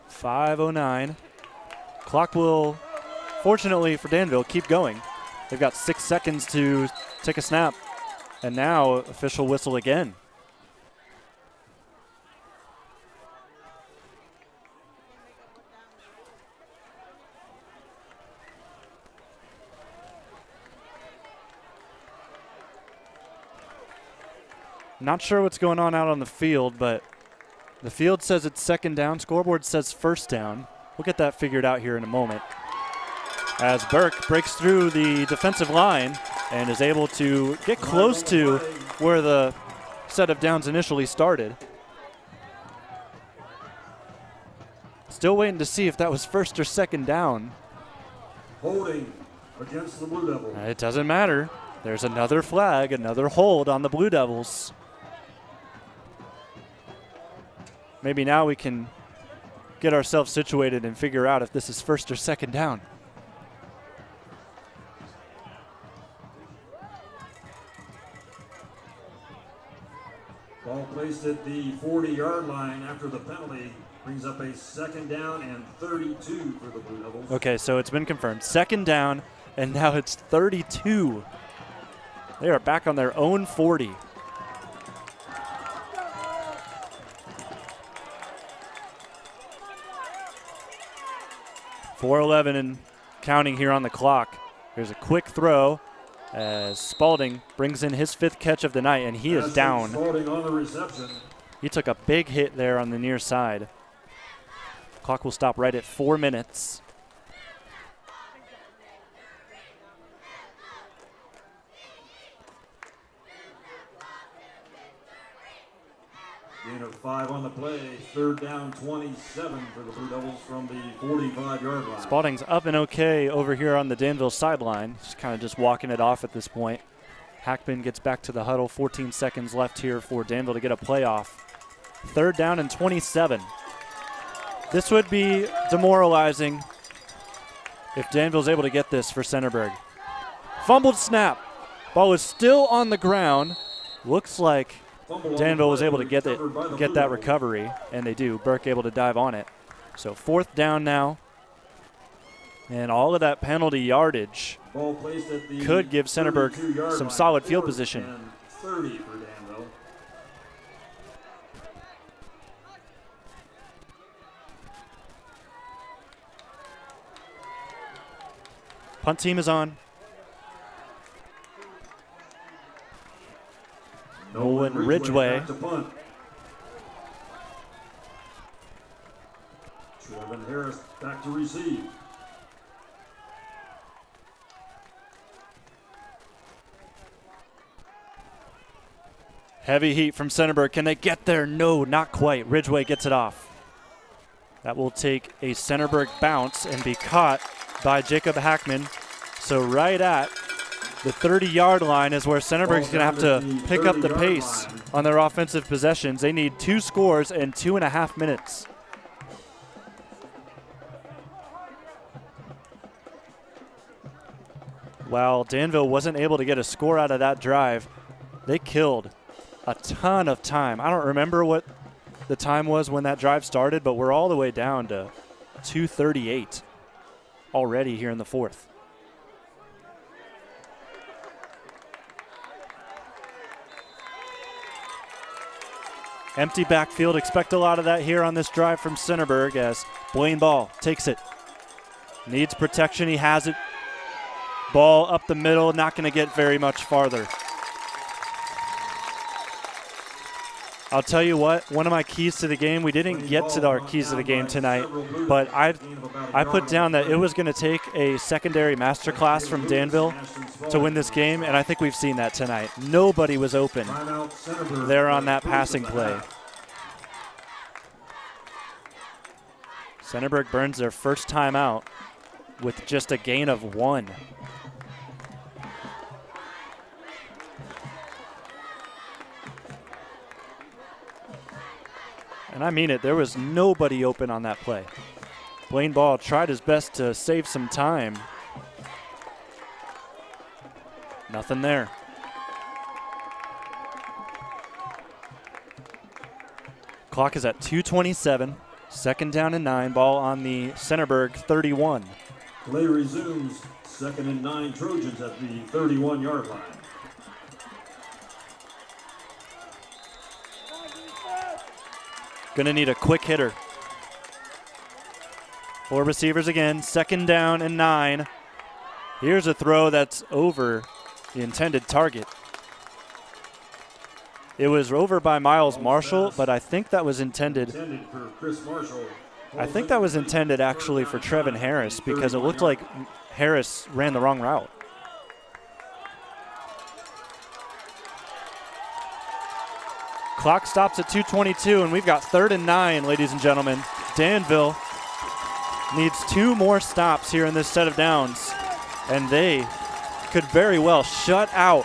.509. Clock will, fortunately for Danville, keep going. They've got 6 seconds to take a snap. And now official whistle again. Not sure what's going on out on the field, but the field says it's 2nd down. Scoreboard says 1st down. We'll get that figured out here in a moment. As Burke breaks through the defensive line and is able to get close to where the set of downs initially started. Still waiting to see if that was 1st or 2nd down. Holding against the Blue Devils. It doesn't matter. There's another flag, another hold on the Blue Devils. Maybe now we can get ourselves situated and figure out if this is 1st or 2nd down. Ball placed at the 40-yard line after the penalty brings up a 2nd down and 32 for the Blue Devils. Okay, so it's been confirmed. 2nd down, and now it's 32. They are back on their own 40. .411 and counting here on the clock. Here's a quick throw as Spalding brings in his 5th catch of the night, and he is down. Spalding on the reception. He took a big hit there on the near side. Clock will stop right at 4 minutes. Gain of 5 on the play. 3rd down, 27 for the Blue Devils from the 45-yard line. Spalding's up and okay over here on the Danville sideline. Just walking it off at this point. Hackman gets back to the huddle. 14 seconds left here for Danville to get a playoff. 3rd down and 27. This would be demoralizing if Danville's able to get this for Centerburg. Fumbled snap. Ball is still on the ground. Looks like Danville was able to get that recovery, and they do. Burke able to dive on it. So 4th down now. And all of that penalty yardage could give Centerburg some solid field position. 30 for Danville. Punt team is on. Nolan Ridgway. Trevin Harris back to receive. Heavy heat from Centerburg. Can they get there? No, not quite. Ridgeway gets it off. That will take a Centerburg bounce and be caught by Jacob Hackman. So right at the 30-yard line is where Centerburg's going to have to pick up the pace on their offensive possessions. They need 2 scores in 2.5 minutes. While Danville wasn't able to get a score out of that drive, they killed a ton of time. I don't remember what the time was when that drive started, but we're all the way down to 2:38 already here in the fourth. Empty backfield. Expect a lot of that here on this drive from Centerburg as Blaine Ball takes it. Needs protection. He has it. Ball up the middle. Not going to get very much farther. I'll tell you what, one of my keys to the game, we didn't get to our keys to the game tonight, but I put down that it was going to take a secondary masterclass from Danville to win this game, and I think we've seen that tonight. Nobody was open there on that passing play. Centerburg burns their first time out with just a gain of 1. And I mean it, there was nobody open on that play. Blaine Ball tried his best to save some time. Nothing there. Clock is at 2:27. 2nd down and 9. Ball on the Centerburg 31. Play resumes. 2nd and 9 Trojans at the 31-yard line. Gonna need a quick hitter. 4 receivers again. 2nd down and 9. Here's a throw that's over the intended target. It was over by Miles Marshall, but I think that was intended. For Chris Marshall. I think that was intended actually for Trevin Harris because it looked like Harris ran the wrong route. Clock stops at 2:22, and we've got 3rd and 9, ladies and gentlemen. Danville needs 2 more stops here in this set of downs, and they could very well shut out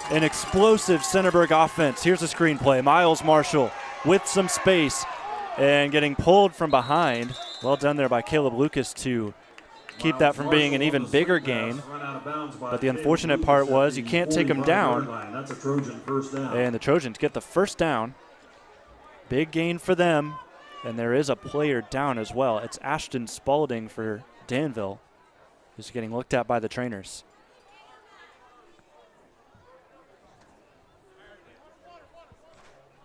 an explosive Centerburg offense. Here's a screenplay. Miles Marshall with some space and getting pulled from behind. Well done there by Caleb Lucas to keep that from being an even bigger gain. But the unfortunate part was you can't take them down. That's a Trojan first down. And the Trojans get the first down. Big gain for them. And there is a player down as well. It's Ashton Spalding for Danville, who's getting looked at by the trainers.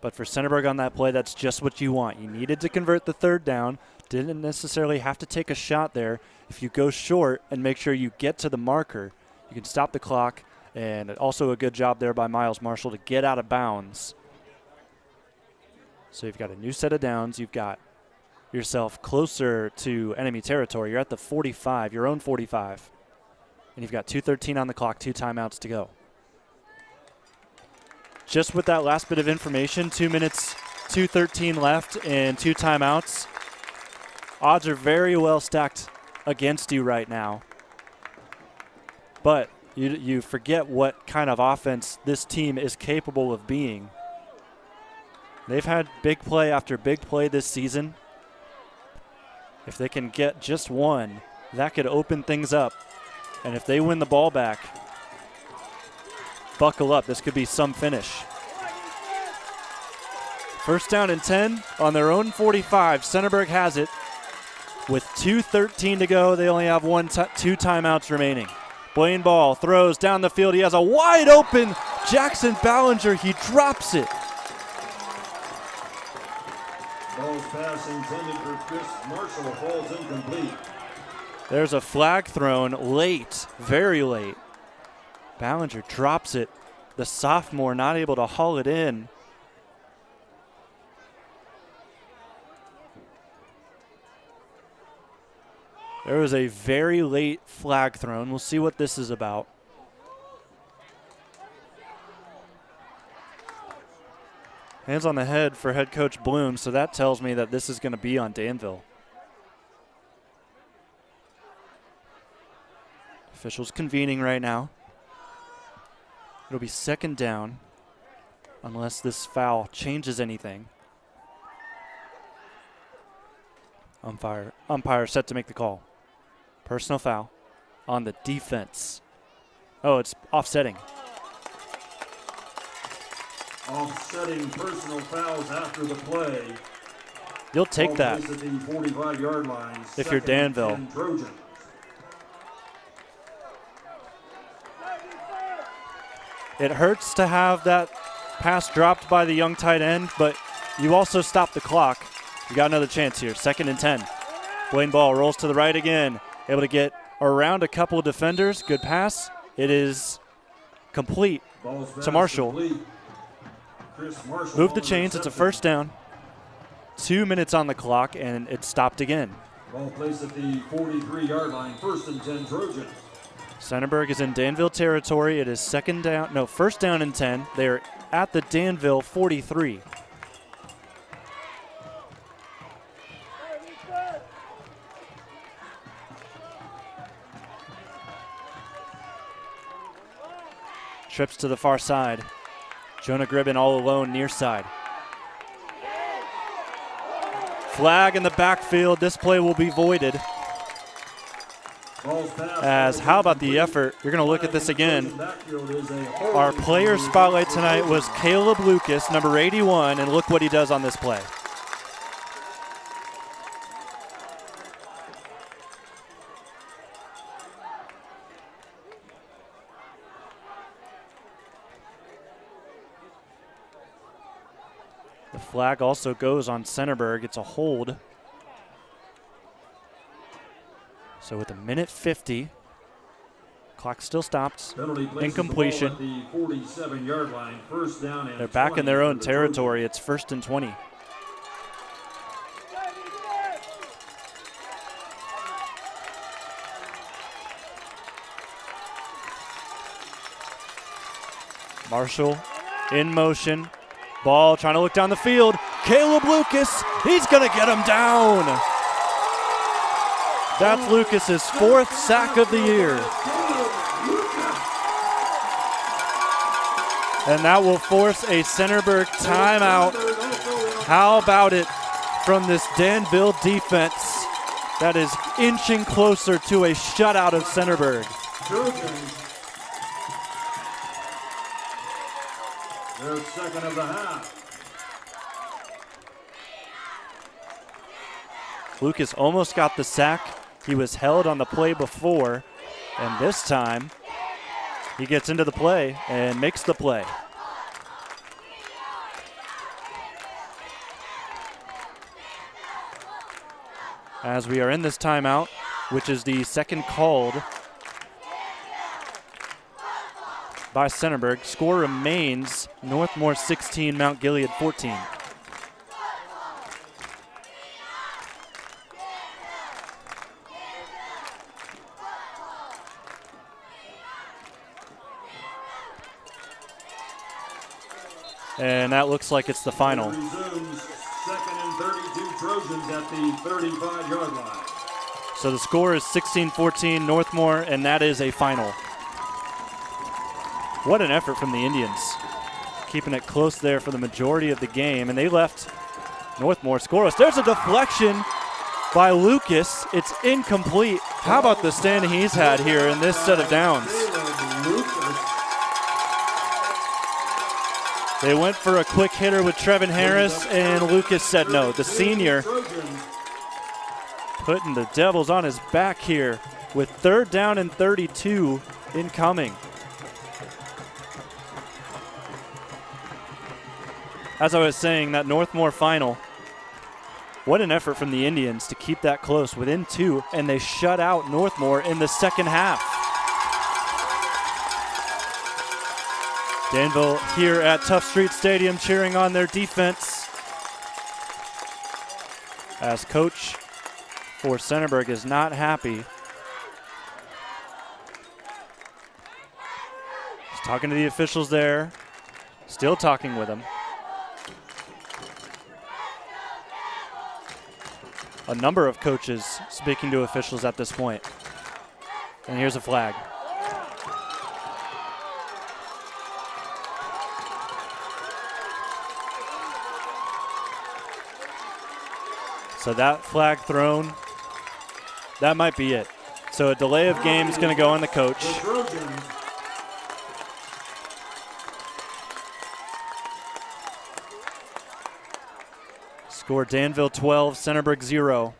But for Centerburg on that play, that's just what you want. You needed to convert the 3rd down. Didn't necessarily have to take a shot there. If you go short and make sure you get to the marker, you can stop the clock. And also a good job there by Miles Marshall to get out of bounds. So you've got a new set of downs. You've got yourself closer to enemy territory. You're at the 45, your own 45. And you've got 2:13 on the clock, 2 timeouts to go. Just with that last bit of information, 2 minutes, 2:13 left, and 2 timeouts. Odds are very well stacked against you right now. But you forget what kind of offense this team is capable of being. They've had big play after big play this season. If they can get just one, that could open things up. And if they win the ball back, buckle up. This could be some finish. 1st down and 10 on their own 45. Centerburg has it. With 2:13 to go, they only have 2 timeouts remaining. Blaine Ball throws down the field. He has a wide open Jackson Ballinger. He drops it. Ball's pass intended for Chris Marshall falls incomplete. There's a flag thrown late, very late. Ballinger drops it. The sophomore not able to haul it in. There was a very late flag thrown. We'll see what this is about. Hands on the head for head coach Bloom, so that tells me that this is going to be on Danville. Officials convening right now. It'll be second down unless this foul changes anything. Umpire set to make the call. Personal foul on the defense. Oh, it's offsetting. Offsetting personal fouls after the play. You'll take that At the 45-yard line, if you're Danville. Trojans. It hurts to have that pass dropped by the young tight end, but you also stop the clock. You got another chance here. 2nd and 10. Blaine Ball rolls to the right again. Able to get around a couple of defenders. Good pass. It is complete to Marshall. Move the chains. It's a first down. 2 minutes on the clock, and it stopped again. Ball placed at the 43-yard line. 1st and 10 Trojans. Centerburg is in Danville territory. It is first down and 10. They're at the Danville 43. Trips to the far side. Jonah Gribben all alone near side. Flag in the backfield. This play will be voided. As how about the effort? You're going to look at this again. Our player spotlight tonight was Caleb Lucas, number 81, and look what he does on this play. The flag also goes on Centerburg. It's a hold. So with 1:50, clock still stopped. Incompletion. The 47-yard line, 1st down and They're back in their 20 own territory. It's 1st and 20. Marshall in motion. Ball trying to look down the field. Caleb Lucas, he's going to get him down. That's Lucas's 4th sack of the year. And that will force a Centerburg timeout. How about it from this Danville defense that is inching closer to a shutout of Centerburg. Their 2nd of the half. Lucas almost got the sack. He was held on the play before, and this time he gets into the play and makes the play. As we are in this timeout, which is the second called by Centerburg, score remains Northmore 16, Mount Gilead 14. And that looks like it's the final. Resumes 2nd and 32 Trojans at the 35-yard line. So the score is 16-14 Northmore, and that is a final. What an effort from the Indians. Keeping it close there for the majority of the game, and they left Northmore scoreless. There's a deflection by Lucas. It's incomplete. How about the standing he's had here in this set of downs? They went for a quick hitter with Trevin Harris, and Lucas said no. The senior putting the Devils on his back here with 3rd down and 32 incoming. As I was saying, that Northmore final, what an effort from the Indians to keep that close within 2, and they shut out Northmore in the second half. Danville here at Tough Street Stadium cheering on their defense as Coach for Centerburg is not happy. He's talking to the officials there, still talking with them. A number of coaches speaking to officials at this point. And here's a flag. So that flag thrown, that might be it. So a delay of game is going to go on the coach. Score Danville 12, Centerburg 0.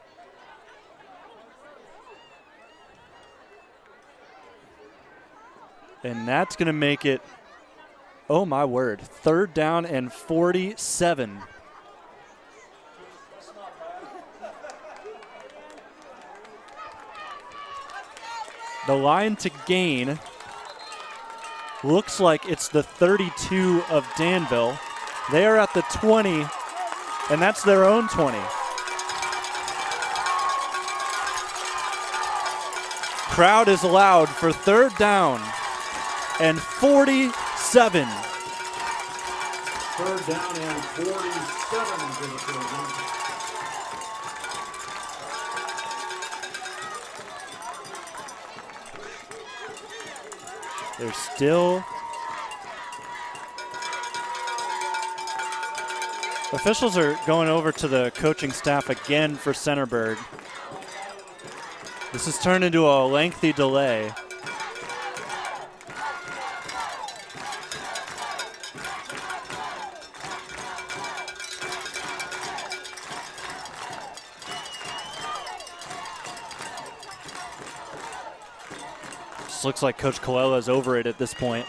And that's going to make it, oh my word, 3rd down and 47. The line to gain looks like it's the 32 of Danville. They are at the 20, and that's their own 20. Crowd is allowed for 3rd down and 47. 3rd down and 47 for the Trojans. They're still. Officials are going over to the coaching staff again for Centerburg. This has turned into a lengthy delay. Looks like Coach Colella is over it at this point.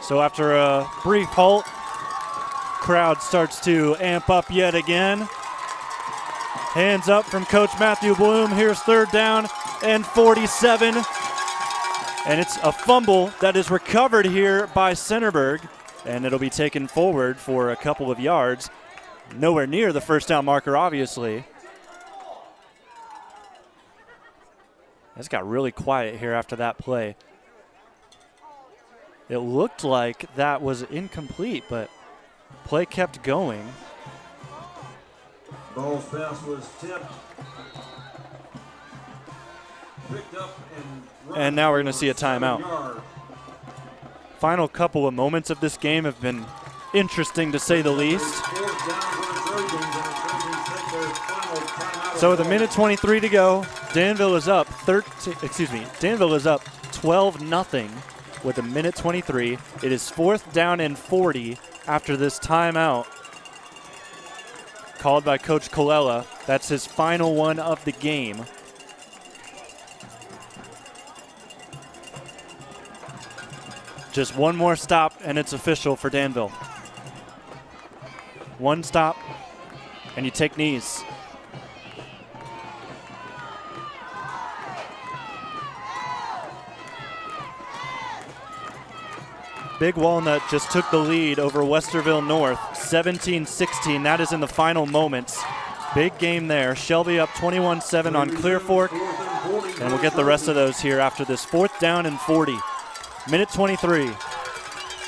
So after a brief halt, crowd starts to amp up yet again. Hands up from Coach Matthew Bloom. Here's 3rd down and 47. And it's a fumble that is recovered here by Centerburg, and it'll be taken forward for a couple of yards. Nowhere near the 1st down marker, obviously. It's got really quiet here after that play. It looked like that was incomplete, but play kept going. Ball's pass was tipped. Picked up and now we're going to see a timeout. Final couple of moments of this game have been interesting to say the least. So with a minute 23 to go, Danville is up Danville is up 12-0 with a minute 23. It is 4th down and 40 after this timeout called by Coach Colella. That's his final one of the game. Just one more stop and it's official for Danville. One stop and you take knees. Big Walnut just took the lead over Westerville North, 17-16. That is in the final moments. Big game there. Shelby up 21-7 on Clear Fork. And we'll get the rest of those here after this 4th down and 40. Minute 23.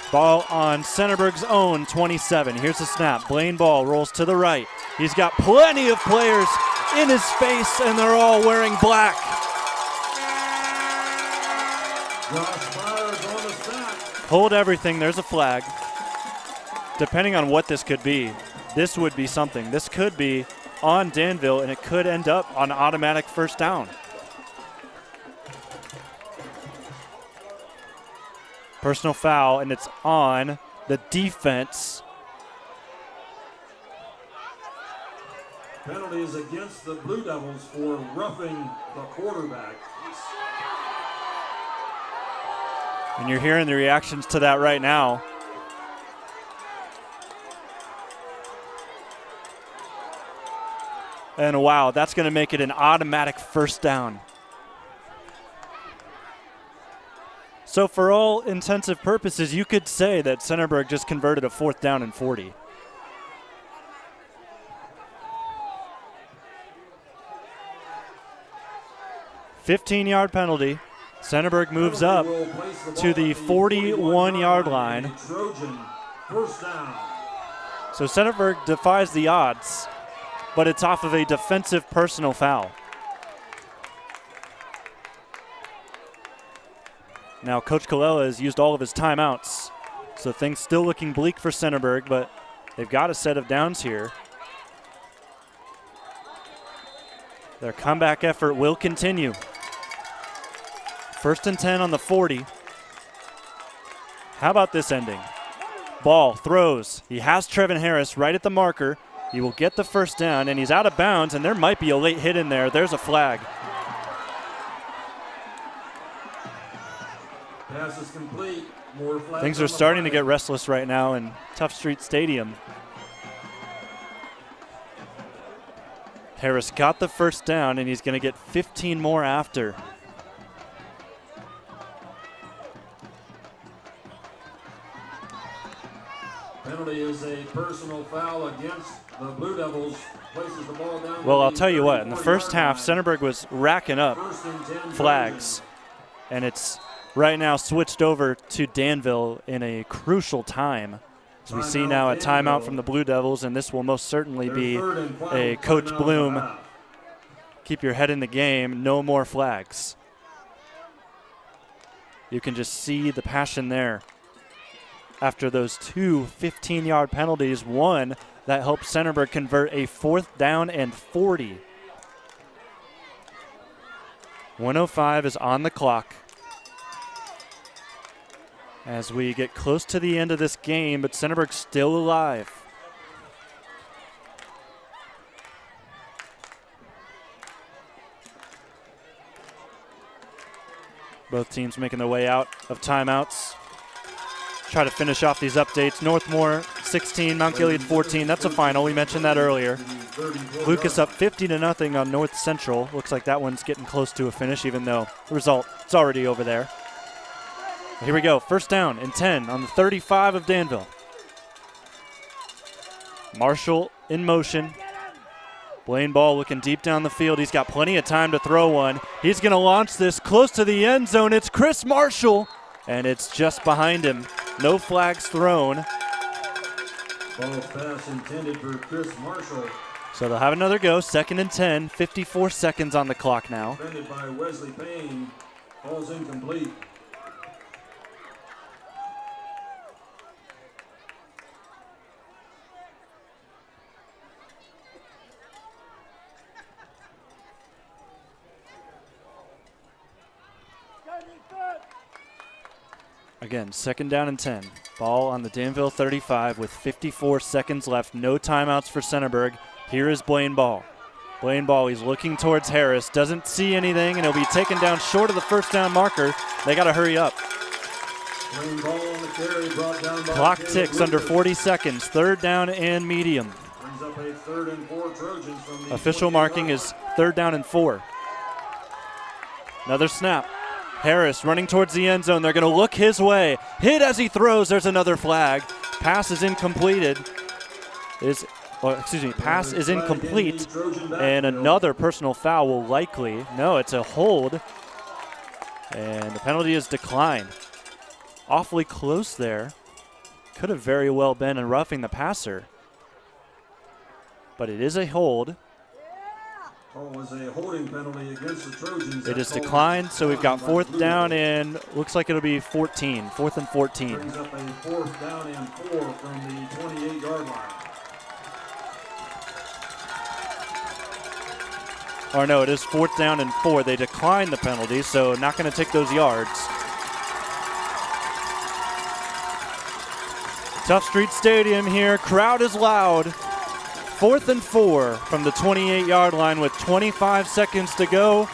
Ball on Centerburg's own 27. Here's the snap. Blaine Ball rolls to the right. He's got plenty of players in his face, and they're all wearing black. Hold everything. There's a flag. Depending on what this could be, this would be something. This could be on Danville, and it could end up on automatic 1st down. Personal foul, and it's on the defense. Penalties against the Blue Devils for roughing the quarterback. And you're hearing the reactions to that right now. And wow, that's going to make it an automatic 1st down. So for all intensive purposes, you could say that Centerburg just converted a 4th down and 40. $15-yard penalty. Centerburg moves up to the 41-yard line. So Centerburg defies the odds, but it's off of a defensive personal foul. Now Coach Colella has used all of his timeouts, so things still looking bleak for Centerburg, but they've got a set of downs here. Their comeback effort will continue. 1st and 10 on the 40. How about this ending? Ball throws. He has Trevin Harris right at the marker. He will get the 1st down, and he's out of bounds, and there might be a late hit in there. There's a flag. Pass is complete. More flags. Things are starting to get restless right now in Tough Street Stadium. Harris got the 1st down, and he's going to get 15 more after. Penalty is a personal foul against the Blue Devils. Places the ball down. Well, I'll tell you what, in the first half, Centerburg was racking up flags, and it's right now switched over to Danville in a crucial time. As we see now a timeout from the Blue Devils, and this will most certainly be a Coach Bloom, keep your head in the game, no more flags. You can just see the passion there. After those 2 15-yard penalties, one that helped Centerburg convert a 4th down and 40. 1:05 is on the clock as we get close to the end of this game, but Centerburg's still alive. Both teams making their way out of timeouts. Try to finish off these updates. Northmore 16, Mount Gilead 14. That's a final. We mentioned that earlier. Lucas up 50-0 on North Central. Looks like that one's getting close to a finish, even though the result is already over there. Here we go. 1st down and 10 on the 35 of Danville. Marshall in motion. Blaine Ball looking deep down the field. He's got plenty of time to throw one. He's going to launch this close to the end zone. It's Chris Marshall, and it's just behind him. No flags thrown. Ball pass intended for Chris Marshall. So they'll have another go. 2nd and 10. 54 seconds on the clock now. Defended by Wesley Payne. Ball's incomplete. Again, 2nd down and 10. Ball on the Danville 35 with 54 seconds left. No timeouts for Centerburg. Here is Blaine Ball. Blaine Ball, he's looking towards Harris. Doesn't see anything, and he'll be taken down short of the 1st down marker. They got to hurry up. Blaine Ball on the carry, brought down by Clock ticks under 40 seconds. 3rd down and medium. Brings up a 3rd and 4 Trojans from the Official marking is 3rd down and 4. Another snap. Harris running towards the end zone. They're going to look his way. Hit as he throws. There's another flag. Pass is incomplete. Pass is incomplete. And another personal foul will likely. No, it's a hold. And the penalty is declined. Awfully close there. Could have very well been a roughing the passer. But it is a hold. Was a holding penalty against the Trojans. It is declined, so we've got 4th down and looks like it'll be 14. 4th and 14. Brings up a 4th down and 4 from the 28-yard line. Or no, it is 4th down and 4. They declined the penalty, so not going to take those yards. Tough Street Stadium here. Crowd is loud. 4th and 4 from the 28-yard line with 25 seconds to go.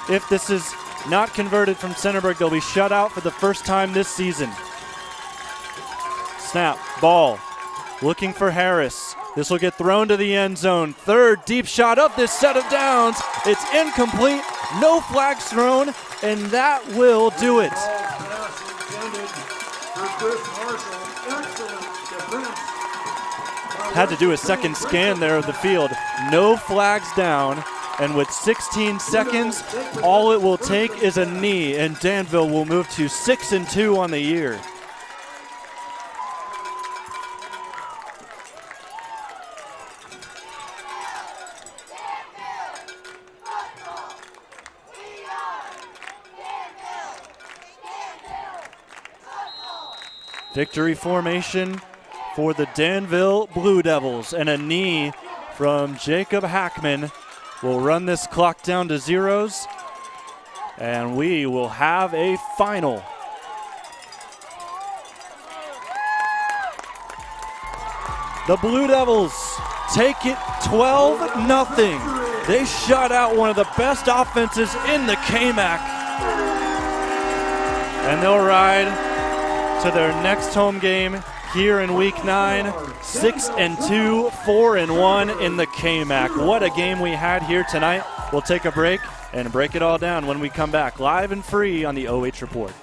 If this is not converted from Centerburg, they'll be shut out for the first time this season. Snap, ball, looking for Harris. This will get thrown to the end zone. 3rd deep shot of this set of downs. It's incomplete, no flags thrown, and that will do it. Chris Marshall. Excellent defense. Had to do a second scan there of the field. No flags down. And with 16 seconds, all it will take is a knee, and Danville will move to 6-2 on the year. Victory formation for the Danville Blue Devils, and a knee from Jacob Hackman will run this clock down to zeros, and we will have a final. The Blue Devils take it 12-0. They shut out one of the best offenses in the KMAC, and they'll ride to their next home game here in Week 9, 6-2, 4-1 in the KMAC. What a game we had here tonight. We'll take a break and break it all down when we come back, live and free on the OH Report.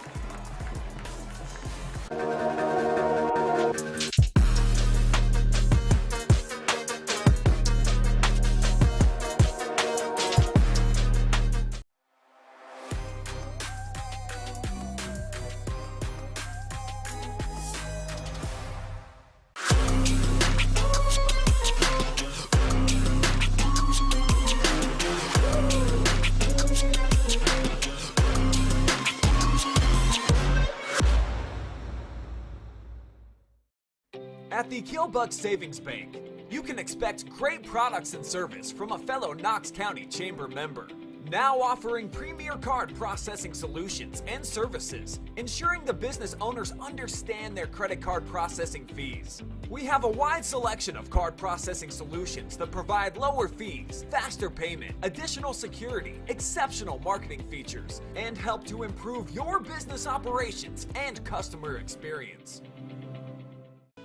At the Killbuck Savings Bank, you can expect great products and service from a fellow Knox County Chamber member. Now offering premier card processing solutions and services, ensuring the business owners understand their credit card processing fees. We have a wide selection of card processing solutions that provide lower fees, faster payment, additional security, exceptional marketing features, and help to improve your business operations and customer experience.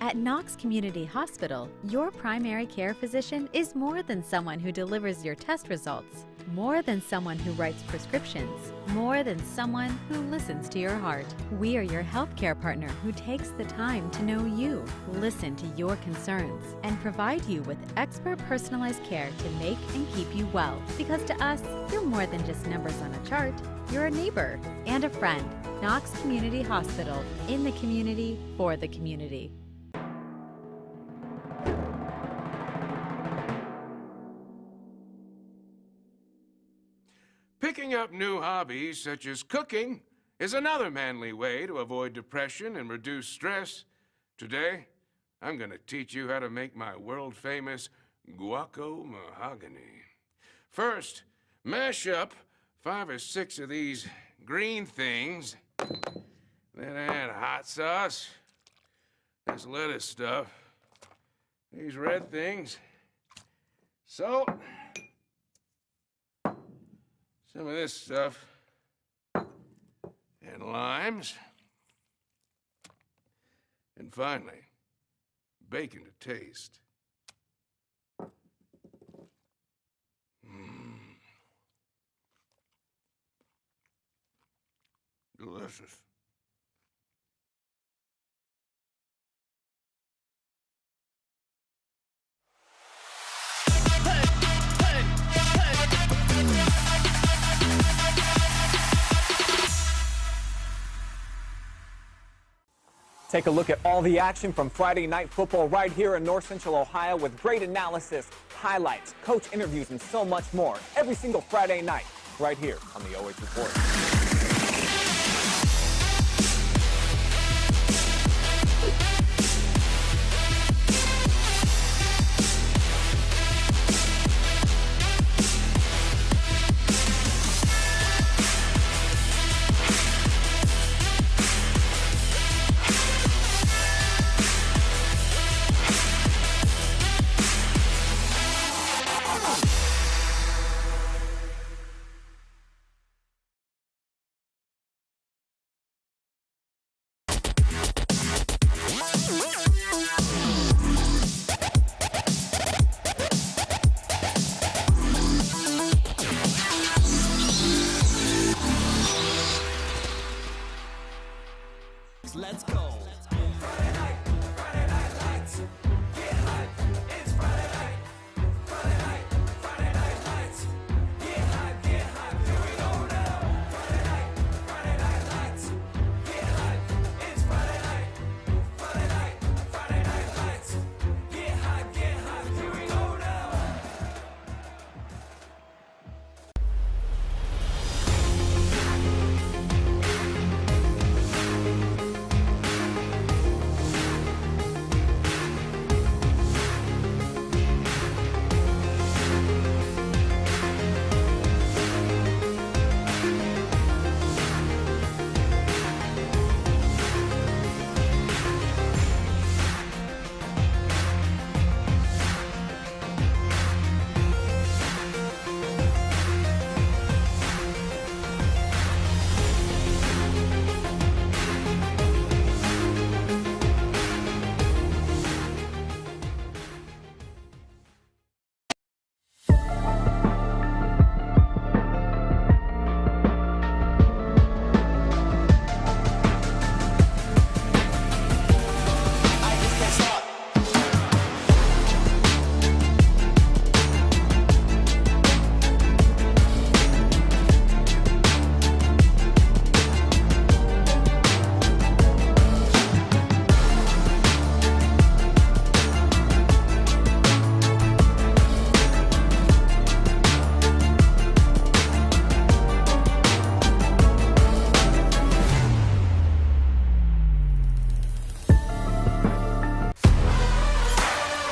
At Knox Community Hospital, your primary care physician is more than someone who delivers your test results, more than someone who writes prescriptions, more than someone who listens to your heart. We are your healthcare partner who takes the time to know you, listen to your concerns, and provide you with expert personalized care to make and keep you well. Because to us, you're more than just numbers on a chart. You're a neighbor and a friend. Knox Community Hospital, in the community, for the community. Picking up new hobbies such as cooking is another manly way to avoid depression and reduce stress. Today, I'm going to teach you how to make my world-famous guaco mahogany. First, mash up 5 or 6 of these green things. Then add hot sauce, this lettuce stuff, these red things, salt, some of this stuff, and limes, and finally, bacon to taste. Delicious. Take a look at all the action from Friday night football right here in North Central Ohio with great analysis, highlights, coach interviews, and so much more every single Friday night right here on the OH Report.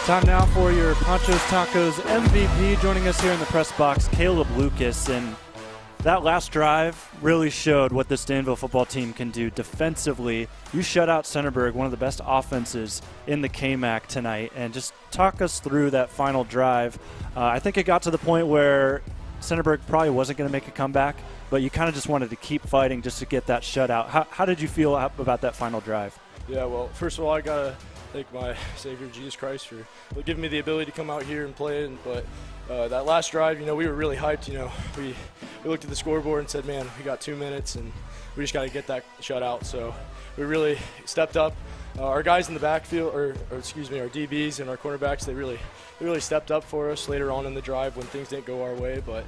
Time now for your Panchos Tacos MVP. Joining us here in the press box, Caleb Lucas. And that last drive really showed what this Danville football team can do defensively. You shut out Centerburg, one of the best offenses in the KMAC tonight. And just talk us through that final drive. I think it got to the point where Centerburg probably wasn't going to make a comeback, but you kind of just wanted to keep fighting just to get that shutout. How did you feel about that final drive? Yeah, well, first of all, I got to thank my Savior, Jesus Christ, for giving me the ability to come out here and play. But that last drive, we were really hyped. We looked at the scoreboard and said, man, we got 2 minutes, and we just got to get that shutout. So we really stepped up. Our guys in the backfield, our DBs and our cornerbacks, they really stepped up for us later on in the drive when things didn't go our way. But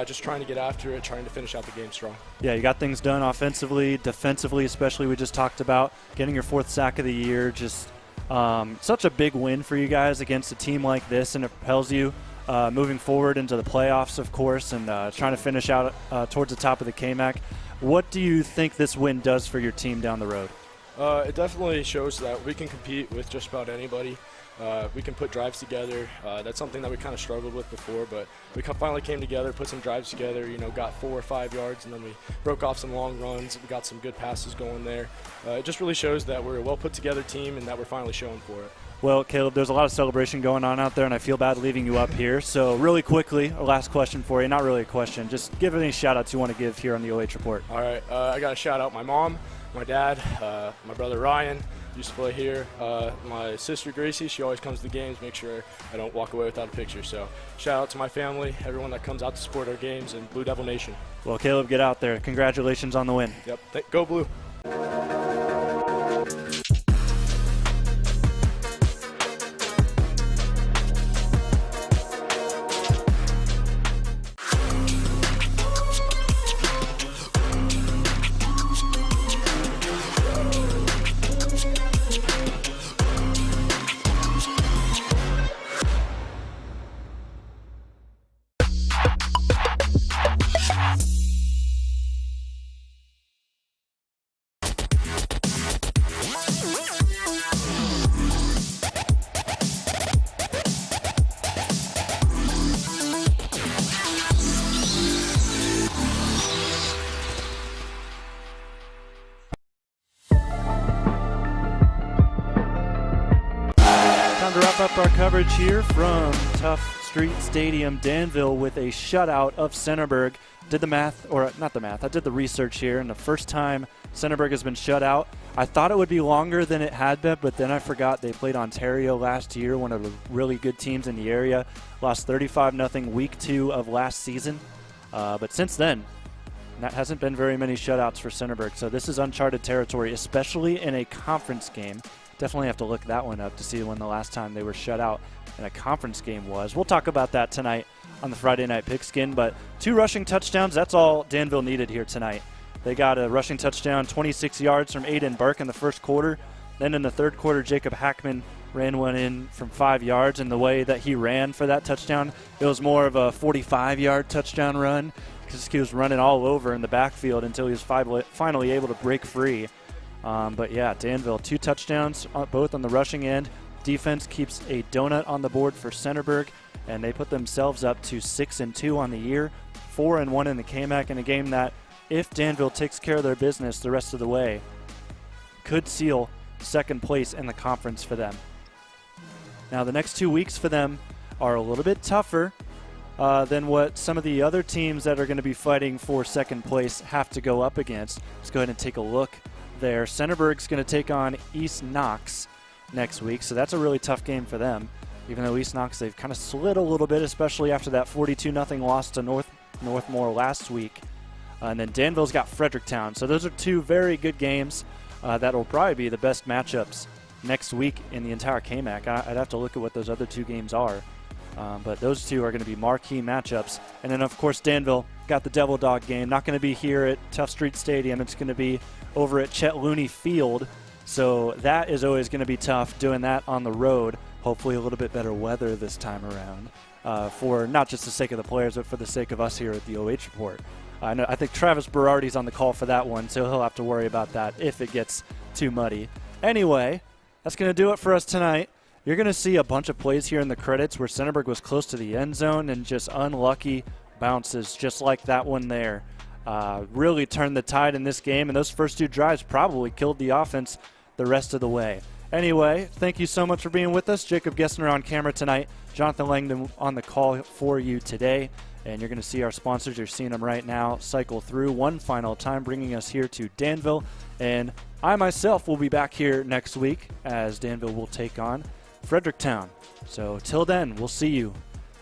just trying to get after it, trying to finish out the game strong. Yeah, you got things done offensively, defensively especially. We just talked about getting your 4th sack of the year. Just such a big win for you guys against a team like this, and it propels you moving forward into the playoffs, of course, and trying to finish out towards the top of the KMAC. What do you think this win does for your team down the road? It definitely shows that we can compete with just about anybody. We can put drives together. That's something that we kind of struggled with before, but we finally came together, put some drives together, got 4 or 5 yards, and then we broke off some long runs. We got some good passes going there. It just really shows that we're a well-put-together team and that we're finally showing for it. Well, Caleb, there's a lot of celebration going on out there, and I feel bad leaving you up here. So really quickly, a last question for you. Not really a question. Just give any shout-outs you want to give here on the OH Report. All right. I got to shout out my mom, my dad, my brother Ryan, used to play here. My sister Gracie, she always comes to the games, make sure I don't walk away without a picture. So shout out to my family, everyone that comes out to support our games, and Blue Devil Nation. Well, Caleb, get out there. Congratulations on the win. Yep. Go Blue. To wrap up our coverage here from Tough Street Stadium, Danville, with a shutout of Centerburg. Did the math, or not the math, I did the research here, and the first time Centerburg has been shut out, I thought it would be longer than it had been, but then I forgot they played Ontario last year, one of the really good teams in the area. Lost 35-0 week 2 of last season. But since then, that hasn't been very many shutouts for Centerburg, so this is uncharted territory, especially in a conference game. Definitely have to look that one up to see when the last time they were shut out in a conference game was. We'll talk about that tonight on the Friday Night Pigskin, but 2 rushing touchdowns, that's all Danville needed here tonight. They got a rushing touchdown, 26 yards from Aiden Burke in the first quarter. Then in the third quarter, Jacob Hackman ran one in from 5 yards, and the way that he ran for that touchdown, it was more of a 45-yard touchdown run because he was running all over in the backfield until he was finally able to break free. But yeah, Danville, 2 touchdowns, both on the rushing end. Defense keeps a donut on the board for Centerburg, and they put themselves up to 6-2 on the year, 4-1 in the KMAC, in a game that, if Danville takes care of their business the rest of the way, could seal second place in the conference for them. Now, the next 2 weeks for them are a little bit tougher than what some of the other teams that are going to be fighting for second place have to go up against. Let's go ahead and take a look there. Centerburg's going to take on East Knox next week, so that's a really tough game for them. Even though East Knox, they've kind of slid a little bit, especially after that 42-0 loss to Northmore last week. And then Danville's got Fredericktown. So those are 2 very good games that will probably be the best matchups next week in the entire KMAC. I'd have to look at what those other 2 games are. But those 2 are going to be marquee matchups. And then, of course, Danville got the Devil Dog game. Not going to be here at Tough Street Stadium. It's going to be over at Chet Looney Field. So that is always going to be tough, doing that on the road. Hopefully a little bit better weather this time around, for not just the sake of the players, but for the sake of us here at the OH Report. I think Travis Berardi's on the call for that one, so he'll have to worry about that if it gets too muddy. Anyway, that's going to do it for us tonight. You're going to see a bunch of plays here in the credits where Centerburg was close to the end zone and just unlucky bounces, just like that one there. Really turned the tide in this game, and those first 2 drives probably killed the offense the rest of the way. Anyway, thank you so much for being with us. Jacob Gessner on camera tonight, Jonathan Langdon on the call for you today. And you're going to see our sponsors, you're seeing them right now, cycle through one final time, bringing us here to Danville. And I myself will be back here next week as Danville will take on Fredericktown. So till then, we'll see you.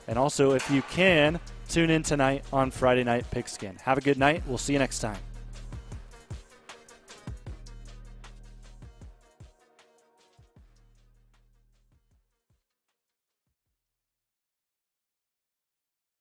And also, if you can, tune in tonight on Friday Night Pigskin. Have a good night. We'll see you next time.